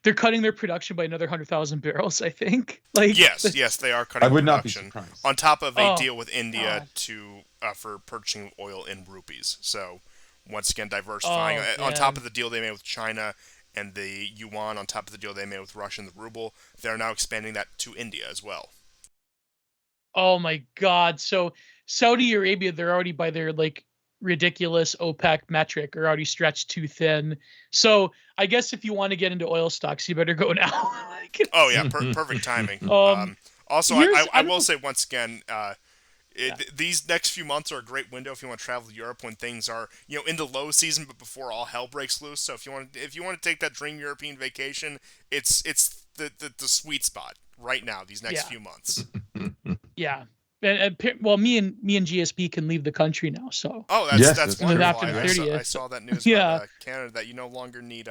they're cutting their production by another 100,000 barrels? I think like, Yes, they are I cutting would not be production surprised. on top of a oh deal with India God, to for purchasing oil in rupees. So once again, diversifying oh on top man, of the deal they made with China and the yuan on top of the deal they made with Russia and the ruble. They're now expanding that to India as well. Oh my God. So Saudi Arabia, they're already by their like ridiculous OPEC metric are already stretched too thin. So I guess if you want to get into oil stocks, you better go now. Like, Oh yeah, perfect timing. um, Also, here's I I don't will know. say once again, Yeah. these next few months are a great window if you want to travel to Europe when things are into low season, but before all hell breaks loose. So if you want to take that dream European vacation, it's the sweet spot right now. These next Yeah. few months. Yeah. Well, me and GSP can leave the country now. So Oh, Yes, that's that's and then true. wonderful. after the I 30th, saw that news about yeah, Canada that you no longer need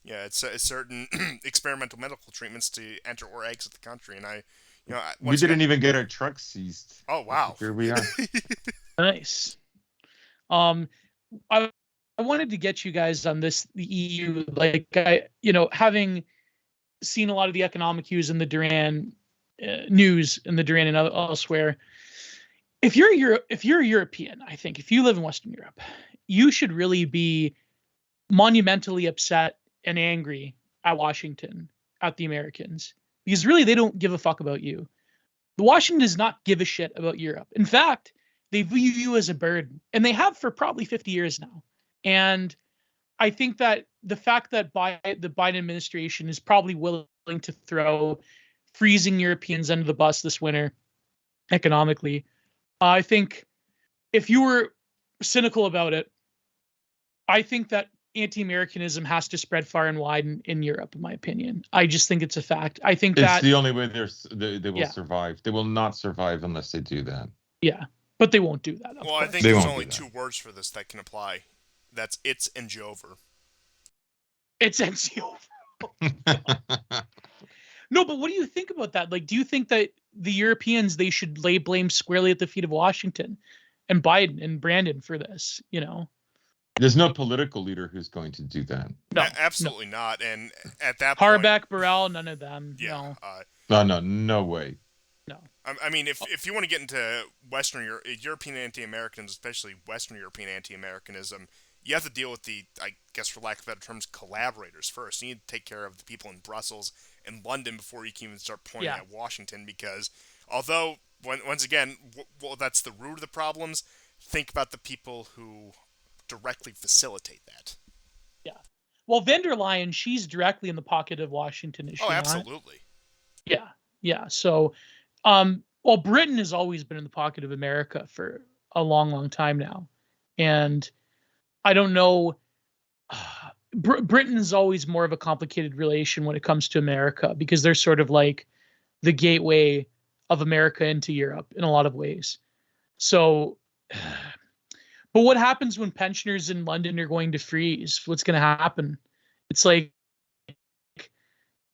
it's certain experimental medical treatments to enter or exit the country, and We once again. didn't even get our trucks seized. Oh wow. Here we are. nice. Um, I I wanted to get you guys on this the EU. Like having seen a lot of the economic news in the Duran news in the Duran and elsewhere. If you're a European, I think if you live in Western Europe, you should really be monumentally upset and angry at Washington, at the Americans, because really they don't give a fuck about you. The Washington does not give a shit about Europe. In fact, they view you as a burden, and they have for probably 50 years now. And I think that the fact that the Biden administration is probably willing to throw freezing Europeans under the bus this winter economically, I think if you were cynical about it, I think that anti-Americanism has to spread far and wide in Europe, in my opinion. I just think it's a fact. I think It's that, the only way they will yeah, survive. They will not survive unless they do that. yeah, but they won't do that, of Well, I think course. They there's won't only do that. two words for this that can apply. That's it's and Jover. It's NCO. No, but what do you think about that? Like, do you think that the Europeans, they should lay blame squarely at the feet of Washington and Biden and Brandon for this? There's no political leader who's going to do that. No, no. Absolutely not. And at that point, Harbeck, Burrell, none of them. yeah. No, No, no, no way. no. I mean, if you want to get into European anti-Americans, especially Western European anti-Americanism, you have to deal with the, I guess for lack of better terms, collaborators first. You need to take care of the people in Brussels and London before you can even start pointing Yeah, at Washington. Because although, once again, well, that's the root of the problems. Think about the people who directly facilitate that. yeah. Well, von der Leyen, she's directly in the pocket of Washington, is Oh, she not? absolutely. Yeah, yeah. So, well, Britain has always been in the pocket of America for a long, long time now, and I don't know. Britain is always more of a complicated relation when it comes to America because they're sort of like the gateway of America into Europe in a lot of ways. So, but what happens when pensioners in London are going to freeze? What's going to happen? It's like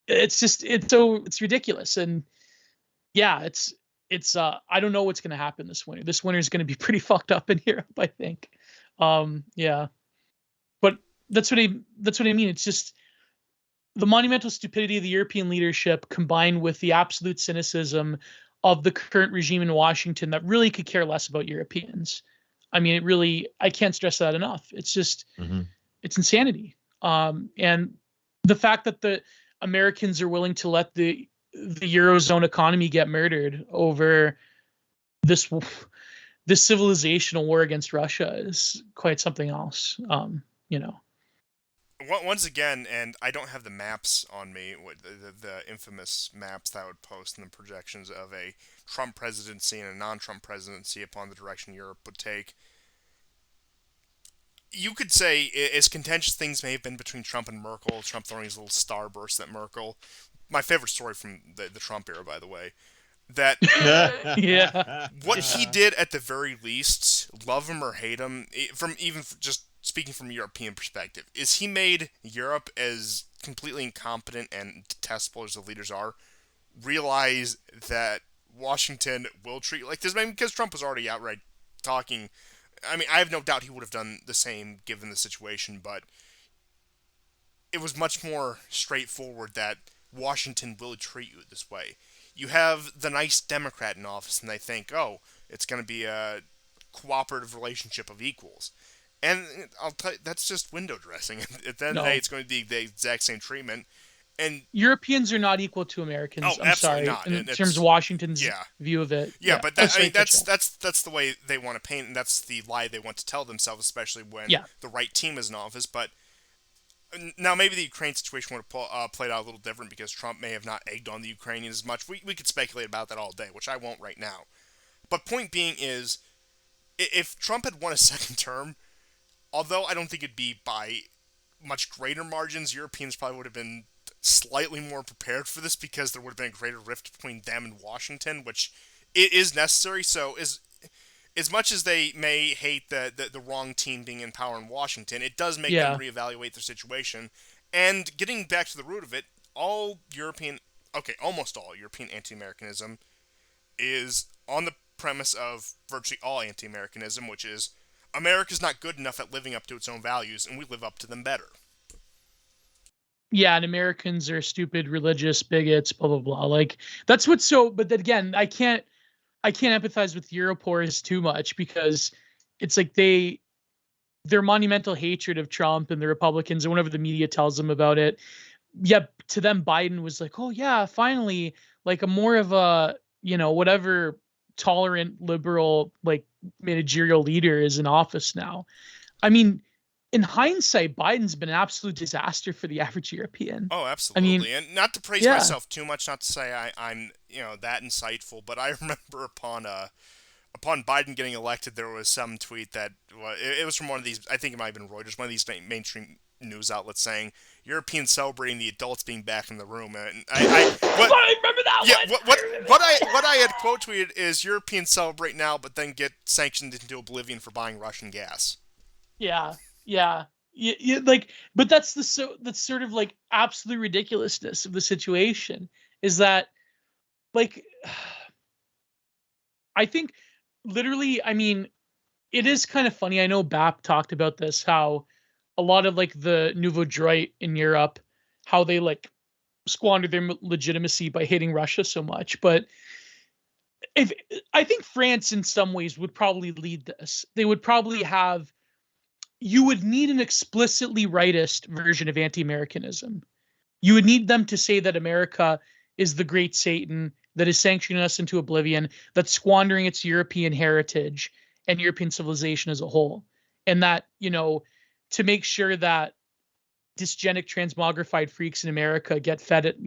it's ridiculous, and yeah, it's I don't know what's going to happen this winter. This winter is going to be pretty fucked up in Europe, I think. Yeah, but that's what I mean. It's just the monumental stupidity of the European leadership combined with the absolute cynicism of the current regime in Washington that really could care less about Europeans. I mean, I can't stress that enough. It's just, it's insanity. And the fact that the Americans are willing to let the Eurozone economy get murdered over this civilizational war against Russia is quite something else. You know. Once again, and I don't have the maps on me, the infamous maps that I would post and the projections of a Trump presidency and a non-Trump presidency upon the direction Europe would take. You could say, as contentious things may have been between Trump and Merkel, Trump throwing his little starburst at Merkel. My favorite story from the Trump era, by the way, that Yeah. what he did at the very least, love him or hate him, just speaking from a European perspective, is he made Europe, as completely incompetent and detestable as the leaders are, realize that Washington will treat you like this. I mean, because Trump was already outright talking. I mean, I have no doubt he would have done the same given the situation, but it was much more straightforward that Washington will treat you this way. You have the nice Democrat in office, and they think, oh, it's going to be a cooperative relationship of equals. And I'll tell you, that's just window dressing. At the end of the day, No, it's going to be the exact same treatment. And Europeans are not equal to oh, Americans. I'm absolutely sorry, not. in And terms of it's Washington's yeah, view of it. yeah. Yeah. But Oh, that, I sorry, mean, to cut you off. that's the way they want to paint, and that's the lie they want to tell themselves, especially when Yeah. the right team is in office. But now maybe the Ukraine situation would have played out a little different because Trump may have not egged on the Ukrainians as much. We could speculate about that all day, which I won't right now. But point being is, if Trump had won a second term, although I don't think it'd be by much greater margins, Europeans probably would have been slightly more prepared for this because there would have been a greater rift between them and Washington, which it is necessary. So as much as they may hate the wrong team being in power in Washington, it does make them Yeah. reevaluate their situation. And getting back to the root of it, all European, okay, almost all European anti-Americanism is on the premise of virtually all anti-Americanism, which is America's not good enough at living up to its own values, and we live up to them better. Yeah, and Americans are stupid, religious bigots, blah blah blah. Like that's what's so. But then again, I can't empathize with Europors too much because it's like their monumental hatred of Trump and the Republicans, and whenever the media tells them about it, yeah, to them Biden was like, oh yeah, finally, like a more of a whatever tolerant liberal like managerial leader is in office now. I mean, in hindsight, Biden's been an absolute disaster for the average European. Oh, I mean, absolutely. And not to praise yeah, myself too much, not to say I'm that insightful, but I remember upon Biden getting elected, there was some tweet that well, it was from one of these. I think it might have been Reuters, one of these mainstream news outlets saying Europeans celebrating the adults being back in the room. And I remember that yeah, one. what I remember what that I one. what I had quote tweeted is Europeans celebrate now, but then get sanctioned into oblivion for buying Russian gas. Yeah, yeah, like, but that's sort of like absolute ridiculousness of the situation is that like I think literally, I mean, it is kind of funny. I know BAP talked about this, how a lot of like the nouveau droit in Europe, how they like squandered their legitimacy by hating Russia so much. But if I think France in some ways would probably lead this, they would probably have you would need an explicitly rightist version of anti-Americanism. You would need them to say that America is the great Satan that is sanctioning us into oblivion, that's squandering its European heritage and European civilization as a whole. And that, to make sure that dysgenic transmogrified freaks in America get fed it,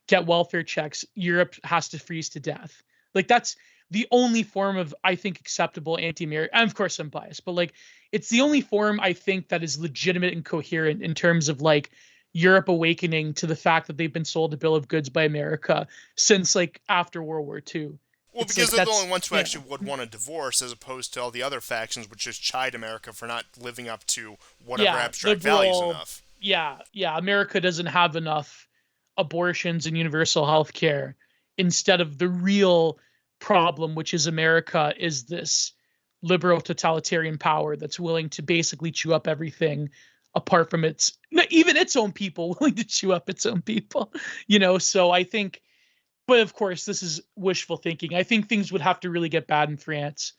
get welfare checks, Europe has to freeze to death. Like that's the only form of, I think, acceptable anti-American. And of course, I'm biased, but like it's the only form I think that is legitimate and coherent in terms of like Europe awakening to the fact that they've been sold a bill of goods by America since like after World War II. Well, It's because like they're the that's only ones who yeah, actually would want a divorce, as opposed to all the other factions, which just chide America for not living up to whatever yeah, abstract values liberal. enough. Yeah, yeah. America doesn't have enough abortions and universal health care instead of the real problem, which is America is this liberal totalitarian power that's willing to basically chew up everything apart from even its own people willing to chew up its own people. So I think, but of course this is wishful thinking. I think things would have to really get bad in France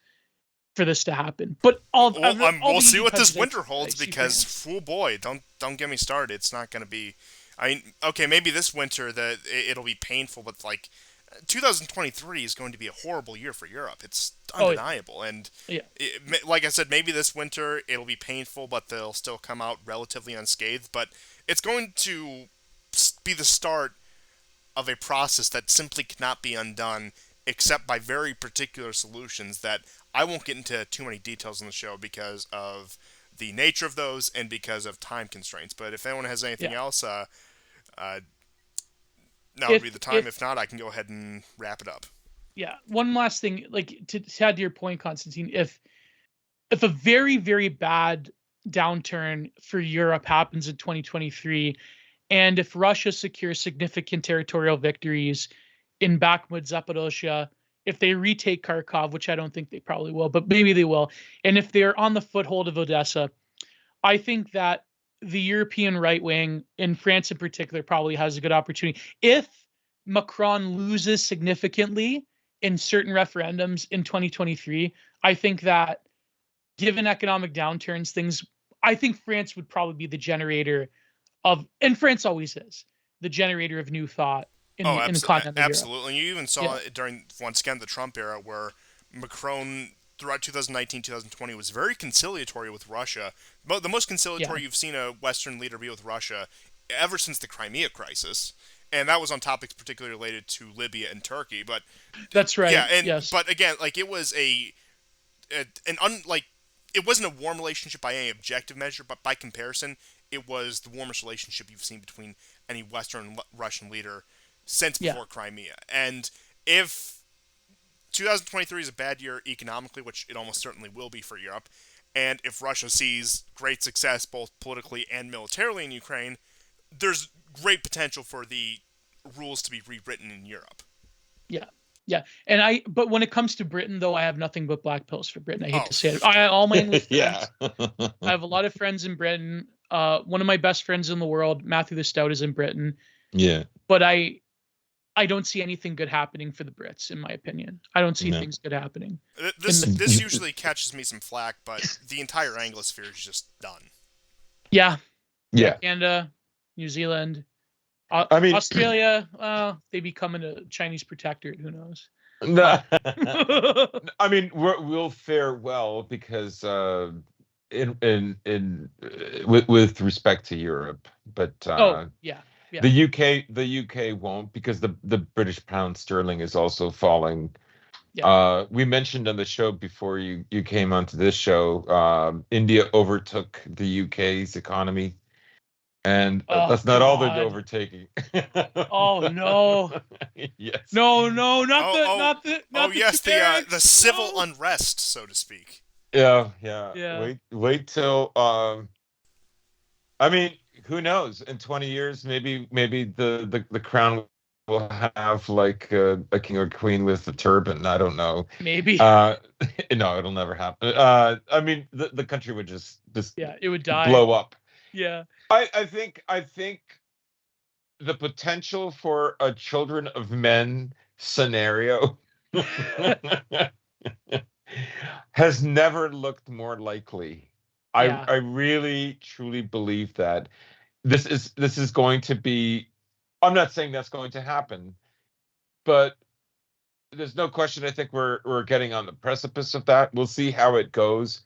for this to happen. But all We'll the see EU what this countries, winter I holds see because, France. oh boy, don't get me started. It's not going to be. I mean, okay, maybe this winter it'll be painful, but like 2023 is going to be a horrible year for Europe. It's Oh yeah, undeniable, and yeah, like I said, maybe this winter it'll be painful, but they'll still come out relatively unscathed. But it's going to be the start of a process that simply cannot be undone except by very particular solutions that I won't get into too many details on the show because of the nature of those and because of time constraints. But if anyone has anything yeah. else, now would be If the time. if If not, I can go ahead and wrap it up. yeah, one last thing, like to add to your point, Constantine, if a very very bad downturn for Europe happens in 2023, and if Russia secures significant territorial victories in Bakhmut, Zaporozhye, if they retake Kharkov, which I don't think they probably will, but maybe they will, and if they're on the foothold of Odessa, I think that the European right wing, in France in particular, probably has a good opportunity. If Macron loses significantly in certain referendums in 2023, I think that given economic downturns, things. I think France would probably be the generator of, and France always is the generator of new thought Oh, in the continent of Europe. absolutely. And you even saw Yeah, it during, once again, the Trump era, where Macron, throughout 2019, 2020, was very conciliatory with Russia. The most yeah, conciliatory you've seen a Western leader be with Russia ever since the Crimea crisis. And that was on topics particularly related to Libya and Turkey. But that's yeah, right. and Yes, but again, like it was like it wasn't a warm relationship by any objective measure, but by comparison, it was the warmest relationship you've seen between any Western Russian leader since yeah, before Crimea. And if 2023 is a bad year economically, which it almost certainly will be for Europe, and if Russia sees great success both politically and militarily in Ukraine, there's great potential for the rules to be rewritten in Europe. yeah, yeah. But when it comes to Britain, though, I have nothing but black pills for Britain. I hate Oh, to say it. All my English Yeah. friends. I have a lot of friends in Britain. One of my best friends in the world, Matthew the Stout, is in Britain. Yeah. But I don't see anything good happening for the Brits, in my opinion. I don't see No. things good happening. This usually catches me some flack, but the entire Anglosphere is just done. Yeah, Yeah. Canada, New Zealand, I mean, Australia. They becoming a Chinese protectorate. Who knows? no, I mean, we'll fare well because with respect to Europe, but Oh yeah, yeah, the UK won't, because the British pound sterling is also falling. yeah. We mentioned on the show before you came onto this show, India overtook the UK's economy, and Oh that's not all they're God. overtaking. Oh no. Yes. No, no, not Oh, the, oh, not the, oh not the yes, the tariffs. civil No. unrest, so to speak. Yeah, yeah. Yeah, Wait till I mean, who knows? In 20 years, maybe the crown will have like a king or queen with a turban. I don't know. maybe. Uh, no, it'll never happen. I mean, the country would just Yeah, it would die. blow up. Yeah. I think the potential for a Children of Men scenario has never looked more likely. I Yeah. I really truly believe that this is going to be. I'm not saying that's going to happen, but there's no question. I think we're getting on the precipice of that. We'll see how it goes.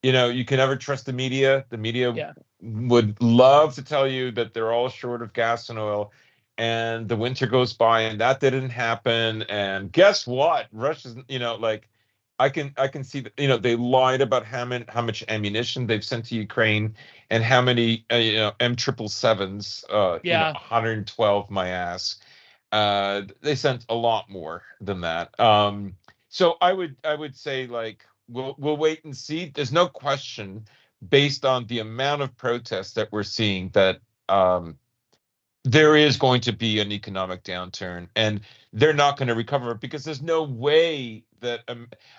You can never trust the media. The media Yeah. would love to tell you that they're all short of gas and oil, and the winter goes by and that didn't happen. And guess what? Russia's, like, I can see that, they lied about how much ammunition they've sent to Ukraine, and how many M777s, Yeah. 112 my ass. They sent a lot more than that. So I would say, like, we'll wait and see. There's no question, based on the amount of protests that we're seeing, that there is going to be an economic downturn, and they're not going to recover, because there's no way that.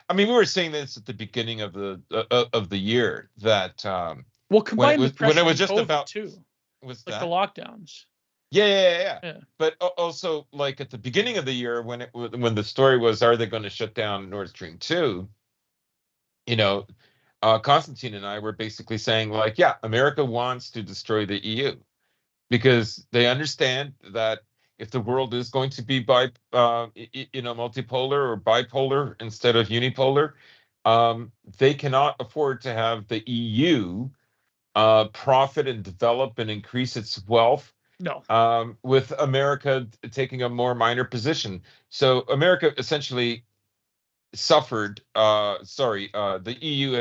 I mean, we were saying this at the beginning of the year, that Well, when it combine the was when pressure it was from just COVID about too, was like the that. lockdowns. Yeah, yeah, yeah, yeah. Yeah. But also, like, at the beginning of the year, when the story was, are they going to shut down Nord Stream 2? You know, Constantine and I were basically saying, like, yeah, America wants to destroy the EU, because they understand that if the world is going to be multipolar or bipolar instead of unipolar, they cannot afford to have the EU profit and develop and increase its wealth, No. with America taking a more minor position. So America essentially suffered. The EU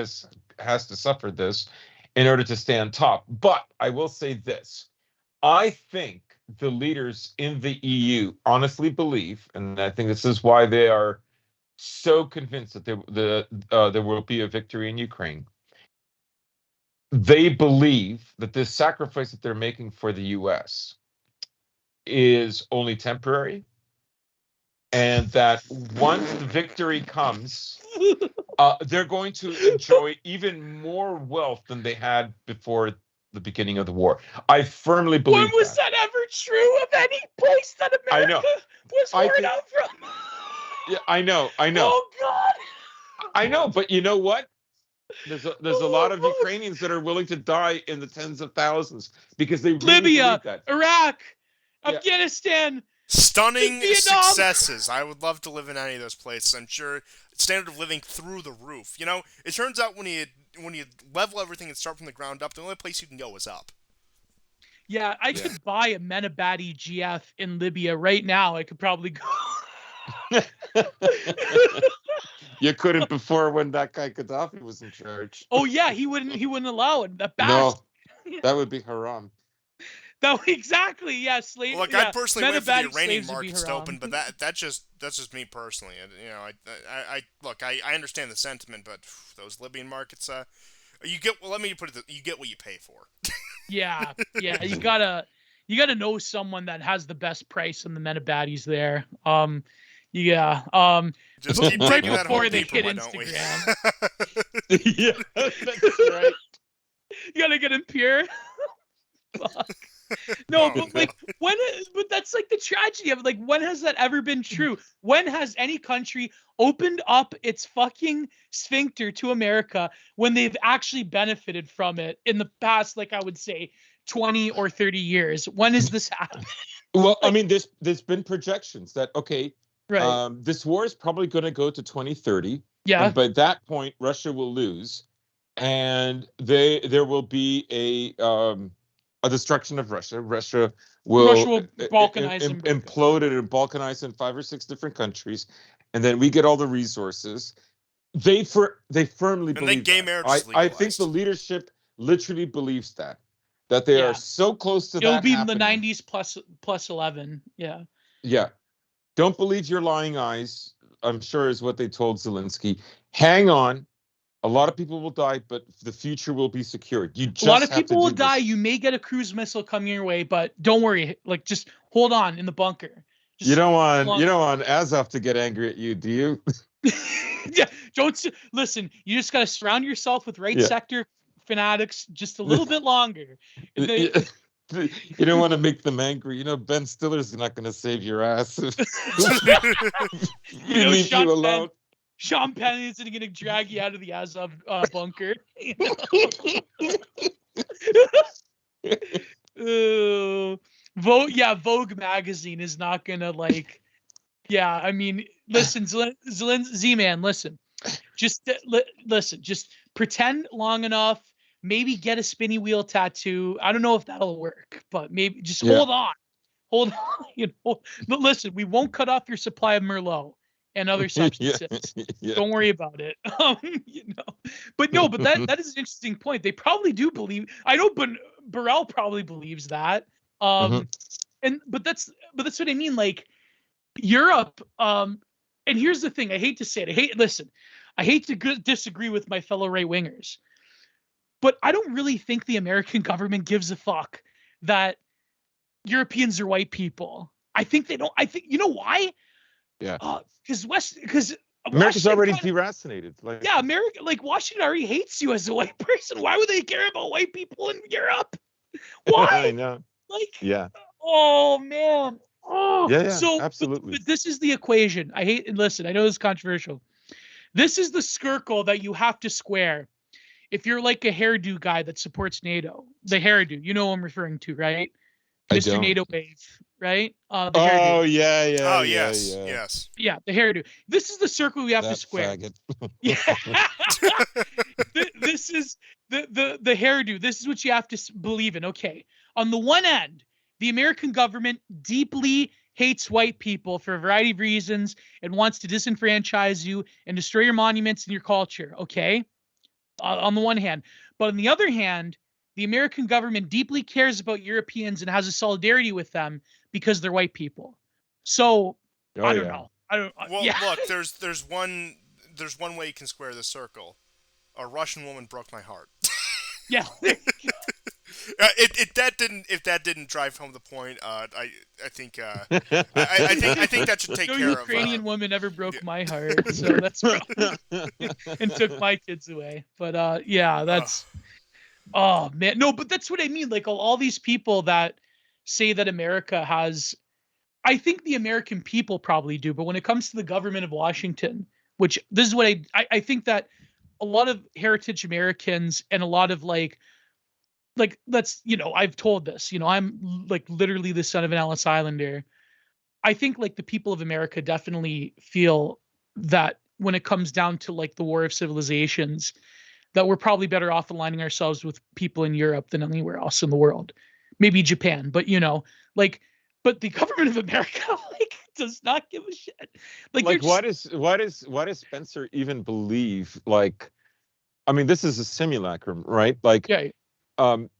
has to suffer this in order to stay on top. But I will say this: I think the leaders in the EU honestly believe, and I think this is why they are so convinced that there will be a victory in Ukraine. They believe that this sacrifice that they're making for the US is only temporary, and that once the victory comes, they're going to enjoy even more wealth than they had before the beginning of the war. I firmly When believe was that. that ever true of any place that I America know. was I worn think. out from? Yeah, I know. Oh God. I know. But you know what? There's a lot of Ukrainians that are willing to die in the tens of thousands because they really Libya, believe that. Iraq, Yeah. Afghanistan, Stunning Vietnam. successes. I would love to live in any of those places. I'm sure standard of living through the roof. You know, it turns out when you level everything and start from the ground up, the only place you can go is up. Yeah, I could buy a Menabati GF in Libya right now. I could probably go. You couldn't before when that guy Gaddafi was in charge. Oh yeah, he wouldn't allow it. That No, bastard. that would be haram. That exactly, yeah. Slave. Look, yeah. I'd personally wait for the Menabati Iranian slaves would be markets to haram. open, but that's just me personally. You know, I look, I understand the sentiment, but those Libyan markets, you get. Well, let me put it. You get what you pay for. Yeah. You gotta know someone that has the best price on the Menabatis there. Yeah. Just keep right taking that before whole they paper, hit why don't we? Instagram. Yeah, that's right. You gotta get him pure. Fuck. No, but like but that's like the tragedy of it. Like, when has that ever been true? When has any country opened up its fucking sphincter to America when they've actually benefited from it in the past, like, I would say 20 or 30 years? When has this happened? Well, I mean, there's been projections that Right. this war is probably going to go to 2030, Yeah. and by that point, Russia will lose, and there will be a destruction of Russia. Russia will balkanize and break up. implode it and balkanize in 5 or 6 different countries, and then we get all the resources. They firmly And then believe gay that. marriage is I think the legalized. leadership literally believes that they Yeah. are so close to It'll that be in happening. the 90s plus 11. Yeah. Yeah. Don't believe your lying eyes, I'm sure, is what they told Zelensky. Hang on. A lot of people will die, but the future will be secured. You just A lot of have to people will do die. this. You may get a cruise missile coming your way, but don't worry. Like, just hold on in the bunker. Just You don't want Azov to get angry at you, do you? yeah, don't listen. You just got to surround yourself with right sector fanatics just a little bit longer. You don't want to make them angry. You know, Ben Stiller's not going to save your ass. You know, leave Sean you alone. Sean Penn isn't going to drag you out of the Azov bunker. Vogue magazine is not going to, like, yeah, I mean, listen, Z-Man, listen. Just listen, just pretend long enough, maybe get a spinny wheel tattoo. I don't know if that'll work, but maybe just hold on, you know. But listen, we won't cut off your supply of Merlot and other substances. Yeah. Don't worry about it. You know, but that is an interesting point. They probably do believe. I know, but Burrell probably believes that. But that's what I mean. Like, Europe, and here's the thing. I hate to say it. I hate to disagree with my fellow right wingers, but I don't really think the American government gives a fuck that Europeans are white people. I think they don't. I think, you know why? Yeah. Because America's already deracinated. Like, yeah, America, like, Washington already hates you as a white person. Why would they care about white people in Europe? Why? I know. Like, yeah. Oh man. Oh, Yeah, so absolutely. But this is the equation. Listen, I know this is controversial. This is the circle that you have to square if you're like a hairdo guy that supports NATO. The hairdo, you know what I'm referring to, right? Mr. NATO Wave, right? The hairdo. Oh yeah. Oh yes. Yeah, the hairdo. This is the circle we have to square. Yeah. This is the hairdo. This is what you have to believe in. Okay. On the one end, the American government deeply hates white people for a variety of reasons and wants to disenfranchise you and destroy your monuments and your culture. Okay. On the one hand, but on the other hand, the American government deeply cares about Europeans and has a solidarity with them because they're white people. So I don't know. Well, look, there's one way you can square this circle. A Russian woman broke my heart. Yeah. If that didn't drive home the point, I think that should take care of. No Ukrainian woman ever broke my heart, so that's and took my kids away. But yeah, that's oh man, no, but that's what I mean. Like, all these people that say that America has, I think the American people probably do, but when it comes to the government of Washington, which this is what I think that a lot of heritage Americans and a lot of like let's, I've told this, I'm like literally the son of an Ellis Islander. I think like the people of America definitely feel that when it comes down to like the war of civilizations, that we're probably better off aligning ourselves with people in Europe than anywhere else in the world. Maybe Japan, but like, but the government of America like does not give a shit. Like you're Like, just what does Spencer even believe? Like, I mean, this is a simulacrum, right? Like, yeah, um,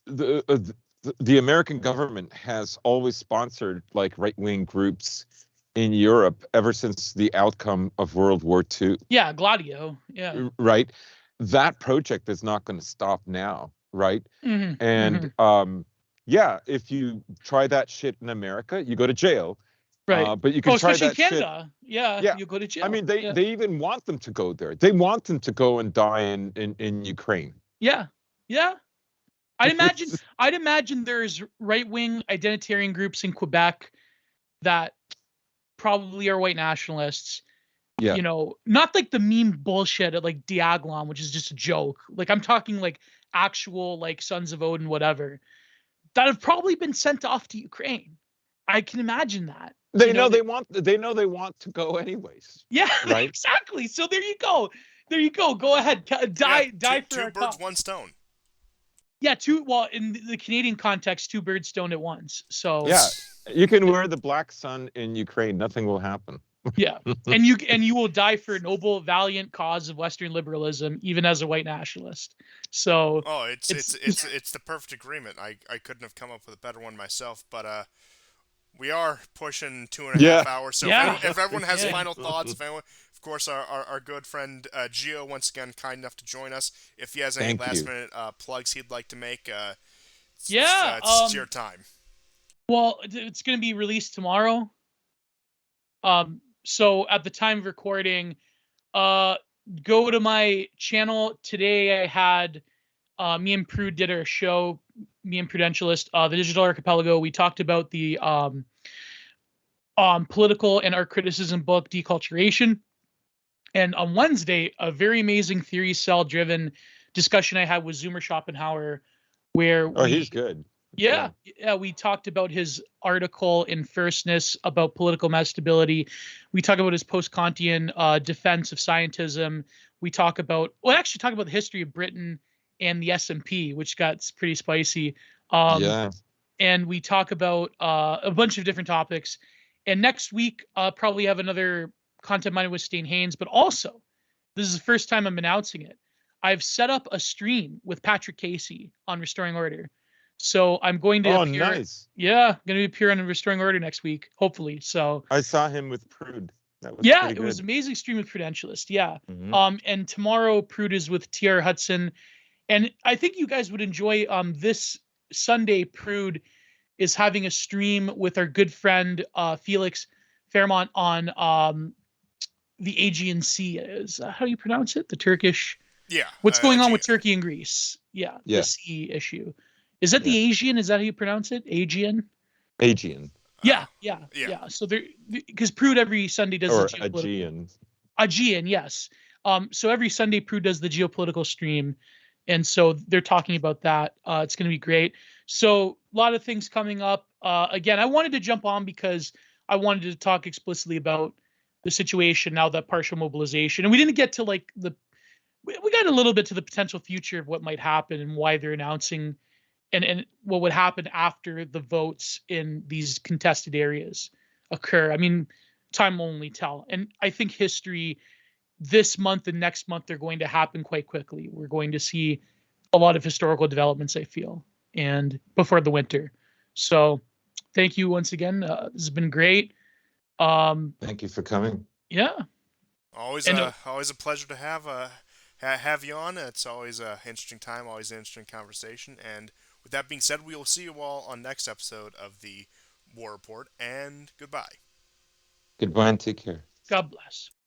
the American government has always sponsored like right-wing groups in Europe ever since the outcome of World War II, yeah, Gladio, yeah. right? That project is not going to stop now, right? Hmm. And Hmm. yeah, if you try that shit in America, you go to jail. Right. But you can Oh, try especially in that shit. Canada. Yeah, Yeah, you go to I jail. mean, Yeah. they even want them to go there. They want them to go and die in Ukraine. Yeah. Yeah. I'd imagine It's- I'd imagine there's right-wing identitarian groups in Quebec that probably are white nationalists. yeah, Not like the meme bullshit at like Diaglom, which is just a joke. Like I'm talking like actual like Sons of Odin, whatever, that have probably been sent off to Ukraine. I can imagine that. they know they want to go anyways, Yeah, right? exactly. So there you go. There you go. Go ahead. Yeah, Die for two our birds, cause. one stone. Yeah, well, in the Canadian context, two birds stoned at once. So Yeah, you can wear the black sun in Ukraine. Nothing will happen. yeah, and you will die for a noble, valiant cause of Western liberalism, even as a white nationalist. So Oh, it's it's it's it's it's the perfect agreement. I couldn't have come up with a better one myself, but we are pushing 2.5 Yeah. hours. So yeah, if everyone has yeah, final thoughts, if anyone, of course, our good friend Gio once again kind enough to join us. If he has any Thank last you. minute plugs he'd like to make, yeah. it's your time. Well, it's going to be released tomorrow. So at the time of recording, uh, go to my channel today. I had me and Prude did our show, me and Prudentialist, the Digital Archipelago. We talked about the political and art criticism book, Deculturation. And on Wednesday, a very amazing theory cell driven discussion I had with Zoomer Schopenhauer, where Oh, he's we, good. yeah, yeah, we talked about his article in Firstness about political metastability. We talk about his post-Kantian defense of scientism. We talk about, well, actually talk about the history of Britain and the S&P, which got pretty spicy. Um, Yeah. and we talk about a bunch of different topics. And next week, probably have another Content Mining with Stain Haynes, but also, this is the first time I'm announcing it. I've set up a stream with Patrick Casey on Restoring Order. So I'm going to Oh, appear, nice. yeah, going to appear on Restoring Order next week, hopefully. So I saw him with Prude. That was yeah, pretty it was good. amazing stream with Prudentialist. Yeah. Hmm. And tomorrow Prude is with TR Hudson. And I think you guys would enjoy this Sunday. Prude is having a stream with our good friend Felix Fairmont on the Aegean Sea. Is how do you pronounce it? The Turkish. Yeah, What's going on with Aegean. Turkey and Greece? Yeah, the Yeah. sea issue. Is that Yeah. the Aegean? Is that how you pronounce it? Aegean? Aegean Yeah, yeah, Yeah. yeah. So there, because Prude every Sunday does the or geopolitical. Aegean. Aegean, yes. So every Sunday Prude does the geopolitical stream, and so they're talking about that. It's going to be great. So a lot of things coming up. Again, I wanted to jump on because I wanted to talk explicitly about the situation now that partial mobilization, and we didn't get to like we got a little bit to the potential future of what might happen and why they're announcing and what would happen after the votes in these contested areas occur. I mean, time will only tell. And I think history this month and next month are going to happen quite quickly. We're going to see a lot of historical developments, I feel, and before the winter. So thank you once again. This has been great. Thank you for coming. Yeah. Always And always a pleasure to have you on. It's always a interesting time, always an interesting conversation. And with that being said, we will see you all on next episode of the War Report. And goodbye. Goodbye and take care. God bless.